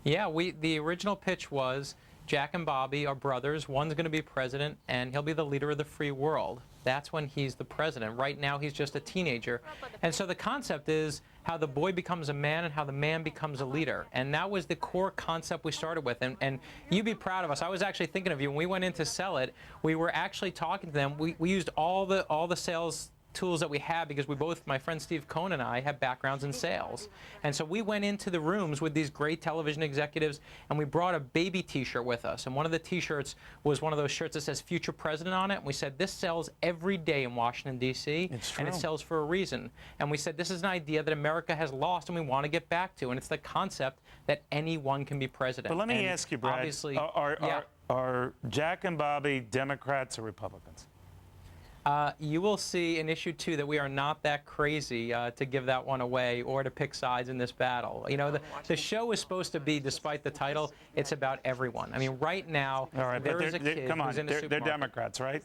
Yeah, the original pitch was Jack and Bobby are brothers. One's going to be president, and he'll be the leader of the free world. That's when he's the president. Right now, he's just a teenager. And so the concept is how the boy becomes a man and how the man becomes a leader. And that was the core concept we started with. And you'd be proud of us. I was actually thinking of you. When we went in to sell it, we were actually talking to them. We used all the sales tools that we have because we both, my friend Steve Cohn and I, have backgrounds in sales. And so we went into the rooms with these great television executives, and we brought a baby T-shirt with us. And one of the T-shirts was one of those shirts that says Future President on it. And we said, this sells every day in Washington, D.C., and it sells for a reason. And we said, this is an idea that America has lost and we want to get back to. And it's the concept that anyone can be president. But let me ask you, Brad, obviously, are Jack and Bobby Democrats or Republicans? You will see in issue 2 that we are not that crazy to give that one away or to pick sides in this battle. You know, the show is supposed to be, despite the title, it's about everyone. I mean, right now, there is a kid who's in a supermarket. They're Democrats, right?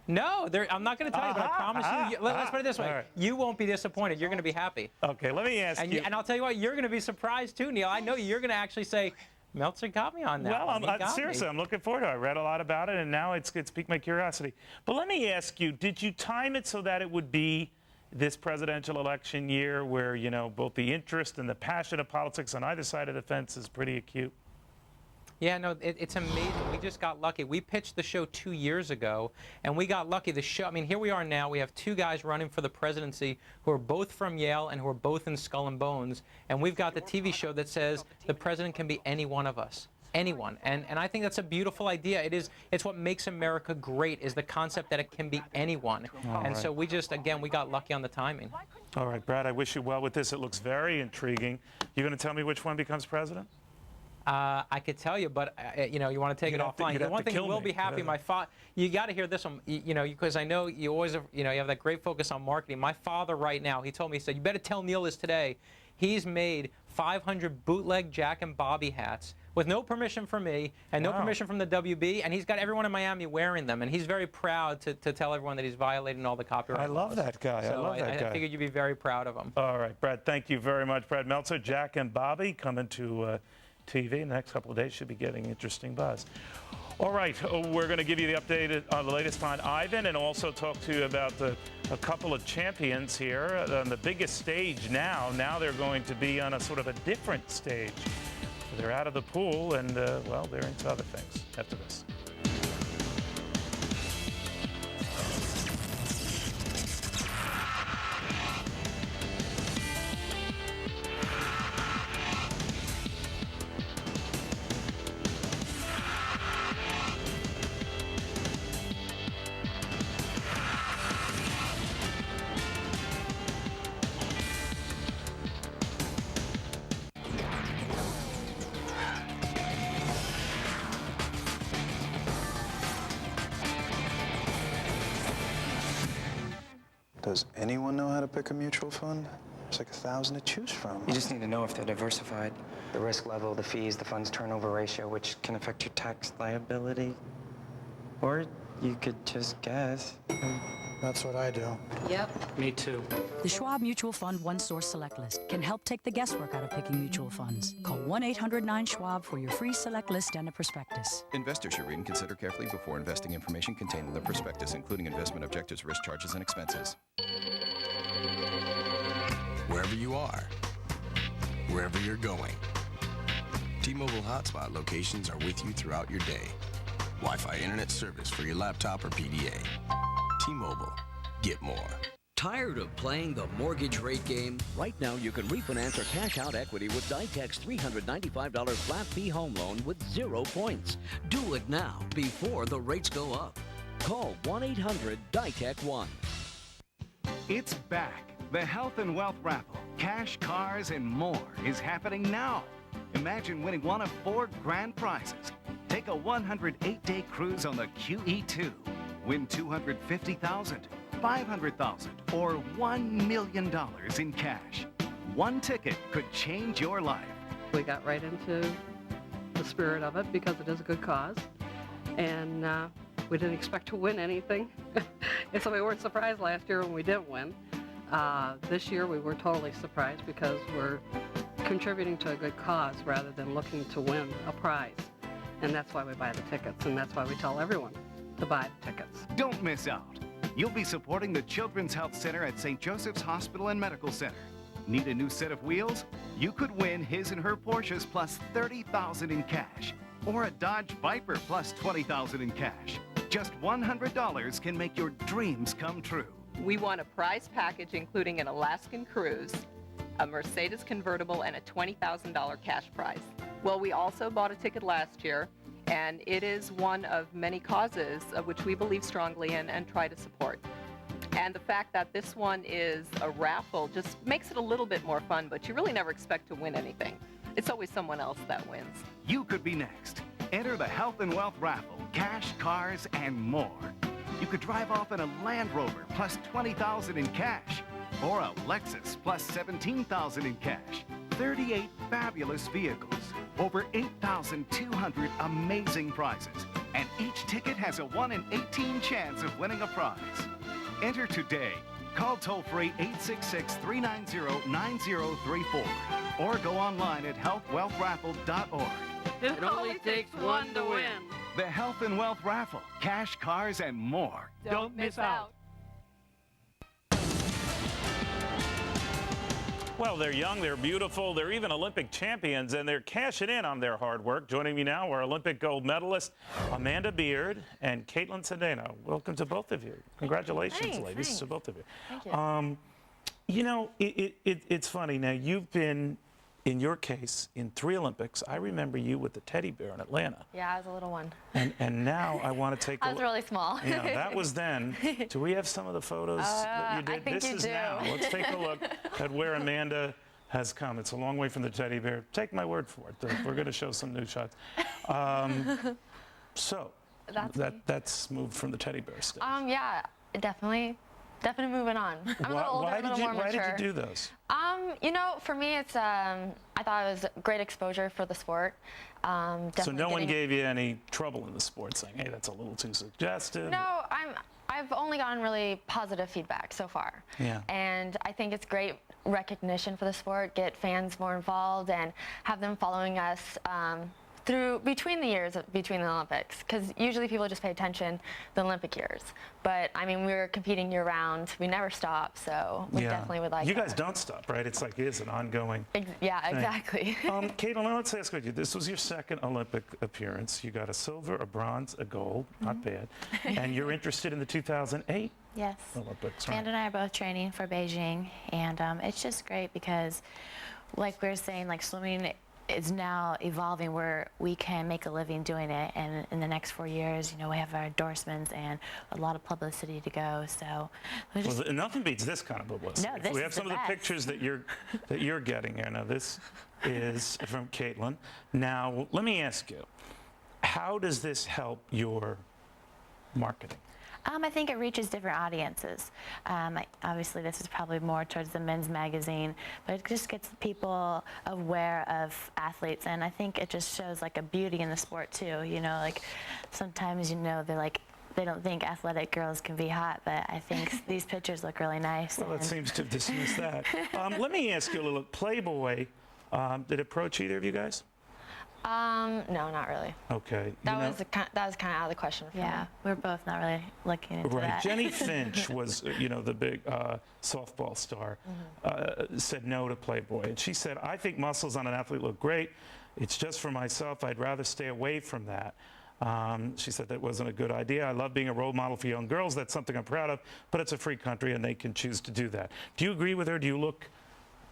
No, I'm not going to tell you, but I promise you, let's put it this way. Right. You won't be disappointed. You're going to be happy. Okay, let me ask you. And I'll tell you what, you're going to be surprised too, Neil. I know you're going to actually say, Meltzer got me on that. Well, seriously, I'm looking forward to it. I read a lot about it, and now it's piqued my curiosity. But let me ask you, did you time it so that it would be this presidential election year where, you know, both the interest and the passion of politics on either side of the fence is pretty acute? Yeah, no, it's amazing. We just got lucky. We pitched the show 2 years ago, and we got lucky. The show, I mean, here we are now. We have 2 guys running for the presidency who are both from Yale and who are both in Skull and Bones. And we've got the TV show that says the president can be any one of us. Anyone. And I think that's a beautiful idea. It's what makes America great, is the concept that it can be anyone. So we just, again, we got lucky on the timing. All right, Brad, I wish you well with this. It looks very intriguing. You going to tell me which one becomes president? I could tell you, but you know, you want to take it offline. The one thing you will be happy, you got to hear this one, you know, because I know you always, you know, you have that great focus on marketing. My father right now, he told me, he said, you better tell Neil this today. He's made 500 bootleg Jack and Bobby hats with no permission from me and no permission from the WB, and he's got everyone in Miami wearing them, and he's very proud to tell everyone that he's violating all the copyright laws. I love that guy. So I love that guy. I figured you'd be very proud of him. All right, Brad, thank you very much. Brad Meltzer, Jack and Bobby coming to TV in the next couple of days. Should be getting interesting buzz. All right, we're going to give you the update on the latest on Ivan and also talk to you about a couple of champions here on the biggest stage now. Now they're going to be on a sort of a different stage. They're out of the pool and, well, they're into other things after this. Does anyone know how to pick a mutual fund? There's like 1,000 to choose from. You just need to know if they're diversified. The risk level, the fees, the fund's turnover ratio, which can affect your tax liability. Or you could just guess. That's what I do. Yep. Me too. The Schwab Mutual Fund One Source Select List can help take the guesswork out of picking mutual funds. Call 1-800-9-SCHWAB for your free select list and a prospectus. Investors should read and consider carefully before investing information contained in the prospectus, including investment objectives, risk charges, and expenses. Wherever you are, wherever you're going, T-Mobile Hotspot locations are with you throughout your day. Wi-Fi internet service for your laptop or PDA. T-Mobile. Get more. Tired of playing the mortgage rate game? Right now, you can refinance or cash out equity with Dytek's $395 flat fee home loan with 0 points. Do it now before the rates go up. Call 1-800-DYTEK-1. It's back. The Health and Wealth Raffle, cash, cars, and more is happening now. Imagine winning one of 4 grand prizes. Take a 108-day cruise on the QE2. Win $250,000, $500,000, or $1 million in cash. One ticket could change your life. We got right into the spirit of it because it is a good cause. And we didn't expect to win anything. And so we weren't surprised last year when we didn't win. This year we were totally surprised because we're contributing to a good cause rather than looking to win a prize. And that's why we buy the tickets, and that's why we tell everyone to buy the tickets. Don't miss out. You'll be supporting the Children's Health Center at St. Joseph's Hospital and Medical Center. Need a new set of wheels? You could win his and her Porsches plus $30,000 in cash, or a Dodge Viper plus $20,000 in cash. Just $100 can make your dreams come true. We won a prize package including an Alaskan cruise, a Mercedes convertible, and a $20,000 cash prize. Well, we also bought a ticket last year, and it is one of many causes of which we believe strongly in and try to support. And the fact that this one is a raffle just makes it a little bit more fun, but you really never expect to win anything. It's always someone else that wins. You could be next. Enter the Health and Wealth Raffle, cash, cars, and more. You could drive off in a Land Rover plus $20,000 in cash, or a Lexus plus $17,000 in cash. 38 fabulous vehicles, over 8,200 amazing prizes, and each ticket has a 1 in 18 chance of winning a prize. Enter today. Call toll-free 866-390-9034 or go online at healthwealthraffle.org. It only takes one to win. The Health and Wealth Raffle, cash, cars, and more. Don't miss out. Well, they're young, they're beautiful, they're even Olympic champions, and they're cashing in on their hard work. Joining me now are Olympic gold medalists Amanda Beard and Caitlin Cedeno. Welcome to both of you. Congratulations, ladies, to both of you. Thank you. You know, it's funny. Now, you've been, in your case, in 3 Olympics. I remember you with the teddy bear in Atlanta. Yeah, I was a little one. And now I want to take a I was really small. Yeah, that was then. Do we have some of the photos that you did? I think this you is do. now. Let's take a look at where Amanda has come. It's a long way from the teddy bear. Take my word for it. We're going to show some new shots. So that's moved from the teddy bear stage. Yeah, definitely moving on. I'm a little older, a little more mature. Why did you do those? You know, for me, it's I thought it was great exposure for the sport. So no one gave you any trouble in the sport saying, hey, that's a little too suggestive? No, I've only gotten really positive feedback so far. Yeah. And I think it's great recognition for the sport, get fans more involved, and have them following us between the years, between the Olympics, because usually people just pay attention the Olympic years. But I mean, we were competing year round. We never stop, so we definitely would like. You guys don't stop, right? It's like it's an ongoing. Yeah, exactly. Caitlin, let's ask you. This was your second Olympic appearance. You got a silver, a bronze, a gold. Not bad. And you're interested in the 2008 Yes. Olympics, right? And I are both training for Beijing, and it's just great because, like we were saying, like swimming is now evolving where we can make a living doing it, and in the next 4 years, you know, we have our endorsements and a lot of publicity to go. So nothing beats this kind of publicity. No, this we have is some the of the pictures that you're getting here. Now this is from Caitlin. Now let me ask you, how does this help your marketing? I think it reaches different audiences. Obviously, this is probably more towards the men's magazine, but it just gets people aware of athletes, and I think it just shows like a beauty in the sport too. You know, like sometimes, you know, they don't think athletic girls can be hot, but I think these pictures look really nice. Well, it seems to dismiss that. Let me ask you a little. Playboy, did it approach either of you guys? No, not really. Okay. That was kind of out of the question for me. We're both not really looking into that. Jenny Finch was, you know, the big softball star, said no to Playboy. And she said, I think muscles on an athlete look great. It's just for myself. I'd rather stay away from that. She said that wasn't a good idea. I love being a role model for young girls. That's something I'm proud of, but it's a free country and they can choose to do that. Do you agree with her? Do you look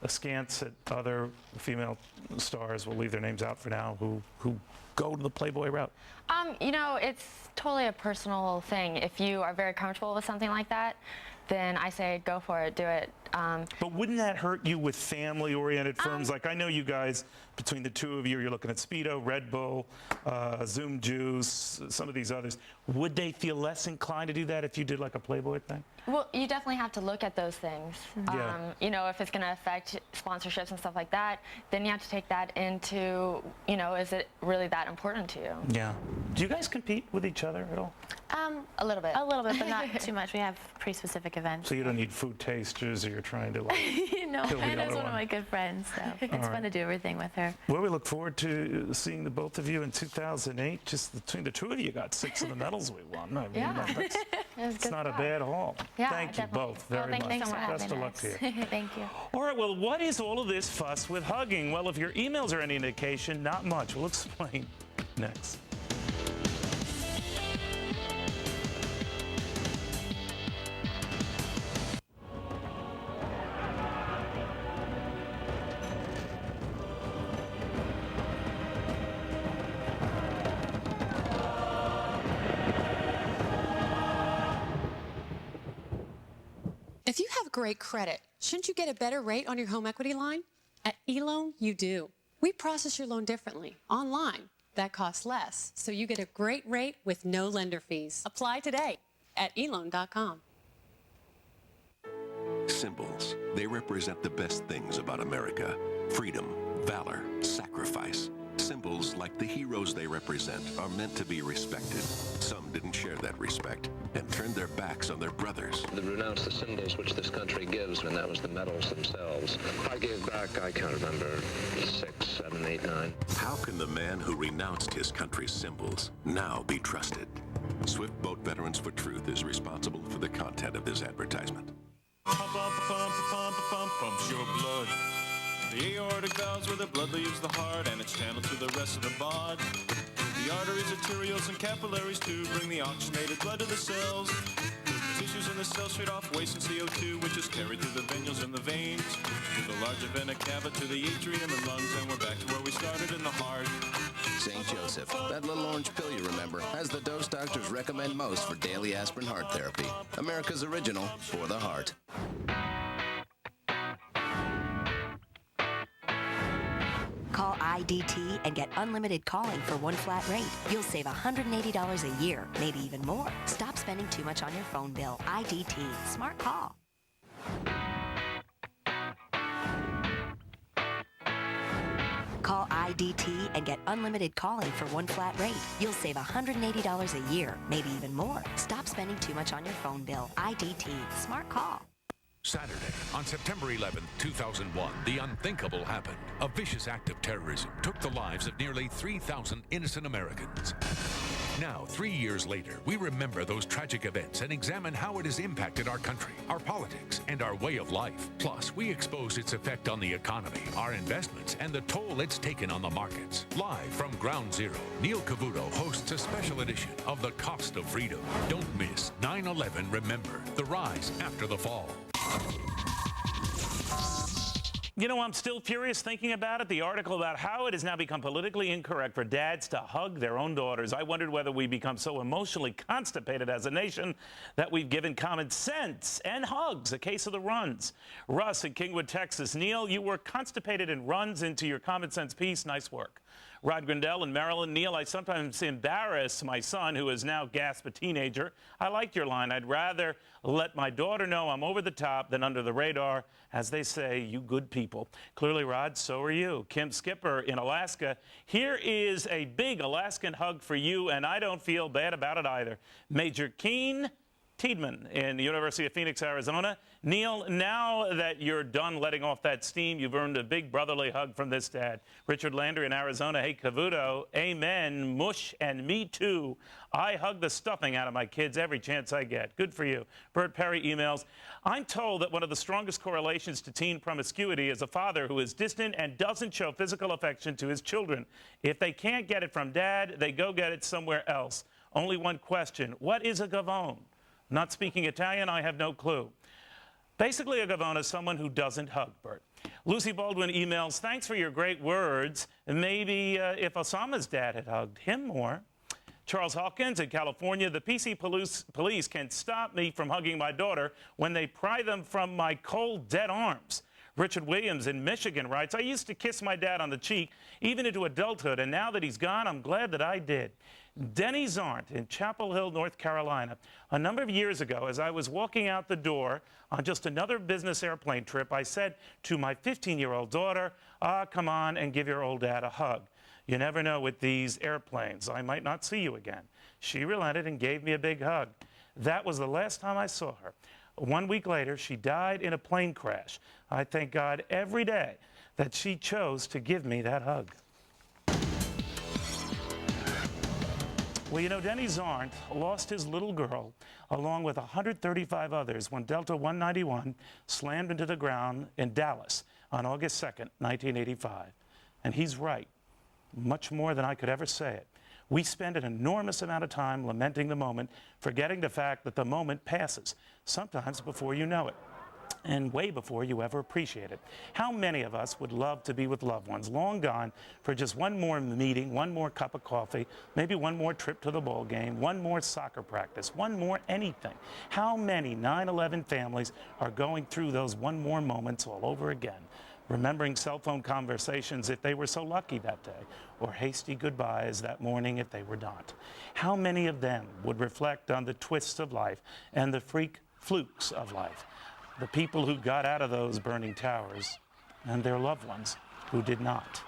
askance at other female stars, we'll leave their names out for now, who go to the Playboy route? You know, it's totally a personal thing. If you are very comfortable with something like that, then I say go for it, do it. But wouldn't that hurt you with family-oriented firms? Like I know you guys, between the two of you, you're looking at Speedo, Red Bull, Zoom Juice, some of these others. Would they feel less inclined to do that if you did like a Playboy thing? Well, you definitely have to look at those things. Yeah. You know, if it's going to affect sponsorships and stuff like that, then you have to take that into, you know, is it really that important to you? Yeah. Do you guys compete with each other at all? A little bit. A little bit, but not too much. We have pretty specific events. So you don't need food tasters, or you're trying to like No, Hannah's one of my good friends, so it's fun to do everything with her. Well, we look forward to seeing the both of you in 2008. Just between the two of you got 6 of the medals we won. I mean, it's not a bad haul. Yeah, thank you both very much. Thanks for having Best of luck to you. Thank you. All right, well, what is all of this fuss with hugging? Well, if your emails are any indication, not much. We'll explain next. If you have great credit, shouldn't you get a better rate on your home equity line? At eLoan, you do. We process your loan differently, online. That costs less, so you get a great rate with no lender fees. Apply today at eLoan.com. Symbols. They represent the best things about America. Freedom, valor, sacrifice. Symbols, like the heroes they represent, are meant to be respected. Some didn't share that respect and turned their backs on their brothers. They renounced the symbols which this country gives, and that was the medals themselves. I gave back, I can't remember, 6, 7, 8, 9. How can the man who renounced his country's symbols now be trusted? Swift Boat Veterans for Truth is responsible for the content of this advertisement. Pump, pump, pump, pump, pump, pumps your blood. The aortic valves where the blood leaves the heart and it's channeled to the rest of the body. The arteries, arterioles, and capillaries too bring the oxygenated blood to the cells. Tissues in the cells straight off waste and CO2, which is carried through the venules and the veins, to the larger vena cava, to the atrium and lungs, and we're back to where we started in the heart. St. Joseph, that little orange pill you remember, has the dose doctors recommend most for daily aspirin heart therapy. America's original for the heart. Call IDT and get unlimited calling for one flat rate. You'll save $180 a year, maybe even more. Stop spending too much on your phone bill. IDT. Smart call. Call IDT and get unlimited calling for one flat rate. You'll save $180 a year, maybe even more. Stop spending too much on your phone bill. IDT. Smart call. Saturday, on September 11, 2001, the unthinkable happened. A vicious act of terrorism took the lives of nearly 3,000 innocent Americans. Now, 3 years later, we remember those tragic events and examine how it has impacted our country, our politics, and our way of life. Plus, we expose its effect on the economy, our investments, and the toll it's taken on the markets. Live from Ground Zero, Neil Cavuto hosts a special edition of The Cost of Freedom. Don't miss 9/11 Remember, the rise after the fall. You know, I'm still furious thinking about it. The article about how it has now become politically incorrect for dads to hug their own daughters. I wondered whether we become so emotionally constipated as a nation that we've given common sense and hugs a case of the runs. Russ in Kingwood, Texas. Neil, you were constipated and runs into your common sense piece. Nice work. Rod Grindell in Maryland. Neil, I sometimes embarrass my son, who is now gasp a teenager. I like your line. I'd rather let my daughter know I'm over the top than under the radar. As they say, you good people. Clearly, Rod, so are you. Kim Skipper in Alaska. Here is a big Alaskan hug for you, and I don't feel bad about it either. Major Keen Tiedemann in the University of Phoenix, Arizona. Neil, now that you're done letting off that steam, you've earned a big brotherly hug from this dad. Richard Lander in Arizona. Hey, Cavuto, amen, mush, and me too. I hug the stuffing out of my kids every chance I get. Good for you. Bert Perry emails, I'm told that one of the strongest correlations to teen promiscuity is a father who is distant and doesn't show physical affection to his children. If they can't get it from dad, they go get it somewhere else. Only one question. What is a gavone? Not speaking Italian, I have no clue. Basically, a gavone is someone who doesn't hug, Bert. Lucy Baldwin emails, thanks for your great words. Maybe if Osama's dad had hugged him more. Charles Hawkins in California, the PC police can stop me from hugging my daughter when they pry them from my cold, dead arms. Richard Williams in Michigan writes, I used to kiss my dad on the cheek, even into adulthood, and now that he's gone, I'm glad that I did. Denny Zarnt in Chapel Hill, North Carolina. A number of years ago, as I was walking out the door on just another business airplane trip, I said to my 15-year-old daughter, come on and give your old dad a hug. You never know with these airplanes. I might not see you again. She relented and gave me a big hug. That was the last time I saw her. 1 week later, she died in a plane crash. I thank God every day that she chose to give me that hug. Well, you know, Denny Zarnt lost his little girl along with 135 others when Delta 191 slammed into the ground in Dallas on August 2nd, 1985. And he's right, much more than I could ever say it. We spend an enormous amount of time lamenting the moment, forgetting the fact that the moment passes, sometimes before you know it. and way before you ever appreciate it. How many of us would love to be with loved ones long gone for just one more meeting, one more cup of coffee, maybe one more trip to the ball game, one more soccer practice, one more anything? How many 9/11 families are going through those one more moments all over again? Remembering cell phone conversations if they were so lucky that day, or hasty goodbyes that morning if they were not. How many of them would reflect on the twists of life and the flukes of life? The people who got out of those burning towers and their loved ones who did not.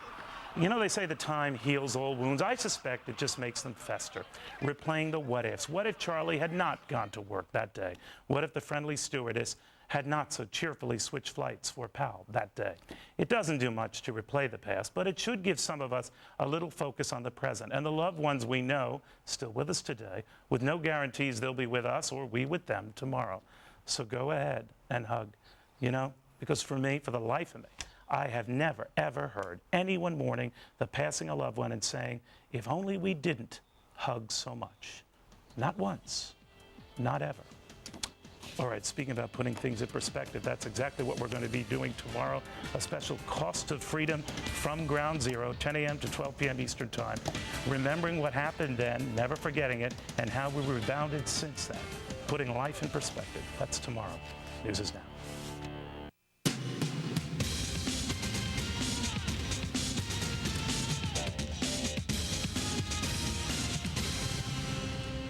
You know, they say that time heals all wounds. I suspect it just makes them fester, replaying the what ifs. What if Charlie had not gone to work that day? What if the friendly stewardess had not so cheerfully switched flights for PAL that day? It doesn't do much to replay the past, but it should give some of us a little focus on the present and the loved ones we know still with us today, with no guarantees they'll be with us or we with them tomorrow. So go ahead and hug, you know, because for me, for the life of me, I have never, ever heard anyone mourning the passing of a loved one and saying, if only we didn't hug so much. Not once, not ever. All right, speaking about putting things in perspective, that's exactly what we're going to be doing tomorrow. A special Cost of Freedom from Ground Zero, 10 a.m. to 12 p.m. Eastern Time. Remembering what happened then, never forgetting it, and how we rebounded since then. Putting life in perspective. That's tomorrow. News is now.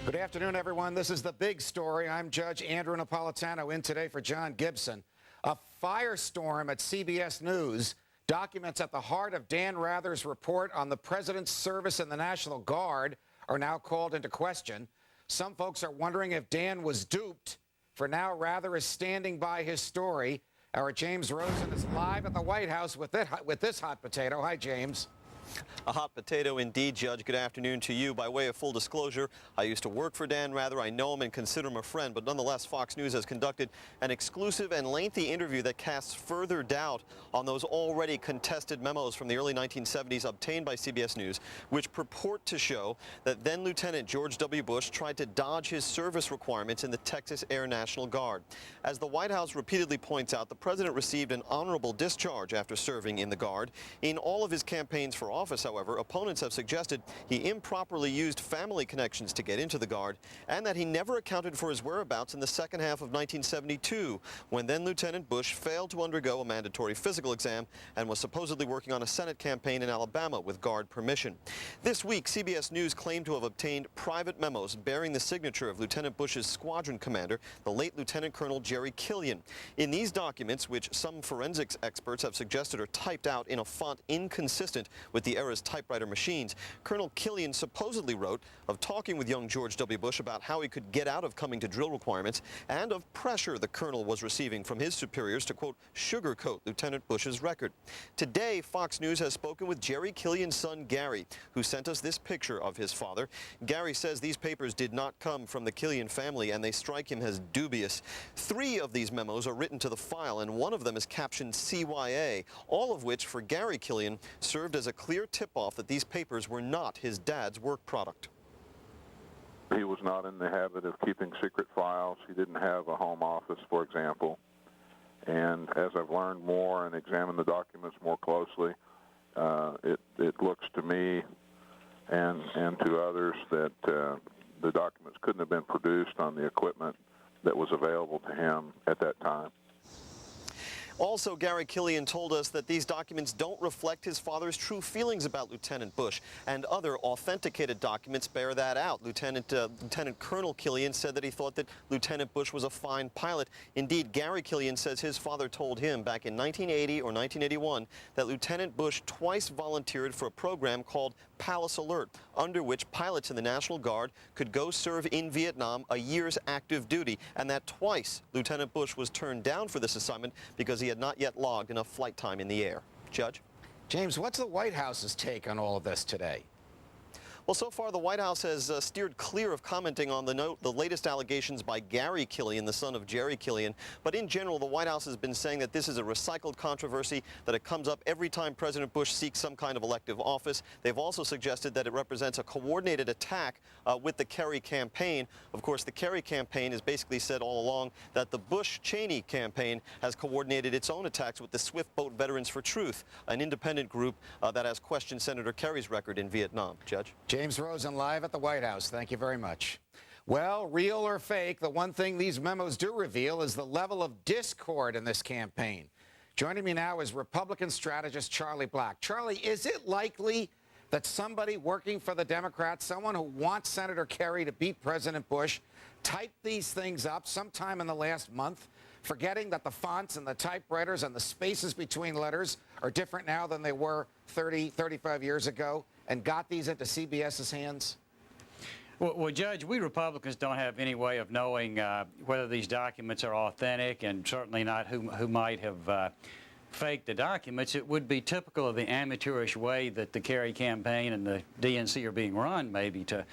Good afternoon, everyone. This is The Big Story. I'm Judge Andrew Napolitano, in today for John Gibson. A firestorm at CBS News, documents at the heart of Dan Rather's report on the president's service in the National Guard are now called into question. Some folks are wondering if Dan was duped. For now, Rather is standing by his story. Our James Rosen is live at the White House with this hot potato. Hi, James. A hot potato indeed, Judge. Good afternoon to you. By way of full disclosure, I used to work for Dan Rather. I know him and consider him a friend, but nonetheless, Fox News has conducted an exclusive and lengthy interview that casts further doubt on those already contested memos from the early 1970s obtained by CBS News, which purport to show that then Lieutenant George W. Bush tried to dodge his service requirements in the Texas Air National Guard. As the White House repeatedly points out, the president received an honorable discharge after serving in the Guard. In all of his campaigns for office, however, opponents have suggested he improperly used family connections to get into the Guard, and that he never accounted for his whereabouts in the second half of 1972, when then Lieutenant Bush failed to undergo a mandatory physical exam and was supposedly working on a Senate campaign in Alabama with Guard permission. This week, CBS News claimed to have obtained private memos bearing the signature of Lieutenant Bush's squadron commander, the late Lieutenant Colonel Jerry Killian. In these documents, which some forensics experts have suggested are typed out in a font inconsistent with the era's typewriter machines, Colonel Killian supposedly wrote of talking with young George W. Bush about how he could get out of coming to drill requirements, and of pressure the colonel was receiving from his superiors to, quote, sugarcoat Lieutenant Bush's record. Today, Fox News has spoken with Jerry Killian's son, Gary, who sent us this picture of his father. Gary says these papers did not come from the Killian family, and they strike him as dubious. 3 of these memos are written to the file, and one of them is captioned CYA, all of which, for Gary Killian, served as a clear tip-off that these papers were not his dad's work product. He was not in the habit of keeping secret files. He didn't have a home office, for example. And as I've learned more and examined the documents more closely, it looks to me and to others that the documents couldn't have been produced on the equipment that was available to him at that time. Also, Gary Killian told us that these documents don't reflect his father's true feelings about Lieutenant Bush, and other authenticated documents bear that out. Lieutenant Colonel Killian said that he thought that Lieutenant Bush was a fine pilot. Indeed, Gary Killian says his father told him back in 1980 or 1981 that Lieutenant Bush twice volunteered for a program called Palace Alert, under which pilots in the National Guard could go serve in Vietnam a year's active duty, and that twice Lieutenant Bush was turned down for this assignment because he had not yet logged enough flight time in the air. Judge? James, what's the White House's take on all of this today? Well, so far the White House has steered clear of commenting on the latest allegations by Gary Killian, the son of Jerry Killian. But in general, the White House has been saying that this is a recycled controversy, that it comes up every time President Bush seeks some kind of elective office. They've also suggested that it represents a coordinated attack with the Kerry campaign. Of course, the Kerry campaign has basically said all along that the Bush-Cheney campaign has coordinated its own attacks with the Swift Boat Veterans for Truth, an independent group that has questioned Senator Kerry's record in Vietnam. Judge? James Rosen live at the White House. Thank you very much. Well, real or fake, the one thing these memos do reveal is the level of discord in this campaign. Joining me now is Republican strategist Charlie Black. Charlie, is it likely that somebody working for the Democrats, someone who wants Senator Kerry to beat President Bush, typed these things up sometime in the last month, forgetting that the fonts and the typewriters and the spaces between letters are different now than they were 30, 35 years ago, and got these into CBS's hands? Well, Judge, we Republicans don't have any way of knowing whether these documents are authentic, and certainly not who might have faked the documents. It would be typical of the amateurish way that the Kerry campaign and the DNC are being run, maybe, to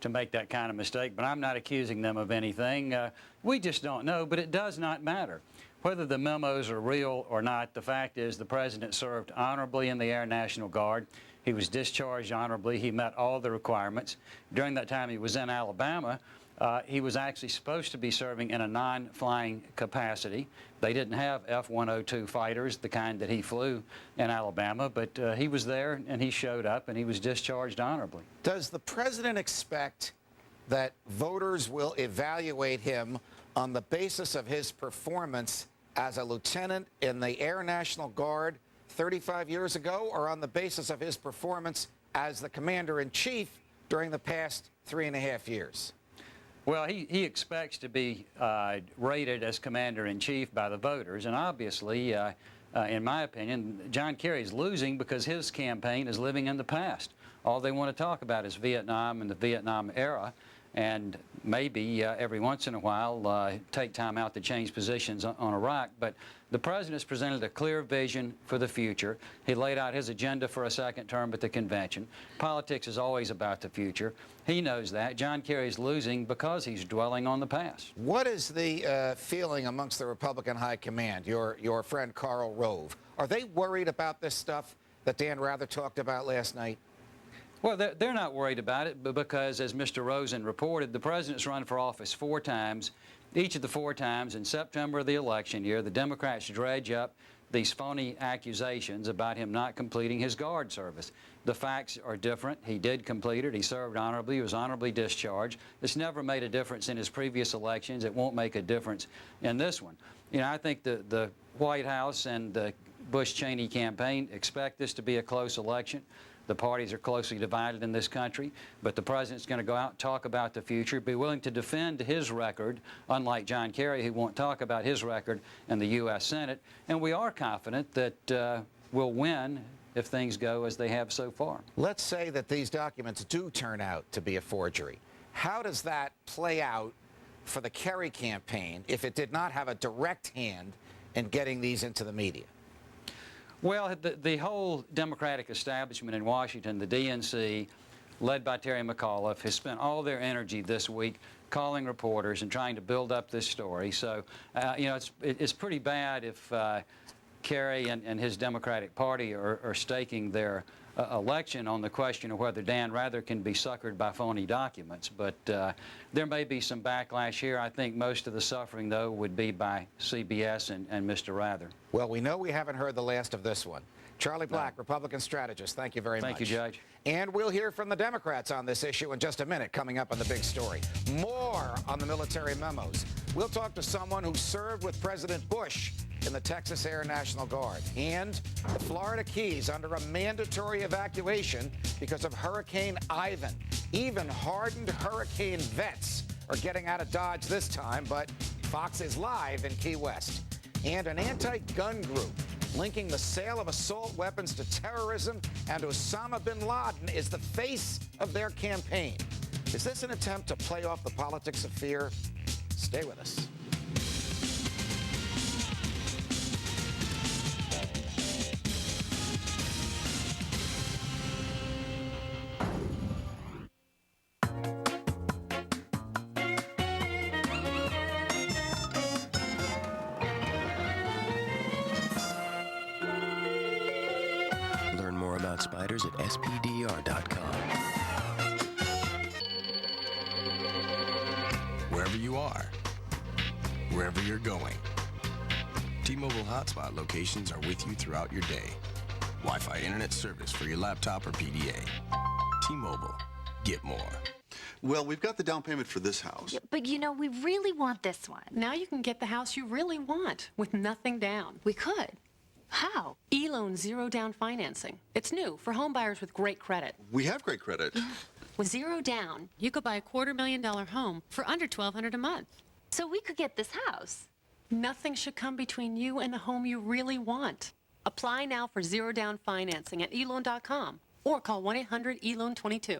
make that kind of mistake. But I'm not accusing them of anything. We just don't know, but it does not matter. Whether the memos are real or not, the fact is the President served honorably in the Air National Guard. He was discharged honorably. He met all the requirements. During that time he was in Alabama, he was actually supposed to be serving in a non-flying capacity. They didn't have F-102 fighters, the kind that he flew in Alabama, but he was there and he showed up and he was discharged honorably. Does the President expect that voters will evaluate him on the basis of his performance as a lieutenant in the Air National Guard 35 years ago, or on the basis of his performance as the commander-in-chief during the past 3.5 years? Well, he expects to be rated as commander-in-chief by the voters, and obviously, in my opinion, John Kerry is losing because his campaign is living in the past. All they want to talk about is Vietnam and the Vietnam era, and maybe every once in a while take time out to change positions on Iraq. But the President has presented a clear vision for the future. He laid out his agenda for a second term at the convention. Politics is always about the future. He knows that. John Kerry is losing because he's dwelling on the past. What is the feeling amongst the Republican high command, your friend Karl Rove? Are they worried about this stuff that Dan Rather talked about last night? Well, they're not worried about it because, as Mr. Rosen reported, the President's run for office 4 times. Each of the 4 times in September of the election year, the Democrats dredge up these phony accusations about him not completing his Guard service. The facts are different. He did complete it. He served honorably. He was honorably discharged. It's never made a difference in his previous elections. It won't make a difference in this one. You know, I think the White House and the Bush-Cheney campaign expect this to be a close election. The parties are closely divided in this country, but the President's going to go out and talk about the future, be willing to defend his record, unlike John Kerry, who won't talk about his record in the U.S. Senate. And we are confident that we'll win if things go as they have so far. Let's say that these documents do turn out to be a forgery. How does that play out for the Kerry campaign if it did not have a direct hand in getting these into the media? Well, the whole Democratic establishment in Washington, the DNC, led by Terry McAuliffe, has spent all their energy this week calling reporters and trying to build up this story. So, you know, it's pretty bad if Kerry and his Democratic Party are staking their election on the question of whether Dan Rather can be suckered by phony documents. But there may be some backlash here. I think most of the suffering, though, would be by CBS and Mr. Rather. Well, we know we haven't heard the last of this one. Charlie Black, Republican strategist, thank you very much. Thank you, Judge. And we'll hear from the Democrats on this issue in just a minute, coming up on the big story. More on the military memos. We'll talk to someone who served with President Bush in the Texas Air National Guard, and the Florida Keys under a mandatory evacuation because of Hurricane Ivan. Even hardened hurricane vets are getting out of Dodge this time, but Fox is live in Key West. And an anti-gun group linking the sale of assault weapons to terrorism and Osama bin Laden is the face of their campaign. Is this an attempt to play off the politics of fear? Stay with us. operators at spdr.com. Wherever you are, wherever you're going, T-Mobile hotspot locations are with you throughout your day. Wi-Fi internet service for your laptop or PDA. T-Mobile, get more. Well, we've got the down payment for this house. Yeah, but you know, we really want this one. Now you can get the house you really want with nothing down. We could. How? E-Loan Zero Down Financing. It's new for home buyers with great credit. We have great credit. With zero down, you could buy a $250,000 home for under $1,200 a month. So we could get this house. Nothing should come between you and the home you really want. Apply now for zero down financing at eloan.com or call 1-800-ELOAN22.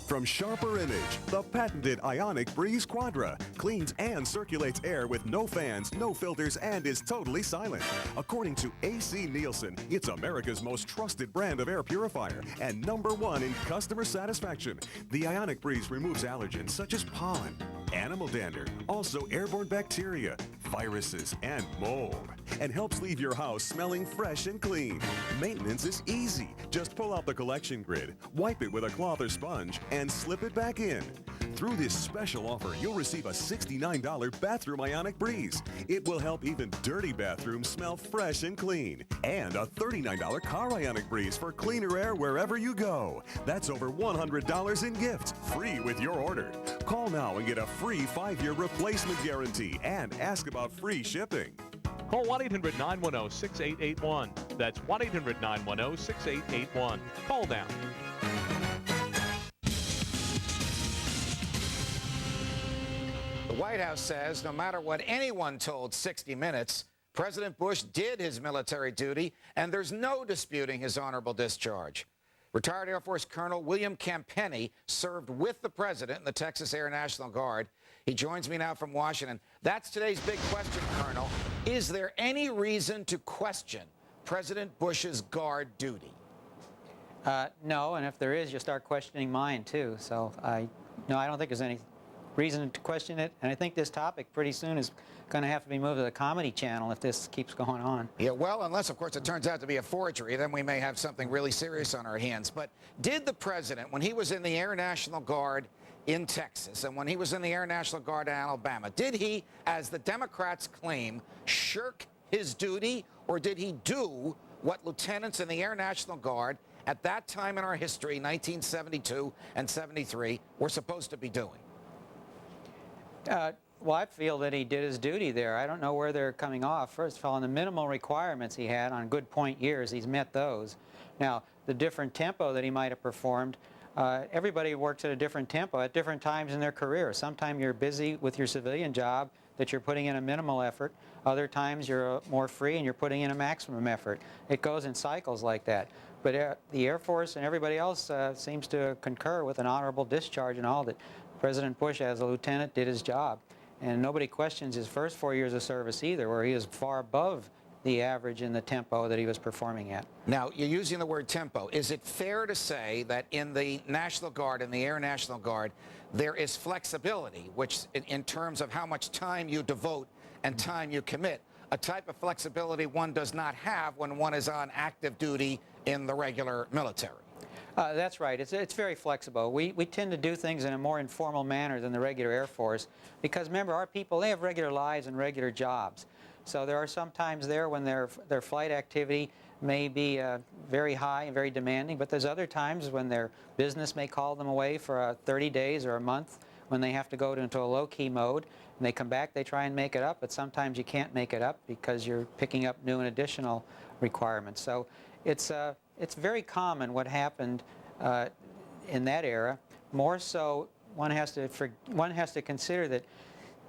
From Sharper Image, the patented Ionic Breeze Quadra cleans and circulates air with no fans, no filters, and is totally silent. According to AC Nielsen, it's America's most trusted brand of air purifier and #1 in customer satisfaction. The Ionic Breeze removes allergens such as pollen, animal dander, also airborne bacteria, viruses, and mold, and helps leave your house smelling fresh and clean. Maintenance is easy. Just pull out the collection grid, wipe it with a cloth or sponge, and slip it back in. Through this special offer, you'll receive a $69 bathroom Ionic Breeze. It will help even dirty bathrooms smell fresh and clean. And a $39 car Ionic Breeze for cleaner air wherever you go. That's over $100 in gifts, free with your order. Call now and get a free 5-year replacement guarantee and ask about free shipping. Call 1-800-910-6881. That's 1-800-910-6881. Call now. The White House says no matter what anyone told 60 Minutes, President Bush did his military duty, and there's no disputing his honorable discharge. Retired Air Force Colonel William Campenny served with the president in the Texas Air National Guard. He joins me now from Washington. That's today's big question, Colonel. Is there any reason to question President Bush's guard duty? No, and if there is, you start questioning mine, too. So, I don't think there's any reason to question it. And I think this topic pretty soon is going to have to be moved to the Comedy Channel if this keeps going on. Yeah, well, unless, of course, it turns out to be a forgery, then we may have something really serious on our hands. But did the president, when he was in the Air National Guard in Texas and when he was in the Air National Guard in Alabama, did he, as the Democrats claim, shirk his duty, or did he do what lieutenants in the Air National Guard at that time in our history, 1972 and 73, were supposed to be doing? Well, I feel that he did his duty there. I don't know where they're coming off. First of all, on the minimal requirements he had on good point years, he's met those. Now, the different tempo that he might have performed, everybody works at a different tempo at different times in their career. Sometimes you're busy with your civilian job that you're putting in a minimal effort. Other times you're more free and you're putting in a maximum effort. It goes in cycles like that. But the Air Force and everybody else seems to concur with an honorable discharge and all that President Bush, as a lieutenant, did his job. And nobody questions his first 4 years of service either, where he is far above the average in the tempo that he was performing at. Now, you're using the word tempo. Is it fair to say that in the National Guard, in the Air National Guard, there is flexibility, which in terms of how much time you devote and time you commit, a type of flexibility one does not have when one is on active duty in the regular military? That's right. It's very flexible. We tend to do things in a more informal manner than the regular Air Force because, remember, our people, they have regular lives and regular jobs. So there are some times there when their flight activity may be very high and very demanding, but there's other times when their business may call them away for 30 days or a month when they have to go into a low-key mode. And they come back, they try and make it up, but sometimes you can't make it up because you're picking up new and additional requirements. So it's very common what happened in that era. More so, one has to consider that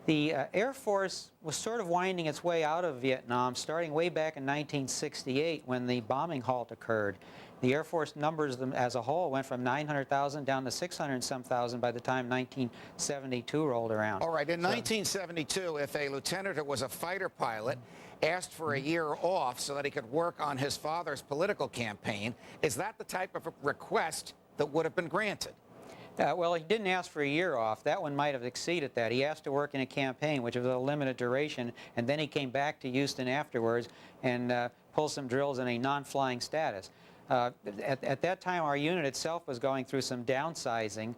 the Air Force was sort of winding its way out of Vietnam, starting way back in 1968 when the bombing halt occurred. The Air Force numbers them as a whole went from 900,000 down to 600-some thousand by the time 1972 rolled around. All right, in 1972, if a lieutenant who was a fighter pilot asked for a year off so that he could work on his father's political campaign, is that the type of request that would have been granted? Well, he didn't ask for a year off. That one might have exceeded that. He asked to work in a campaign, which was a limited duration, and then he came back to Houston afterwards and pulled some drills in a non-flying status. At that time, our unit itself was going through some downsizing.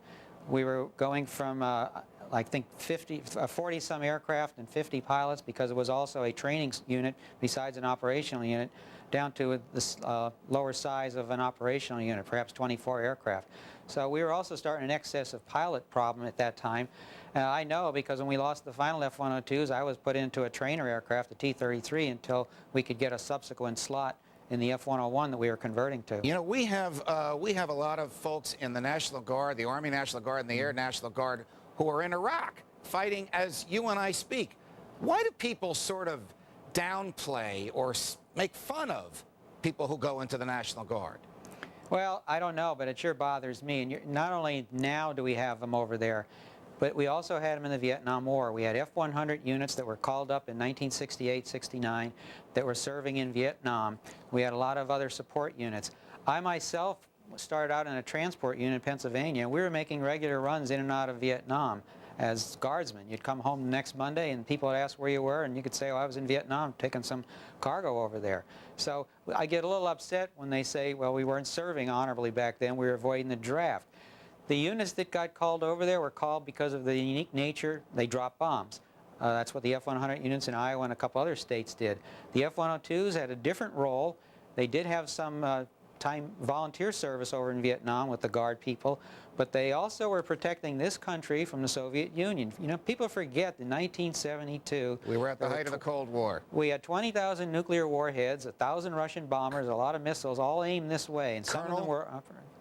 We were going from, I think, 40-some aircraft and 50 pilots, because it was also a training unit besides an operational unit, down to the lower size of an operational unit, perhaps 24 aircraft. So we were also starting an excessive pilot problem at that time. I know, because when we lost the final F-102s, I was put into a trainer aircraft, the T-33, until we could get a subsequent slot in the F-101 that we were converting to. You know, we have a lot of folks in the National Guard, the Army National Guard, and the Air National Guard who are in Iraq fighting as you and I speak. Why do people sort of downplay or make fun of people who go into the National Guard? Well, I don't know, but it sure bothers me. And not only now do we have them over there, but we also had them in the Vietnam War. We had F-100 units that were called up in 1968-69 that were serving in Vietnam. We had a lot of other support units. I myself started out in a transport unit in Pennsylvania. We were making regular runs in and out of Vietnam as guardsmen. You'd come home the next Monday and people would ask where you were, and you could say, oh, I was in Vietnam taking some cargo over there. So I get a little upset when they say, well, we weren't serving honorably back then, we were avoiding the draft. The units that got called over there were called because of the unique nature. They dropped bombs. That's what the F-100 units in Iowa and a couple other states did. The F-102s had a different role. They did have some time volunteer service over in Vietnam with the Guard people, but they also were protecting this country from the Soviet Union. You know, people forget in 1972... We were at the height of the Cold War. We had 20,000 nuclear warheads, 1,000 Russian bombers, a lot of missiles, all aimed this way, and some of them were...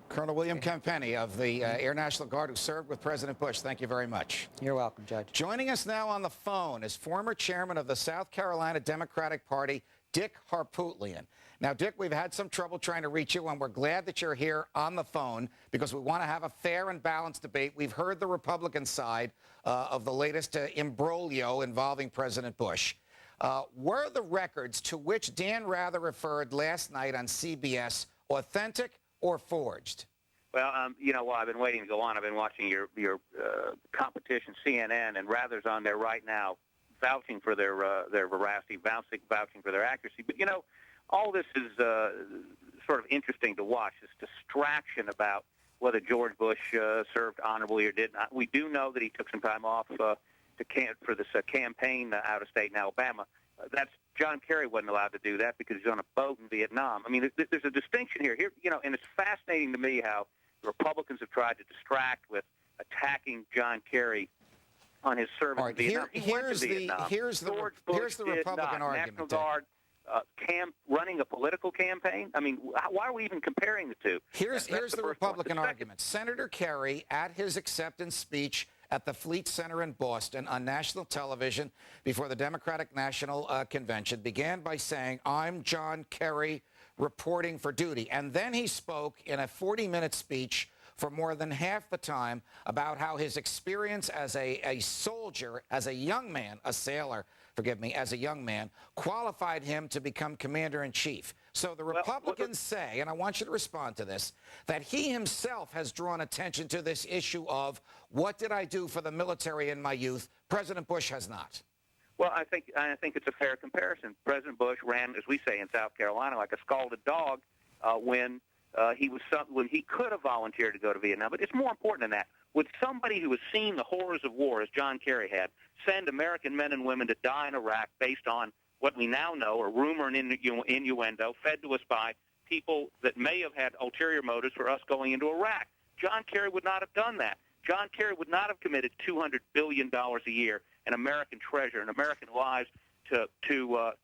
Colonel William Campenny of the Air National Guard, who served with President Bush. Thank you very much. You're welcome, Judge. Joining us now on the phone is former chairman of the South Carolina Democratic Party, Dick Harpootlian. Now, Dick, we've had some trouble trying to reach you, and we're glad that you're here on the phone because we want to have a fair and balanced debate. We've heard the Republican side of the latest imbroglio involving President Bush. Were the records to which Dan Rather referred last night on CBS authentic or forged? Well, you know, while I've been waiting to go on, I've been watching your competition, CNN, and Rather's on there right now, vouching for their veracity, vouching for their accuracy. But, you know, all this is sort of interesting to watch, this distraction about whether George Bush served honorably or did not. We do know that he took some time off for this campaign out of state in Alabama. That's John Kerry wasn't allowed to do that because he's on a boat in Vietnam. I mean, there's a distinction here. You know, and it's fascinating to me how the Republicans have tried to distract with attacking John Kerry on his service in Vietnam. Here's the Republican argument. National Guard running a political campaign. I mean, why are we even comparing the two? Here's the Republican argument. Senator Kerry, at his acceptance speech at the Fleet Center in Boston on national television before the Democratic National Convention, began by saying, "I'm John Kerry reporting for duty." And then he spoke in a 40-minute speech for more than half the time about how his experience as a soldier, as a young man, a sailor, forgive me, as a young man, qualified him to become commander-in-chief. So the Republicans say, and I want you to respond to this, that he himself has drawn attention to this issue of what did I do for the military in my youth? President Bush has not. Well, I think it's a fair comparison. President Bush ran, as we say in South Carolina, like a scalded dog when he could have volunteered to go to Vietnam. But it's more important than that. Would somebody who has seen the horrors of war, as John Kerry had, send American men and women to die in Iraq based on what we now know are rumor and innuendo fed to us by people that may have had ulterior motives for us going into Iraq? John Kerry would not have done that. John Kerry would not have committed $200 billion a year in American treasure and American lives to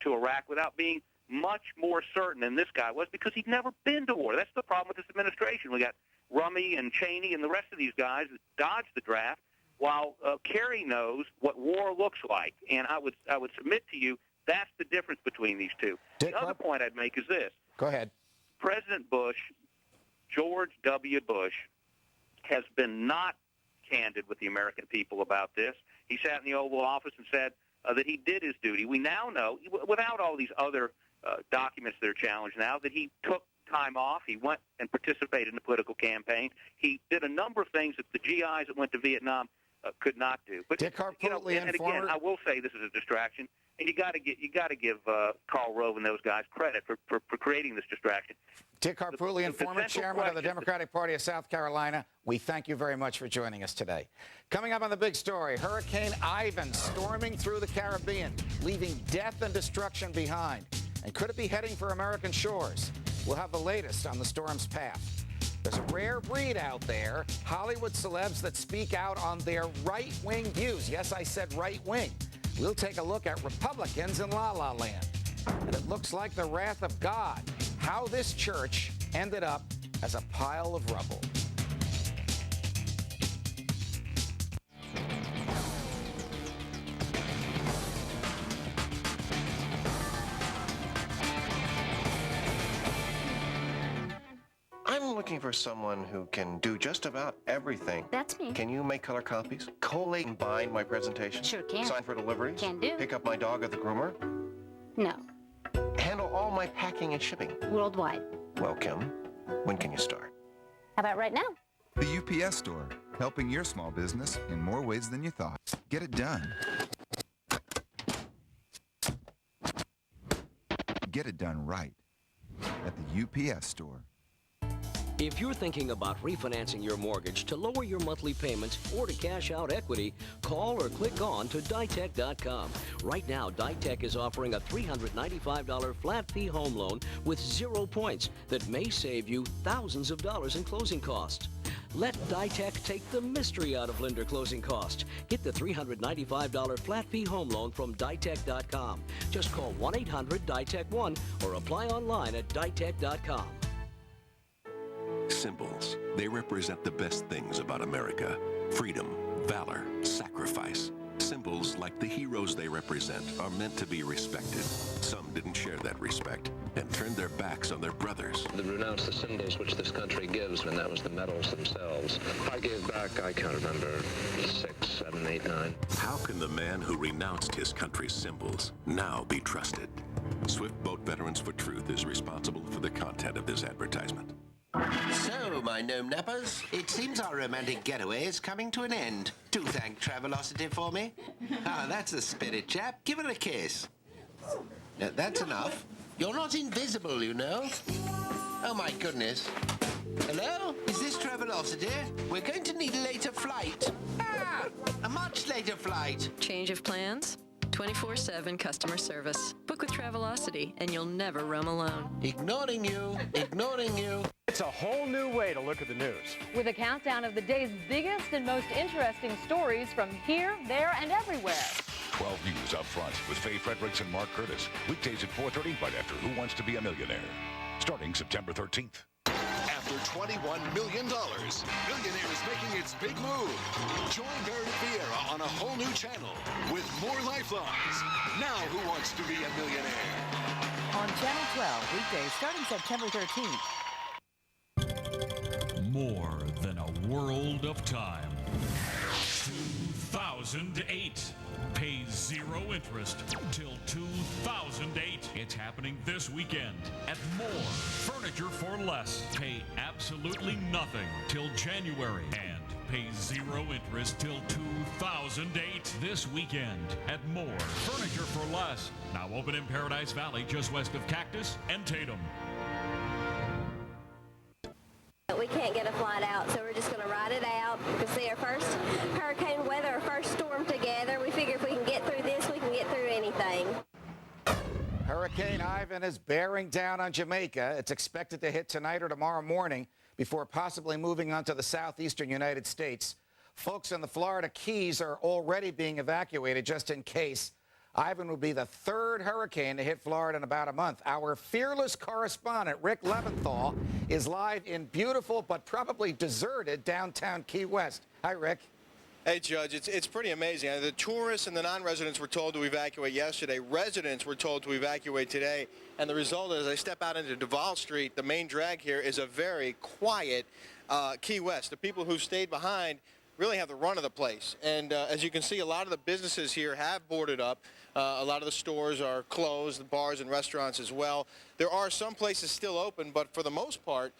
Iraq without being much more certain than this guy was, because he'd never been to war. That's the problem with this administration. We got Rummy and Cheney and the rest of these guys that dodged the draft, while Kerry knows what war looks like. And I would submit to you that's the difference between these two. The other point I'd make is this. Go ahead. President Bush, George W. Bush, has been not candid with the American people about this. He sat in the Oval Office and said that he did his duty. We now know, without all these other documents that are challenged now, that he took time off. He went and participated in the political campaign. He did a number of things that the GIs that went to Vietnam could not do. But Dick Harpootlian, and again, I will say this is a distraction, and you got to give Karl Rove and those guys credit for creating this distraction. Dick Harpootlian, former chairman of the Democratic Party of South Carolina, we thank you very much for joining us today. Coming up on the big story, Hurricane Ivan storming through the Caribbean, leaving death and destruction behind. And could it be heading for American shores? We'll have the latest on the storm's path. There's a rare breed out there, Hollywood celebs that speak out on their right-wing views. Yes, I said right-wing. We'll take a look at Republicans in La La Land. And it looks like the wrath of God, how this church ended up as a pile of rubble. I'm looking for someone who can do just about everything. That's me. Can you make color copies? Collate and bind my presentation? Sure can. Sign for deliveries? Can do. Pick up my dog at the groomer? No. Handle all my packing and shipping? Worldwide. Welcome. When can you start? How about right now? The UPS Store, helping your small business in more ways than you thought. Get it done. Get it done right at the UPS Store. If you're thinking about refinancing your mortgage to lower your monthly payments or to cash out equity, call or click on to Ditech.com. Right now, Ditech is offering a $395 flat fee home loan with 0 points that may save you thousands of dollars in closing costs. Let Ditech take the mystery out of lender closing costs. Get the $395 flat fee home loan from Ditech.com. Just call 1-800-DITECH-1 or apply online at Ditech.com. Symbols. They represent the best things about America. Freedom, valor, sacrifice. Symbols, like the heroes they represent, are meant to be respected. Some didn't share that respect and turned their backs on their brothers. They renounced the symbols which this country gives, and that was the medals themselves. I gave back, I can't remember, 6, 7, 8, 9. How can the man who renounced his country's symbols now be trusted? Swift Boat Veterans for Truth is responsible for the content of this advertisement. So, my gnome nappers, it seems our romantic getaway is coming to an end. Do thank Travelocity for me. Ah, that's the spirit, chap. Give her a kiss. Now, that's enough. You're not invisible, you know. Oh, my goodness. Hello? Is this Travelocity? We're going to need a later flight. Ah, a much later flight. Change of plans? 24/7 customer service. Book with Travelocity, and you'll never roam alone. Ignoring you. Ignoring you. It's a whole new way to look at the news. With a countdown of the day's biggest and most interesting stories from here, there, and everywhere. 12 News up front with Faye Fredericks and Mark Curtis. Weekdays at 4:30 right after Who Wants to Be a Millionaire. Starting September 13th. After $21 million, Millionaire is making its big move. Join Meredith Vieira on a whole new channel with more lifelines. Now Who Wants to Be a Millionaire? On Channel 12, weekdays starting September 13th. More than a world of time. 2008. Pay 0 interest till 2008. It's happening this weekend at More. Furniture for less. Pay absolutely nothing till January. And pay 0 interest till 2008 this weekend at More. Furniture for less. Now open in Paradise Valley, just west of Cactus and Tatum. We can't get a flight out, so we're just going to ride it out. We can see our first hurricane weather, our first storm together. We figure if we can get through this, we can get through anything. Hurricane Ivan is bearing down on Jamaica. It's expected to hit tonight or tomorrow morning before possibly moving on to the southeastern United States. Folks in the Florida Keys are already being evacuated just in case. Ivan will be the third hurricane to hit Florida in about a month. Our fearless correspondent, Rick Leventhal, is live in beautiful but probably deserted downtown Key West. Hi, Rick. Hey, Judge, it's pretty amazing. The tourists and the non-residents were told to evacuate yesterday. Residents were told to evacuate today. And the result is, as I step out into Duval Street, the main drag here is a very quiet Key West. The people who stayed behind really have the run of the place. And as you can see, a lot of the businesses here have boarded up. A lot of the stores are closed, the bars and restaurants as well. There are some places still open, but for the most part,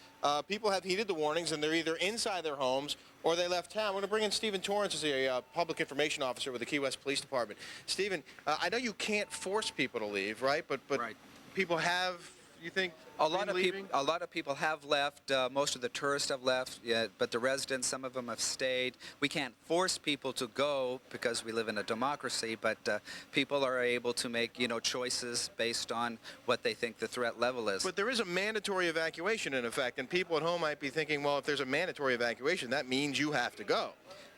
people have heeded the warnings, and they're either inside their homes or they left town. We're going to bring in Stephen Torrance, as a public information officer with the Key West Police Department. Stephen, I know you can't force people to leave, right? But right. People have, you think, a lot of people have left. Most of the tourists have left, yeah, but the residents, some of them have stayed. We can't force people to go because we live in a democracy, but people are able to make, choices based on what they think the threat level is. But there is a mandatory evacuation in effect, and people at home might be thinking, well, if there's a mandatory evacuation, that means you have to go.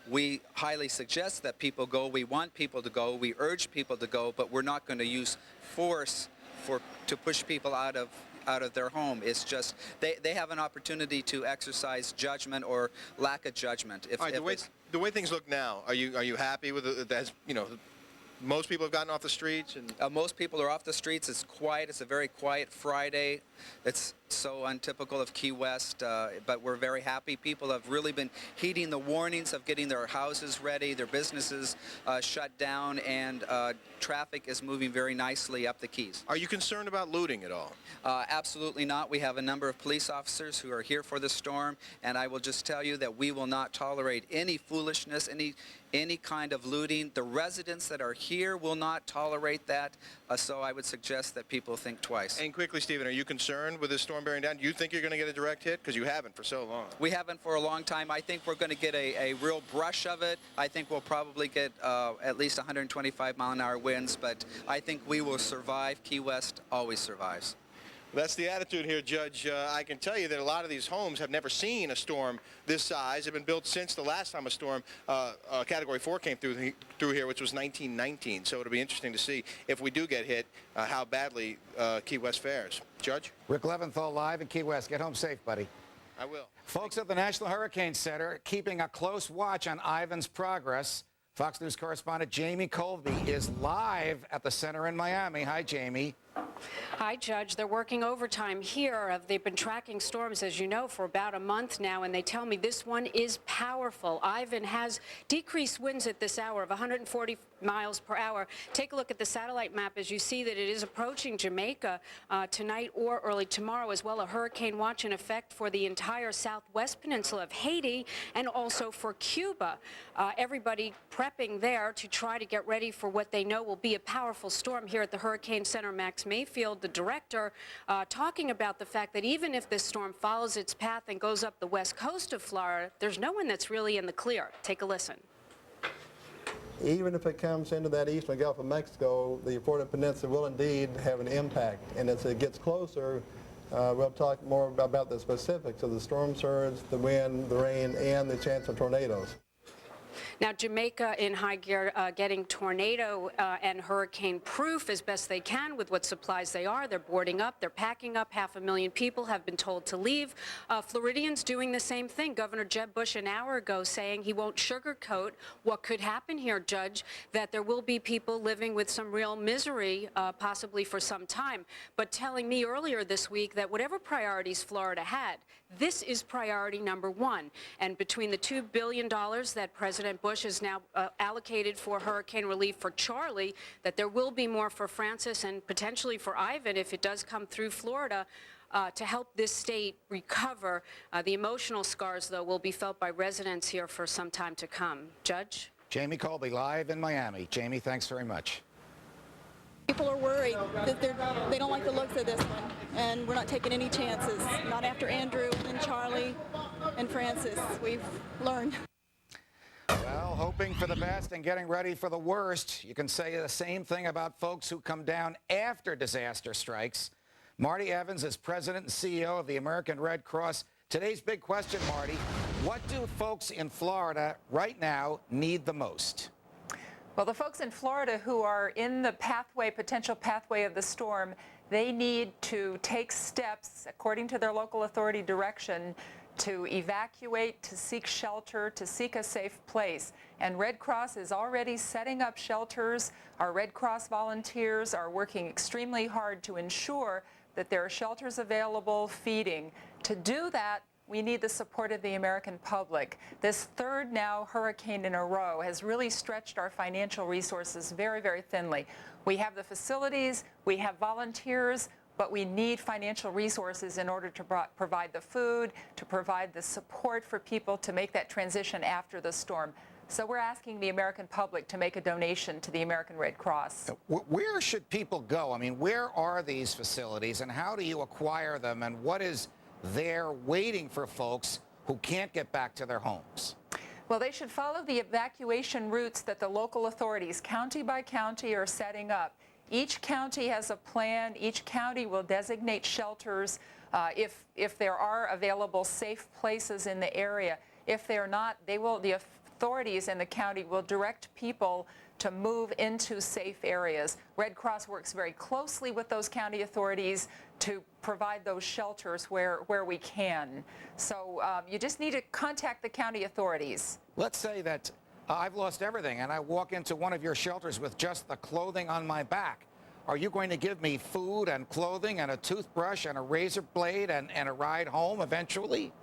We highly suggest that people go. We want people to go. We urge people to go, but we're not going to use force to push people out of their home. It's just they have an opportunity to exercise judgment or lack of judgment. All right, the way things look now, are you happy with it? Most people have gotten off the streets, and most people are off the streets. It's quiet. It's a very quiet Friday. It's so untypical of Key West, but we're very happy. People have really been heeding the warnings of getting their houses ready, their businesses shut down, and traffic is moving very nicely up the Keys. Are you concerned about looting at all? Absolutely not. We have a number of police officers who are here for the storm, and I will just tell you that we will not tolerate any foolishness, any kind of looting. The residents that are here will not tolerate that, so I would suggest that people think twice. And quickly, Stephen, are you concerned with this storm bearing down? Do you think you're going to get a direct hit? Because you haven't for so long. We haven't for a long time. I think we're going to get a real brush of it. I think we'll probably get at least 125-mile-an-hour winds, but I think we will survive. Key West always survives. That's the attitude here, Judge. I can tell you that a lot of these homes have never seen a storm this size. They've been built since the last time a storm, Category 4, came through here, which was 1919. So it'll be interesting to see if we do get hit, how badly Key West fares. Judge? Rick Leventhal live in Key West. Get home safe, buddy. I will. Folks at the National Hurricane Center keeping a close watch on Ivan's progress. Fox News correspondent Jamie Colby is live at the center in Miami. Hi, Jamie. Hi, Judge. They're working overtime here. They've been tracking storms, as you know, for about a month now, and they tell me this one is powerful. Ivan has decreased winds at this hour of 140 miles per hour. Take a look at the satellite map as you see that it is approaching Jamaica tonight or early tomorrow as well. A hurricane watch in effect for the entire southwest peninsula of Haiti and also for Cuba. Everybody prepping there to try to get ready for what they know will be a powerful storm here at the Hurricane Center. Max Mayfield, the director, talking about the fact that even if this storm follows its path and goes up the west coast of Florida, there's no one that's really in the clear. Take a listen. Even if it comes into that eastern Gulf of Mexico, the Florida Peninsula will indeed have an impact. And as it gets closer, we'll talk more about the specifics of the storm surge, the wind, the rain, and the chance of tornadoes. Now, Jamaica in high gear, getting tornado and hurricane proof as best they can with what supplies they are. They're boarding up. They're packing up. 500,000 people have been told to leave. Floridians doing the same thing. Governor Jeb Bush an hour ago saying he won't sugarcoat what could happen here, Judge, that there will be people living with some real misery, possibly for some time, but telling me earlier this week that whatever priorities Florida had, this is priority number one. And between the $2 billion that President Bush has now allocated for hurricane relief for Charlie, that there will be more for Francis and potentially for Ivan if it does come through Florida to help this state recover. The emotional scars, though, will be felt by residents here for some time to come. Judge? Jamie Colby live in Miami. Jamie, thanks very much. People are worried that they don't like the looks of this one, and we're not taking any chances. Not after Andrew and Charlie and Francis. We've learned. Well, hoping for the best and getting ready for the worst. You can say the same thing about folks who come down after disaster strikes. Marty Evans is president and CEO of the American Red Cross. Today's big question, Marty, what do folks in Florida right now need the most? Well, the folks in Florida who are in the potential pathway of the storm, they need to take steps, according to their local authority direction, to evacuate, to seek shelter, to seek a safe place. And Red Cross is already setting up shelters. Our Red Cross volunteers are working extremely hard to ensure that there are shelters available, feeding. To do that, we need the support of the American public. This third now hurricane in a row has really stretched our financial resources very, very thinly. We have the facilities, we have volunteers, but we need financial resources in order to provide the food, to provide the support for people to make that transition after the storm. So we're asking the American public to make a donation to the American Red Cross. Where should people go? I mean, where are these facilities, and how do you acquire them, and what is there waiting for folks who can't get back to their homes? Well, they should follow the evacuation routes that the local authorities, county by county, are setting up. Each county has a plan. Each county will designate shelters if there are available safe places in the area. If they're not, the authorities in the county will direct people to move into safe areas. Red Cross works very closely with those county authorities to provide those shelters where we can. So you just need to contact the county authorities. Let's say that I've lost everything and I walk into one of your shelters with just the clothing on my back. Are you going to give me food and clothing and a toothbrush and a razor blade and a ride home eventually?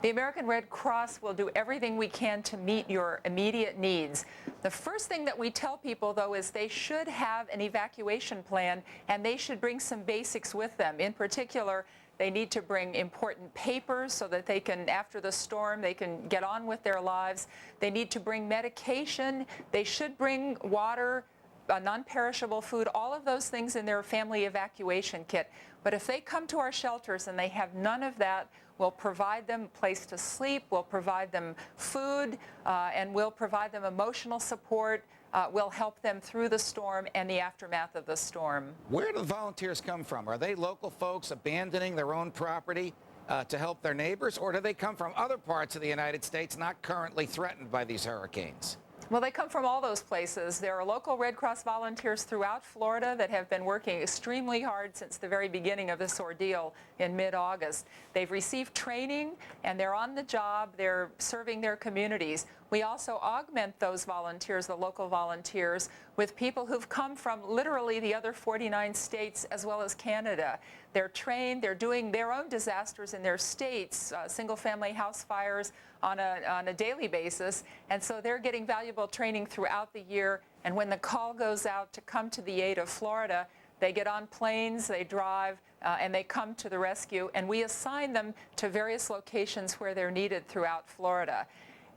The American Red Cross will do everything we can to meet your immediate needs. The first thing that we tell people, though, is they should have an evacuation plan, and they should bring some basics with them. In particular, they need to bring important papers so that they can, after the storm, they can get on with their lives. They need to bring medication. They should bring water, non-perishable food, all of those things in their family evacuation kit. But if they come to our shelters and they have none of that, we'll provide them a place to sleep, we'll provide them food, and we'll provide them emotional support. We'll help them through the storm and the aftermath of the storm. Where do the volunteers come from? Are they local folks abandoning their own property to help their neighbors, or do they come from other parts of the United States not currently threatened by these hurricanes? Well, they come from all those places. There are local Red Cross volunteers throughout Florida that have been working extremely hard since the very beginning of this ordeal in mid-August. They've received training, and they're on the job. They're serving their communities. We also augment those volunteers, the local volunteers, with people who've come from literally the other 49 states as well as Canada. They're trained, they're doing their own disasters in their states, single-family house fires on a daily basis, and so they're getting valuable training throughout the year, and when the call goes out to come to the aid of Florida, they get on planes, they drive, and they come to the rescue, and we assign them to various locations where they're needed throughout Florida.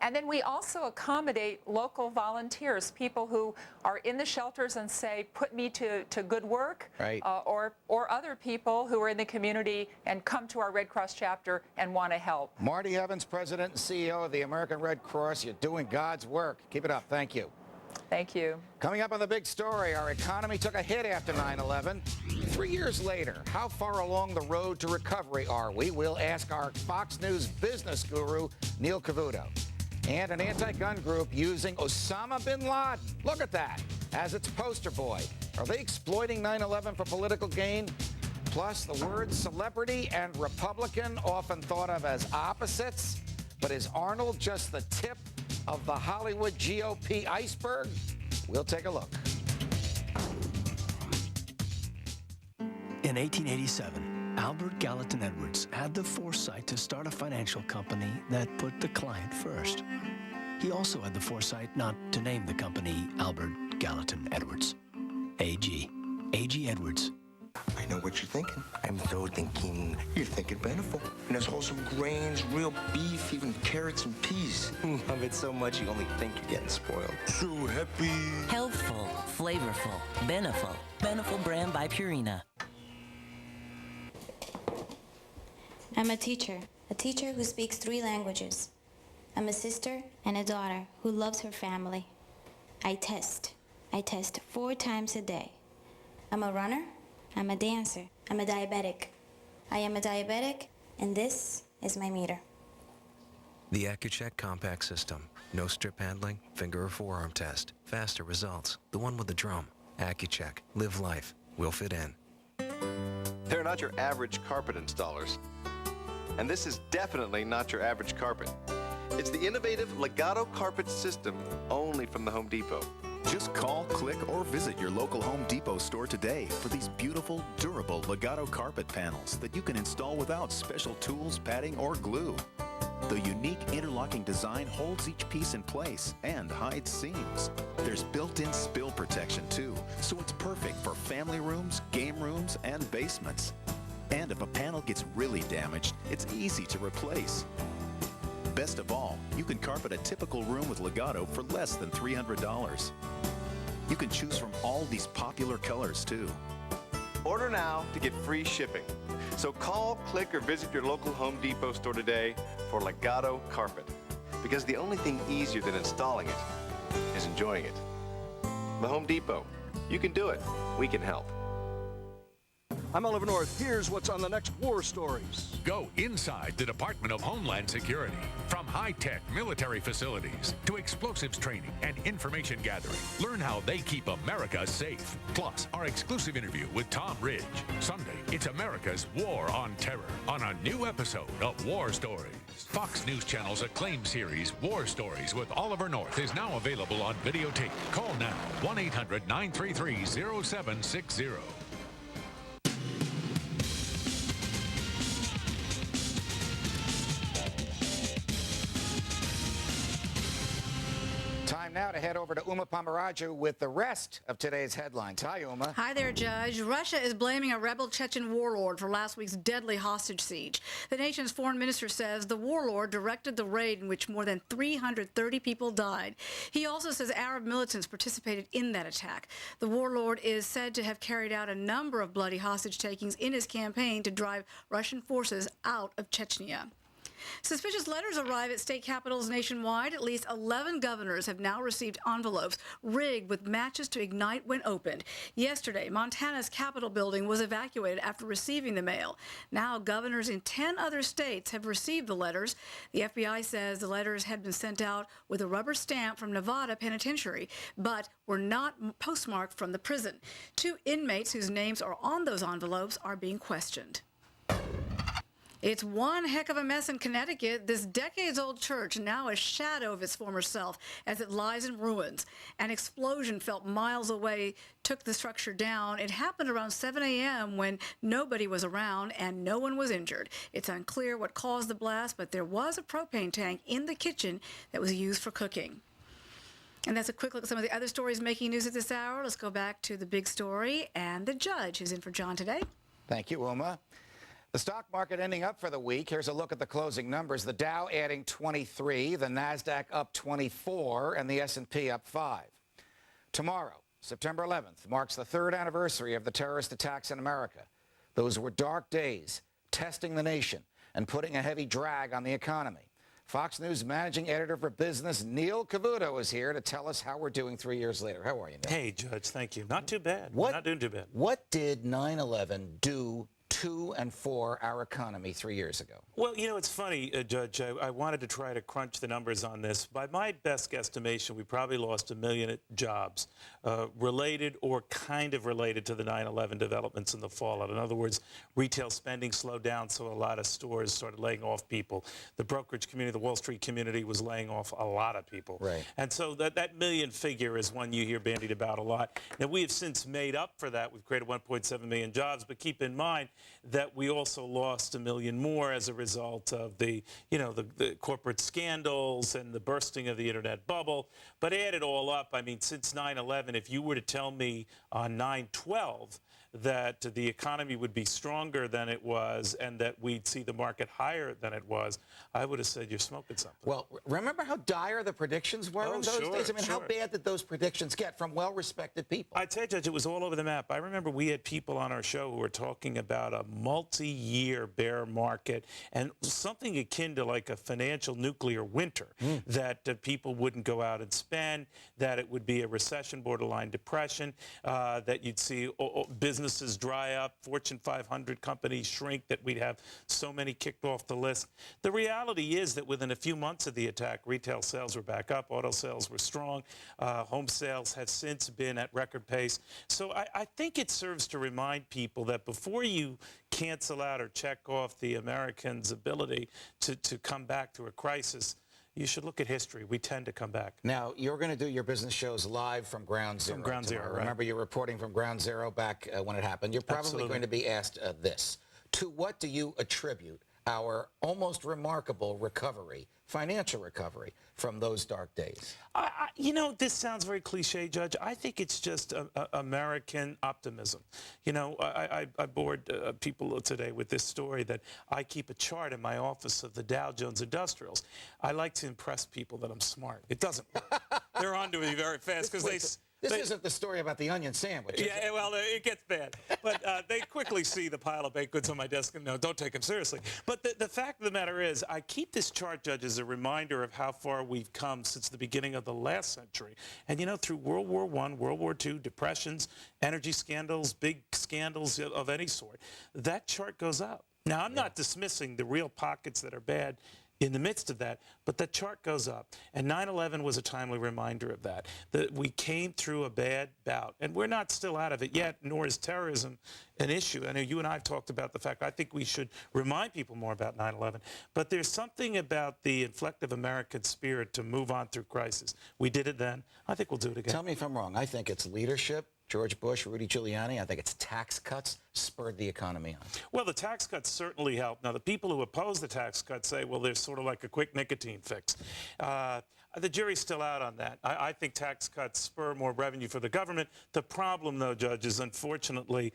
And then we also accommodate local volunteers, people who are in the shelters and say, put me to good work, right. or other people who are in the community and come to our Red Cross chapter and want to help. Marty Evans, President and CEO of the American Red Cross. You're doing God's work. Keep it up. Thank you. Thank you. Coming up on the big story, our economy took a hit after 9/11. 3 years later, how far along the road to recovery are we? We'll ask our Fox News business guru, Neil Cavuto. And an anti-gun group using Osama bin Laden, look at that, as its poster boy. Are they exploiting 9/11 for political gain? Plus, the words celebrity and Republican often thought of as opposites. But is Arnold just the tip of the Hollywood GOP iceberg? We'll take a look. In 1887, Albert Gallatin Edwards had the foresight to start a financial company that put the client first. He also had the foresight not to name the company Albert Gallatin Edwards. AG Edwards. I know what you're thinking. I'm so thinking you're thinking plentiful. And there's wholesome grains, real beef, even carrots and peas. Love it so much you only think you're getting spoiled. So happy. Healthful, flavorful, Beneful. Beneful brand by Purina. I'm a teacher who speaks 3 languages. I'm a sister and a daughter who loves her family. I test 4 times a day. I'm a runner, I'm a dancer, I'm a diabetic. I am a diabetic, and this is my meter. The AccuCheck Compact System. No strip handling, finger or forearm test. Faster results. The one with the drum. AccuCheck. Live life. Will fit in. They're not your average carpet installers. And this is definitely not your average carpet. It's the innovative Legato carpet system only from the Home Depot. Just call, click, or visit your local Home Depot store today for these beautiful, durable Legato carpet panels that you can install without special tools, padding, or glue. The unique interlocking design holds each piece in place and hides seams. There's built-in spill protection too, so it's perfect for family rooms, game rooms, and basements. And if a panel gets really damaged, it's easy to replace. Best of all, you can carpet a typical room with Legato for less than $300. You can choose from all these popular colors too. Order now to get free shipping. So call, click, or visit your local Home Depot store today for Legato carpet. Because the only thing easier than installing it is enjoying it. The Home Depot. You can do it. We can help. I'm Oliver North. Here's what's on the next war stories. Go inside the Department of Homeland Security. From high-tech military facilities to explosives training and information gathering, learn how they keep America safe. Plus, our exclusive interview with Tom Ridge. Sunday, it's America's War on Terror on a new episode of War Stories. Fox News Channel's acclaimed series, War Stories with Oliver North, is now available on videotape. Call now, 1-800-933-0760. Time now to head over to Uma Pomeraju with the rest of today's headlines. Hi, Uma. Hi there, Judge. Russia is blaming a rebel Chechen warlord for last week's deadly hostage siege. The nation's foreign minister says the warlord directed the raid in which more than 330 people died. He also says Arab militants participated in that attack. The warlord is said to have carried out a number of bloody hostage takings in his campaign to drive Russian forces out of Chechnya. Suspicious letters arrive at state capitals nationwide. At least 11 governors have now received envelopes rigged with matches to ignite when opened. Yesterday, Montana's Capitol building was evacuated after receiving the mail. Now, governors in 10 other states have received the letters. The FBI says the letters had been sent out with a rubber stamp from Nevada Penitentiary, but were not postmarked from the prison. 2 inmates whose names are on those envelopes are being questioned. It's one heck of a mess in Connecticut. This decades-old church, now a shadow of its former self as it lies in ruins. An explosion felt miles away took the structure down. It happened around 7 a.m. when nobody was around and no one was injured. It's unclear what caused the blast, but there was a propane tank in the kitchen that was used for cooking. And that's a quick look at some of the other stories making news at this hour. Let's go back to the big story and the judge who's in for John today. Thank you, Uma. The stock market ending up for the week. Here's a look at the closing numbers. The Dow adding 23, the NASDAQ up 24, and the S&P up 5. Tomorrow, September 11th, marks the 3rd anniversary of the terrorist attacks in America. Those were dark days, testing the nation and putting a heavy drag on the economy. Fox News managing editor for business, Neil Cavuto, is here to tell us how we're doing 3 years later. How are you, Neil? Hey, Judge, thank you. Not too bad. We're not doing too bad. What did 9/11 do to and for our economy 3 years ago? Well, you know, it's funny, Judge, I wanted to try to crunch the numbers on this. By my best guesstimation, we probably lost 1 million jobs related or kind of related to the 9/11 developments and the fallout. In other words, retail spending slowed down, so a lot of stores started laying off people. The brokerage community, the Wall Street community was laying off a lot of people. Right. And so that million figure is one you hear bandied about a lot. Now, we have since made up for that. We've created 1.7 million jobs, but keep in mind that we also lost 1 million more as a result of the corporate scandals and the bursting of the internet bubble. But add it all up, I mean, since 9/11, if you were to tell me on 9/12 that the economy would be stronger than it was and that we'd see the market higher than it was, I would have said you're smoking something. Well, remember how dire the predictions were in those days? I mean, how bad did those predictions get from well-respected people? I'd say, Judge, it was all over the map. I remember we had people on our show who were talking about a multi-year bear market and something akin to like a financial nuclear winter, that people wouldn't go out and spend, that it would be a recession, borderline depression, that you'd see businesses dry up, Fortune 500 companies shrink, that we'd have so many kicked off the list. The reality is that within a few months of the attack, retail sales were back up, auto sales were strong, home sales have since been at record pace. So I think it serves to remind people that before you cancel out or check off the Americans' ability to come back to a crisis, you should look at history. We tend to come back. Now, you're going to do your business shows live from Ground Zero. From Ground Zero, right. Remember, you're reporting from Ground Zero back when it happened. You're probably Absolutely. going to be asked this. To what do you attribute our almost remarkable recovery, financial recovery, from those dark days? You know, this sounds very cliche, Judge. I think it's just American optimism. You know, I bored people today with this story that I keep a chart in my office of the Dow Jones Industrials. I like to impress people that I'm smart. It doesn't work. They're on to me very fast because This isn't the story about the onion sandwich. Yeah, well, it gets bad. But they quickly see the pile of baked goods on my desk and no, don't take them seriously. But the fact of the matter is, I keep this chart, Judge, as a reminder of how far we've come since the beginning of the last century. And, you know, through World War I, World War II, depressions, energy scandals, big scandals of any sort, that chart goes up. Now, I'm not dismissing the real pockets that are bad in the midst of that, but the chart goes up. And 9/11 was a timely reminder of that we came through a bad bout. And we're not still out of it yet, nor is terrorism an issue. I know you and I have talked about the fact I think we should remind people more about 9/11. But there's something about the inflective American spirit to move on through crisis. We did it then. I think we'll do it again. Tell me if I'm wrong. I think it's leadership. George Bush, Rudy Giuliani. I think it's tax cuts spurred the economy on. Well, the tax cuts certainly helped. Now, the people who oppose the tax cuts say, well, they're sort of like a quick nicotine fix. The jury's still out on that. I think tax cuts spur more revenue for the government. The problem, though, Judge, is unfortunately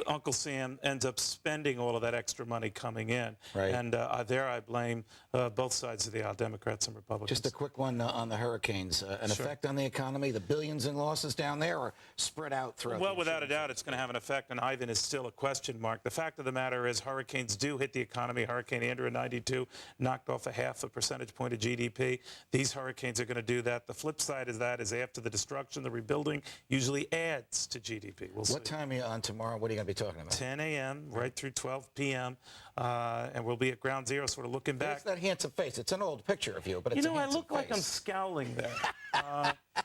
Uncle Sam ends up spending all of that extra money coming in. Right. And there I blame both sides of the aisle, Democrats and Republicans. Just a quick one on the hurricanes. An effect on the economy, the billions in losses down there, or spread out throughout? Well, without a doubt, it's going to have an effect, and Ivan is still a question mark. The fact of the matter is hurricanes do hit the economy. Hurricane Andrew in '92 knocked off 0.5 percentage point of GDP. These hurricanes are going to do that. The flip side of that is after the destruction, the rebuilding usually adds to GDP. We'll see. What time are you on tomorrow? What are you going to be talking about? 10 a.m. right through 12 p.m. And we'll be at Ground Zero sort of looking back. That's that handsome face. It's an old picture of you, but it's you know, a I handsome look like I'm scowling there.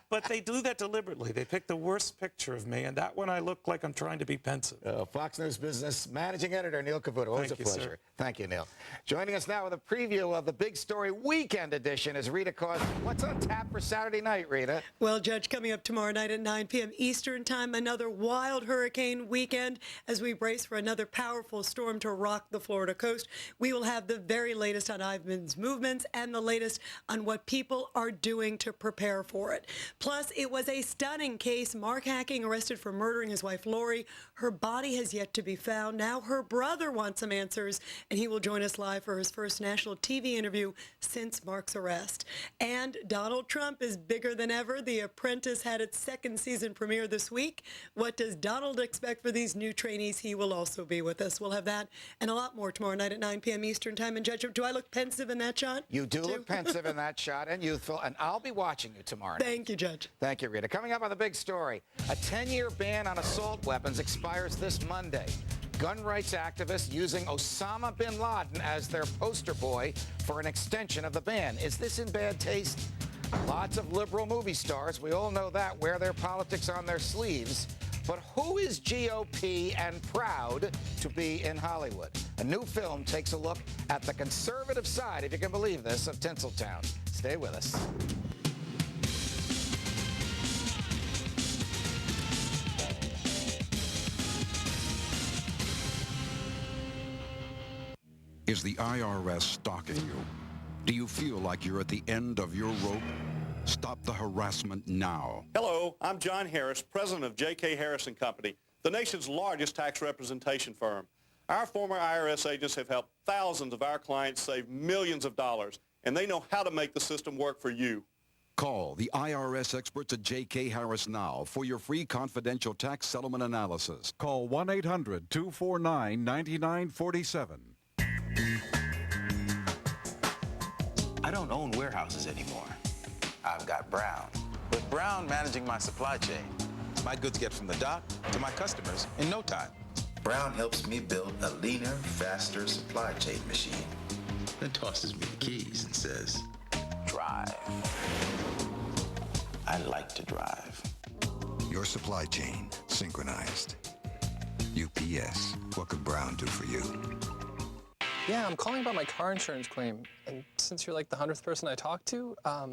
But they do that deliberately. They pick the worst picture of me, and that one I look like I'm trying to be pensive. Fox News Business Managing Editor Neil Cavuto. Always a pleasure. Sir. Thank you, Neil. Joining us now with a preview of the Big Story Weekend Edition is Rita Cosby. What's on tap for Saturday night, Rita? Well, Judge, coming up tomorrow night at 9 p.m. Eastern Time, another wild hurricane weekend as we brace for another powerful storm to rock the Florida coast. We will have the very latest on Ivan's movements and the latest on what people are doing to prepare for it. Plus, it was a stunning case. Mark Hacking arrested for murdering his wife, Lori. Her body has yet to be found. Now her brother wants some answers, and he will join us live for his first national TV interview since Mark's arrest. And Donald Trump is bigger than ever. The Apprentice had its second season premiere this week. What does Donald expect for these new trainees? He will also be with us. We'll have that and a lot more tomorrow night at 9 p.m. Eastern Time. And Judge, do I look pensive in that shot? You do look pensive in that shot and youthful, and I'll be watching you tomorrow night. Thank you, Judge. Thank you, Rita. Coming up on the Big Story, a 10-year ban on assault weapons expires this Monday. Gun rights activists using Osama bin Laden as their poster boy for an extension of the ban. Is this in bad taste? Lots of liberal movie stars, we all know that, wear their politics on their sleeves. But who is GOP and proud to be in Hollywood? A new film takes a look at the conservative side, if you can believe this, of Tinseltown. Stay with us. Is the IRS stalking you? Do you feel like you're at the end of your rope? Stop the harassment now. Hello, I'm John Harris, president of J.K. Harris & Company, the nation's largest tax representation firm. Our former IRS agents have helped thousands of our clients save millions of dollars, and they know how to make the system work for you. Call the IRS experts at J.K. Harris now for your free confidential tax settlement analysis. Call 1-800-249-9947. I don't own warehouses anymore. I've got Brown. With Brown managing my supply chain, my goods get from the dock to my customers in no time. Brown helps me build a leaner, faster supply chain machine. Then tosses me the keys and says, drive. I like to drive. Your supply chain synchronized. UPS, what could Brown do for you? Yeah, I'm calling about my car insurance claim. And since you're like the 100th person I talked to, My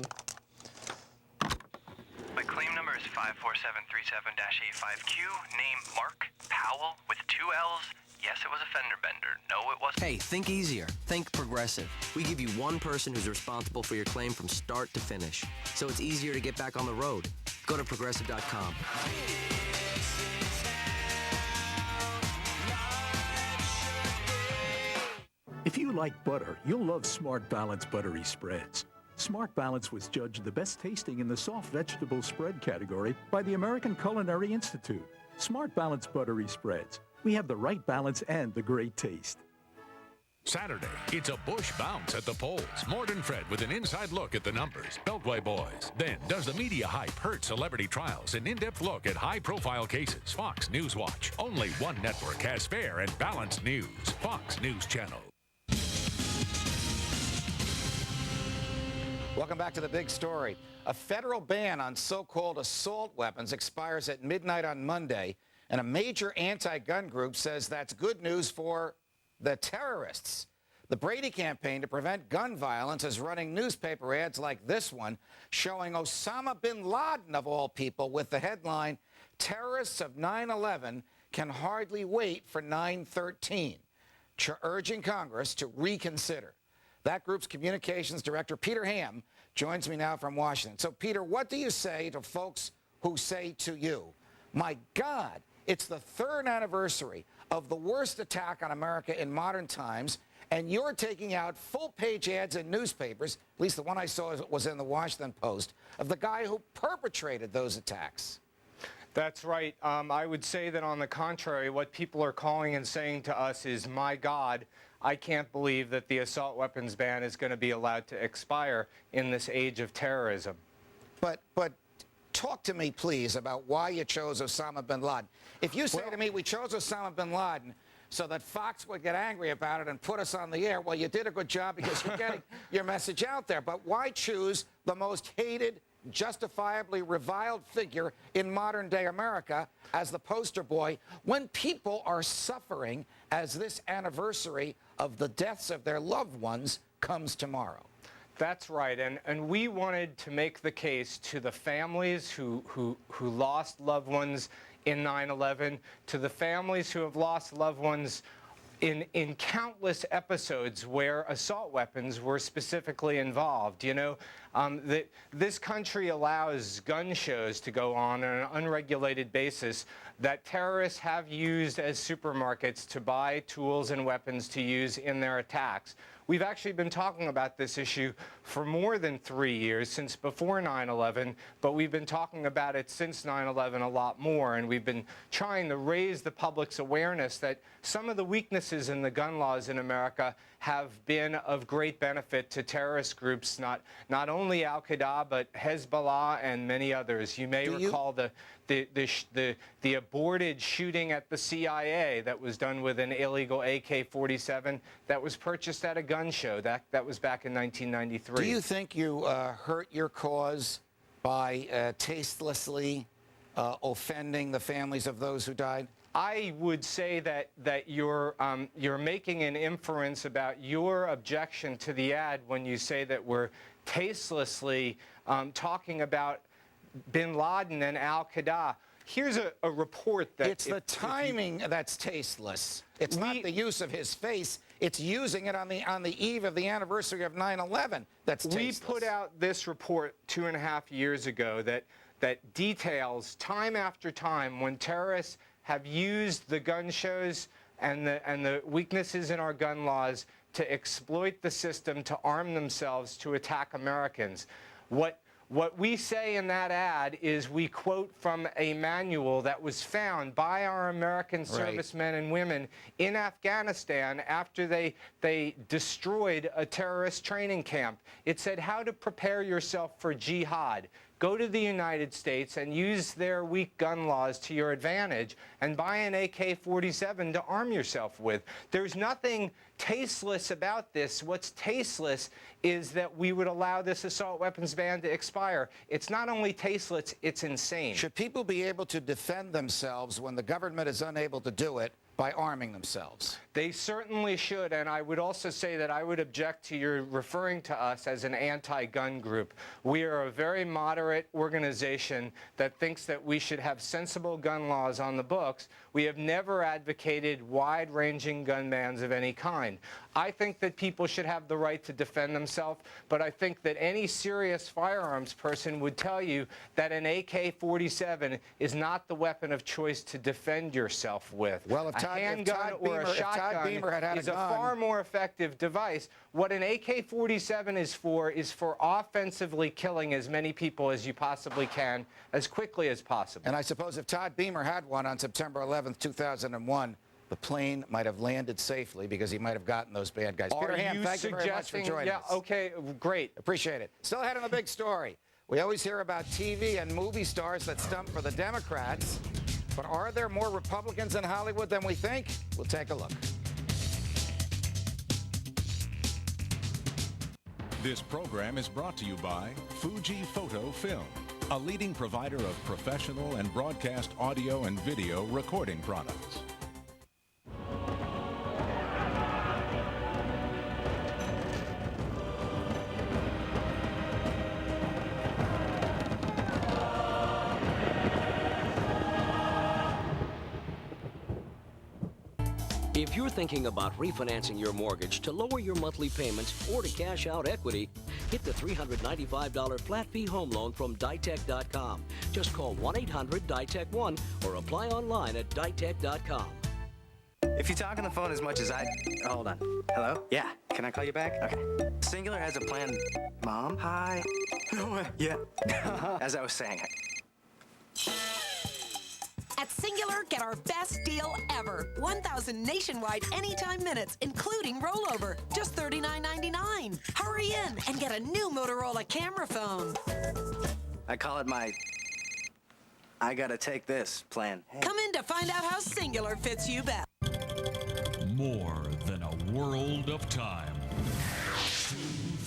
claim number is 54737-85Q. Name Mark Powell with 2 L's. Yes, it was a fender bender. No, it wasn't. Hey, think easier. Think Progressive. We give you one person who's responsible for your claim from start to finish, so it's easier to get back on the road. Go to Progressive.com. If you like butter, you'll love Smart Balance buttery spreads. Smart Balance was judged the best tasting in the soft vegetable spread category by the American Culinary Institute. Smart Balance buttery spreads. We have the right balance and the great taste. Saturday, it's a Bush bounce at the polls. Morden Fred with an inside look at the numbers. Beltway boys. Then, does the media hype hurt celebrity trials? An in-depth look at high-profile cases. Fox News Watch. Only one network has fair and balanced news. Fox News Channel. Welcome back to the big story. A federal ban on so-called assault weapons expires at midnight on Monday, and a major anti-gun group says that's good news for the terrorists. The Brady campaign to prevent gun violence is running newspaper ads like this one, showing Osama bin Laden, of all people, with the headline, "Terrorists of 9/11 can hardly wait for 9/13," urging Congress to reconsider. That group's communications director, Peter Ham, joins me now from Washington. So, Peter, what do you say to folks who say to you, my God, it's the 3rd anniversary of the worst attack on America in modern times, and you're taking out full-page ads in newspapers, at least the one I saw was in the Washington Post, of the guy who perpetrated those attacks? That's right. I would say that, on the contrary, what people are calling and saying to us is, my God, I can't believe that the assault weapons ban is going to be allowed to expire in this age of terrorism. But talk to me, please, about why you chose Osama bin Laden. If you say to me, we chose Osama bin Laden so that Fox would get angry about it and put us on the air, well, you did a good job because you're getting your message out there. But why choose the most hated, justifiably reviled figure in modern-day America as the poster boy when people are suffering as this anniversary of the deaths of their loved ones comes tomorrow? That's right, and we wanted to make the case to the families who lost loved ones in 9/11, to the families who have lost loved ones in countless episodes where assault weapons were specifically involved. You know, this country allows gun shows to go on an unregulated basis that terrorists have used as supermarkets to buy tools and weapons to use in their attacks. We've actually been talking about this issue for more than 3 years, since before 9/11, but we've been talking about it since 9/11 a lot more, and we've been trying to raise the public's awareness that some of the weaknesses in the gun laws in America have been of great benefit to terrorist groups, not only Al-Qaeda, but Hezbollah and many others. You may recall the aborted shooting at the CIA that was done with an illegal AK-47 that was purchased at a gun show. That was back in 1993. Do you think you hurt your cause by tastelessly offending the families of those who died? I would say that you're making an inference about your objection to the ad when you say that we're tastelessly talking about bin Laden and Al-Qaeda. Here's a report that... It's the timing that's tasteless. It's not the use of his face. It's using it on the eve of the anniversary of 9/11 that's tasteless. We put out this report 2.5 years ago that details time after time when terrorists have used the gun shows and the weaknesses in our gun laws to exploit the system to arm themselves to attack Americans. What we say in that ad is we quote from a manual that was found by our American servicemen and women in Afghanistan after they destroyed a terrorist training camp. It said how to prepare yourself for jihad. Go to the United States and use their weak gun laws to your advantage and buy an AK-47 to arm yourself with. There's nothing tasteless about this. What's tasteless is that we would allow this assault weapons ban to expire. It's not only tasteless, it's insane. Should people be able to defend themselves when the government is unable to do it by arming themselves. They certainly should, and I would also say that I would object to your referring to us as an anti-gun group. We are a very moderate organization that thinks that we should have sensible gun laws on the books. We have never advocated wide-ranging gun bans of any kind. I think that people should have the right to defend themselves, but I think that any serious firearms person would tell you that an AK-47 is not the weapon of choice to defend yourself with. Well, if a handgun or a shotgun is a far more effective device. What an AK-47 is for offensively killing as many people as you possibly can, as quickly as possible. And I suppose if Todd Beamer had one on September 11th, 2001, the plane might have landed safely because he might have gotten those bad guys. Peter Ham, thank you very much for joining us. Yeah, okay, great. Appreciate it. Still ahead on the big story. We always hear about TV and movie stars that stump for the Democrats, but are there more Republicans in Hollywood than we think? We'll take a look. This program is brought to you by Fuji Photo Film, a leading provider of professional and broadcast audio and video recording products. If you're thinking about refinancing your mortgage to lower your monthly payments or to cash out equity, get the $395 flat fee home loan from Ditech.com. Just call 1-800-DITECH-1 or apply online at Ditech.com. If you talk on the phone as much as I... Hold on. Hello? Yeah. Can I call you back? Okay. Singular has a plan... Mom? Hi. Yeah. As I was saying... At Singular, get our best deal ever. 1,000 nationwide anytime minutes, including rollover. Just $39.99. Hurry in and get a new Motorola camera phone. I call it my... I gotta take this plan. Hey. Come in to find out how Singular fits you best. More than a world of time.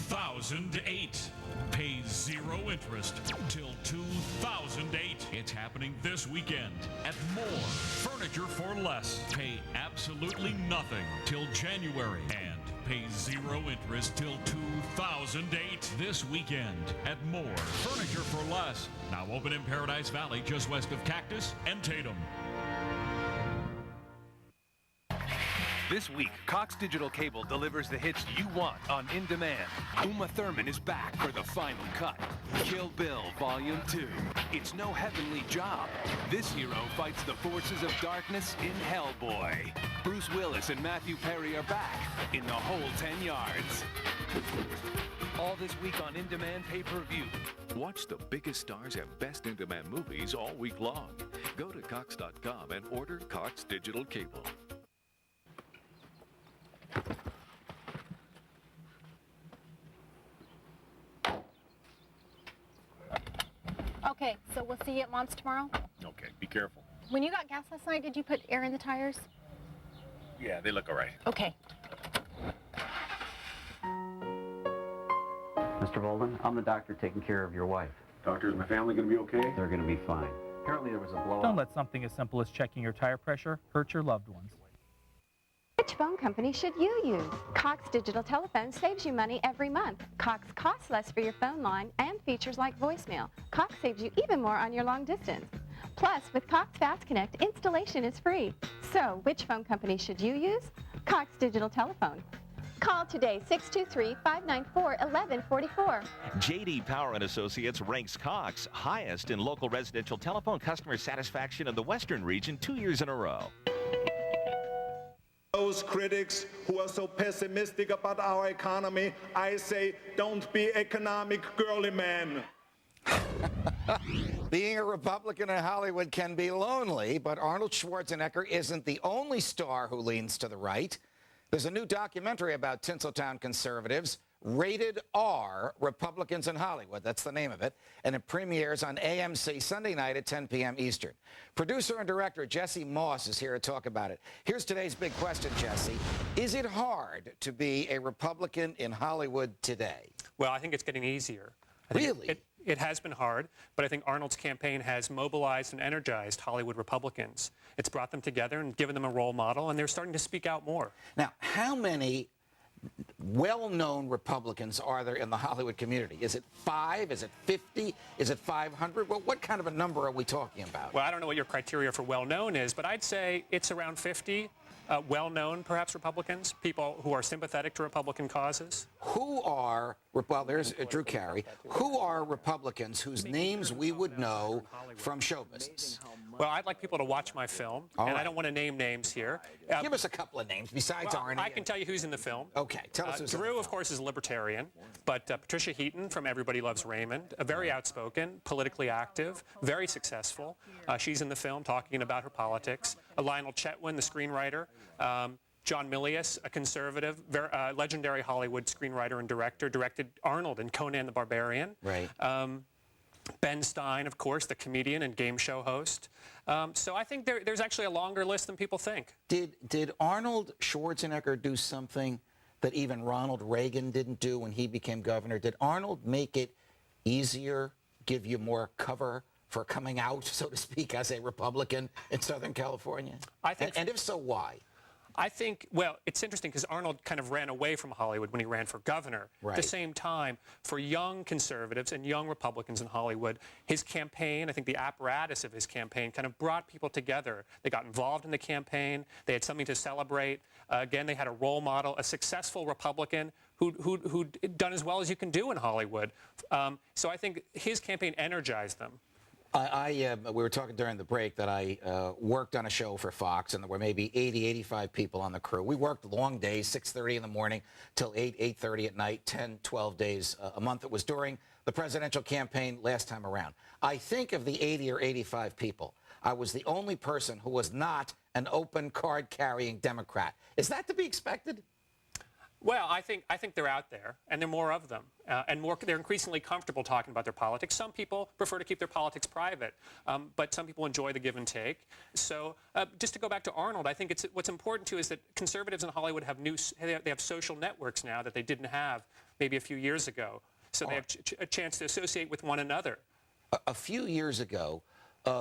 2008. Pay zero interest till 2008. It's happening this weekend at More. Furniture for less. Pay absolutely nothing till January. And pay zero interest till 2008 this weekend at More. Furniture for less. Now open in Paradise Valley, just west of Cactus and Tatum. This week, Cox Digital Cable delivers the hits you want on In Demand. Uma Thurman is back for the final cut. Kill Bill Volume 2. It's no heavenly job. This hero fights the forces of darkness in Hellboy. Bruce Willis and Matthew Perry are back in the whole 10 yards. All this week on In Demand pay-per-view. Watch the biggest stars and best in-demand movies all week long. Go to Cox.com and order Cox Digital Cable. Okay, so we'll see you at Mom's tomorrow? Okay, be careful. When you got gas last night, did you put air in the tires? Yeah, they look all right. Okay. Mr. Bolden, I'm the doctor taking care of your wife. Doctor, is my family going to be okay? They're going to be fine. Apparently there was a blowout. Don't let something as simple as checking your tire pressure hurt your loved ones. Which phone company should you use? Cox Digital Telephone saves you money every month. Cox costs less for your phone line and features like voicemail. Cox saves you even more on your long distance. Plus, with Cox Fast Connect, installation is free. So, which phone company should you use? Cox Digital Telephone. Call today, 623-594-1144. J.D. Power & Associates ranks Cox highest in local residential telephone customer satisfaction in the Western region 2 years in a row. Those critics who are so pessimistic about our economy, I say, don't be economic girly man. Being a Republican in Hollywood can be lonely, but Arnold Schwarzenegger isn't the only star who leans to the right. There's a new documentary about Tinseltown conservatives, Rated R, Republicans in Hollywood. That's the name of it. And it premieres on AMC Sunday night at 10 p.m. Eastern. Producer and director Jesse Moss is here to talk about it. Here's today's big question, Jesse. Is it hard to be a Republican in Hollywood today? Well, I think it's getting easier. Really? It has been hard, but I think Arnold's campaign has mobilized and energized Hollywood Republicans. It's brought them together and given them a role model, and they're starting to speak out more. Now, how many well-known Republicans are there in the Hollywood community? Is it 5? Is it 50? Is it 500? Well, what kind of a number are we talking about? Well, I don't know what your criteria for well-known is, but I'd say it's around 50 well-known, perhaps, Republicans, people who are sympathetic to Republican causes. Who are, well, there's Drew Carey, who are Republicans whose names we would know from show business? Well, I'd like people to watch my film, and I don't want to name names here. Give us a couple of names besides Arnie. I can tell you who's in the film. Okay, tell us who's in the Drew, film. of course, is a libertarian, but Patricia Heaton from Everybody Loves Raymond, very outspoken, politically active, very successful. She's in the film talking about her politics. Lionel Chetwynd, the screenwriter. John Milius, a conservative, legendary Hollywood screenwriter and director, directed Arnold in Conan the Barbarian. Right. Ben Stein, of course, the comedian and game show host. So I think there's actually a longer list than people think. Did Arnold Schwarzenegger do something that even Ronald Reagan didn't do when he became governor? Did Arnold make it easier, give you more cover for coming out, so to speak, as a Republican in Southern California? I think, and if so, why? I think, well, it's interesting because Arnold kind of ran away from Hollywood when he ran for governor. Right. At the same time, for young conservatives and young Republicans in Hollywood, his campaign, I think the apparatus of his campaign kind of brought people together. They got involved in the campaign. They had something to celebrate. Again, they had a role model, a successful Republican who'd done as well as you can do in Hollywood. So I think his campaign energized them. We were talking during the break that I worked on a show for Fox, and there were maybe 80, 85 people on the crew. We worked long days, 6:30 in the morning till 8:30 at night, 10, 12 days a month. It was during the presidential campaign last time around. I think of the 80 or 85 people, I was the only person who was not an open card-carrying Democrat. Is that to be expected? Well, I think they're out there, and there are more of them, and they're increasingly comfortable talking about their politics. Some people prefer to keep their politics private, but some people enjoy the give and take. So just to go back to Arnold, I think what's important too is that conservatives in Hollywood have they have social networks now that they didn't have maybe a few years ago. So they have a chance to associate with one another. A few years ago,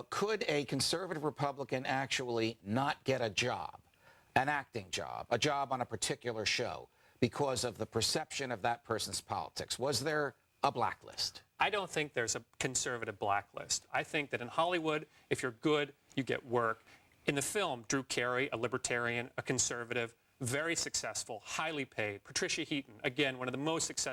could a conservative Republican actually not get a job, an acting job, a job on a particular show, because of the perception of that person's politics? Was there a blacklist? I don't think there's a conservative blacklist. I think that in Hollywood, if you're good, you get work. In the film, Drew Carey, a libertarian, a conservative, very successful, highly paid. Patricia Heaton, again, one of the most successful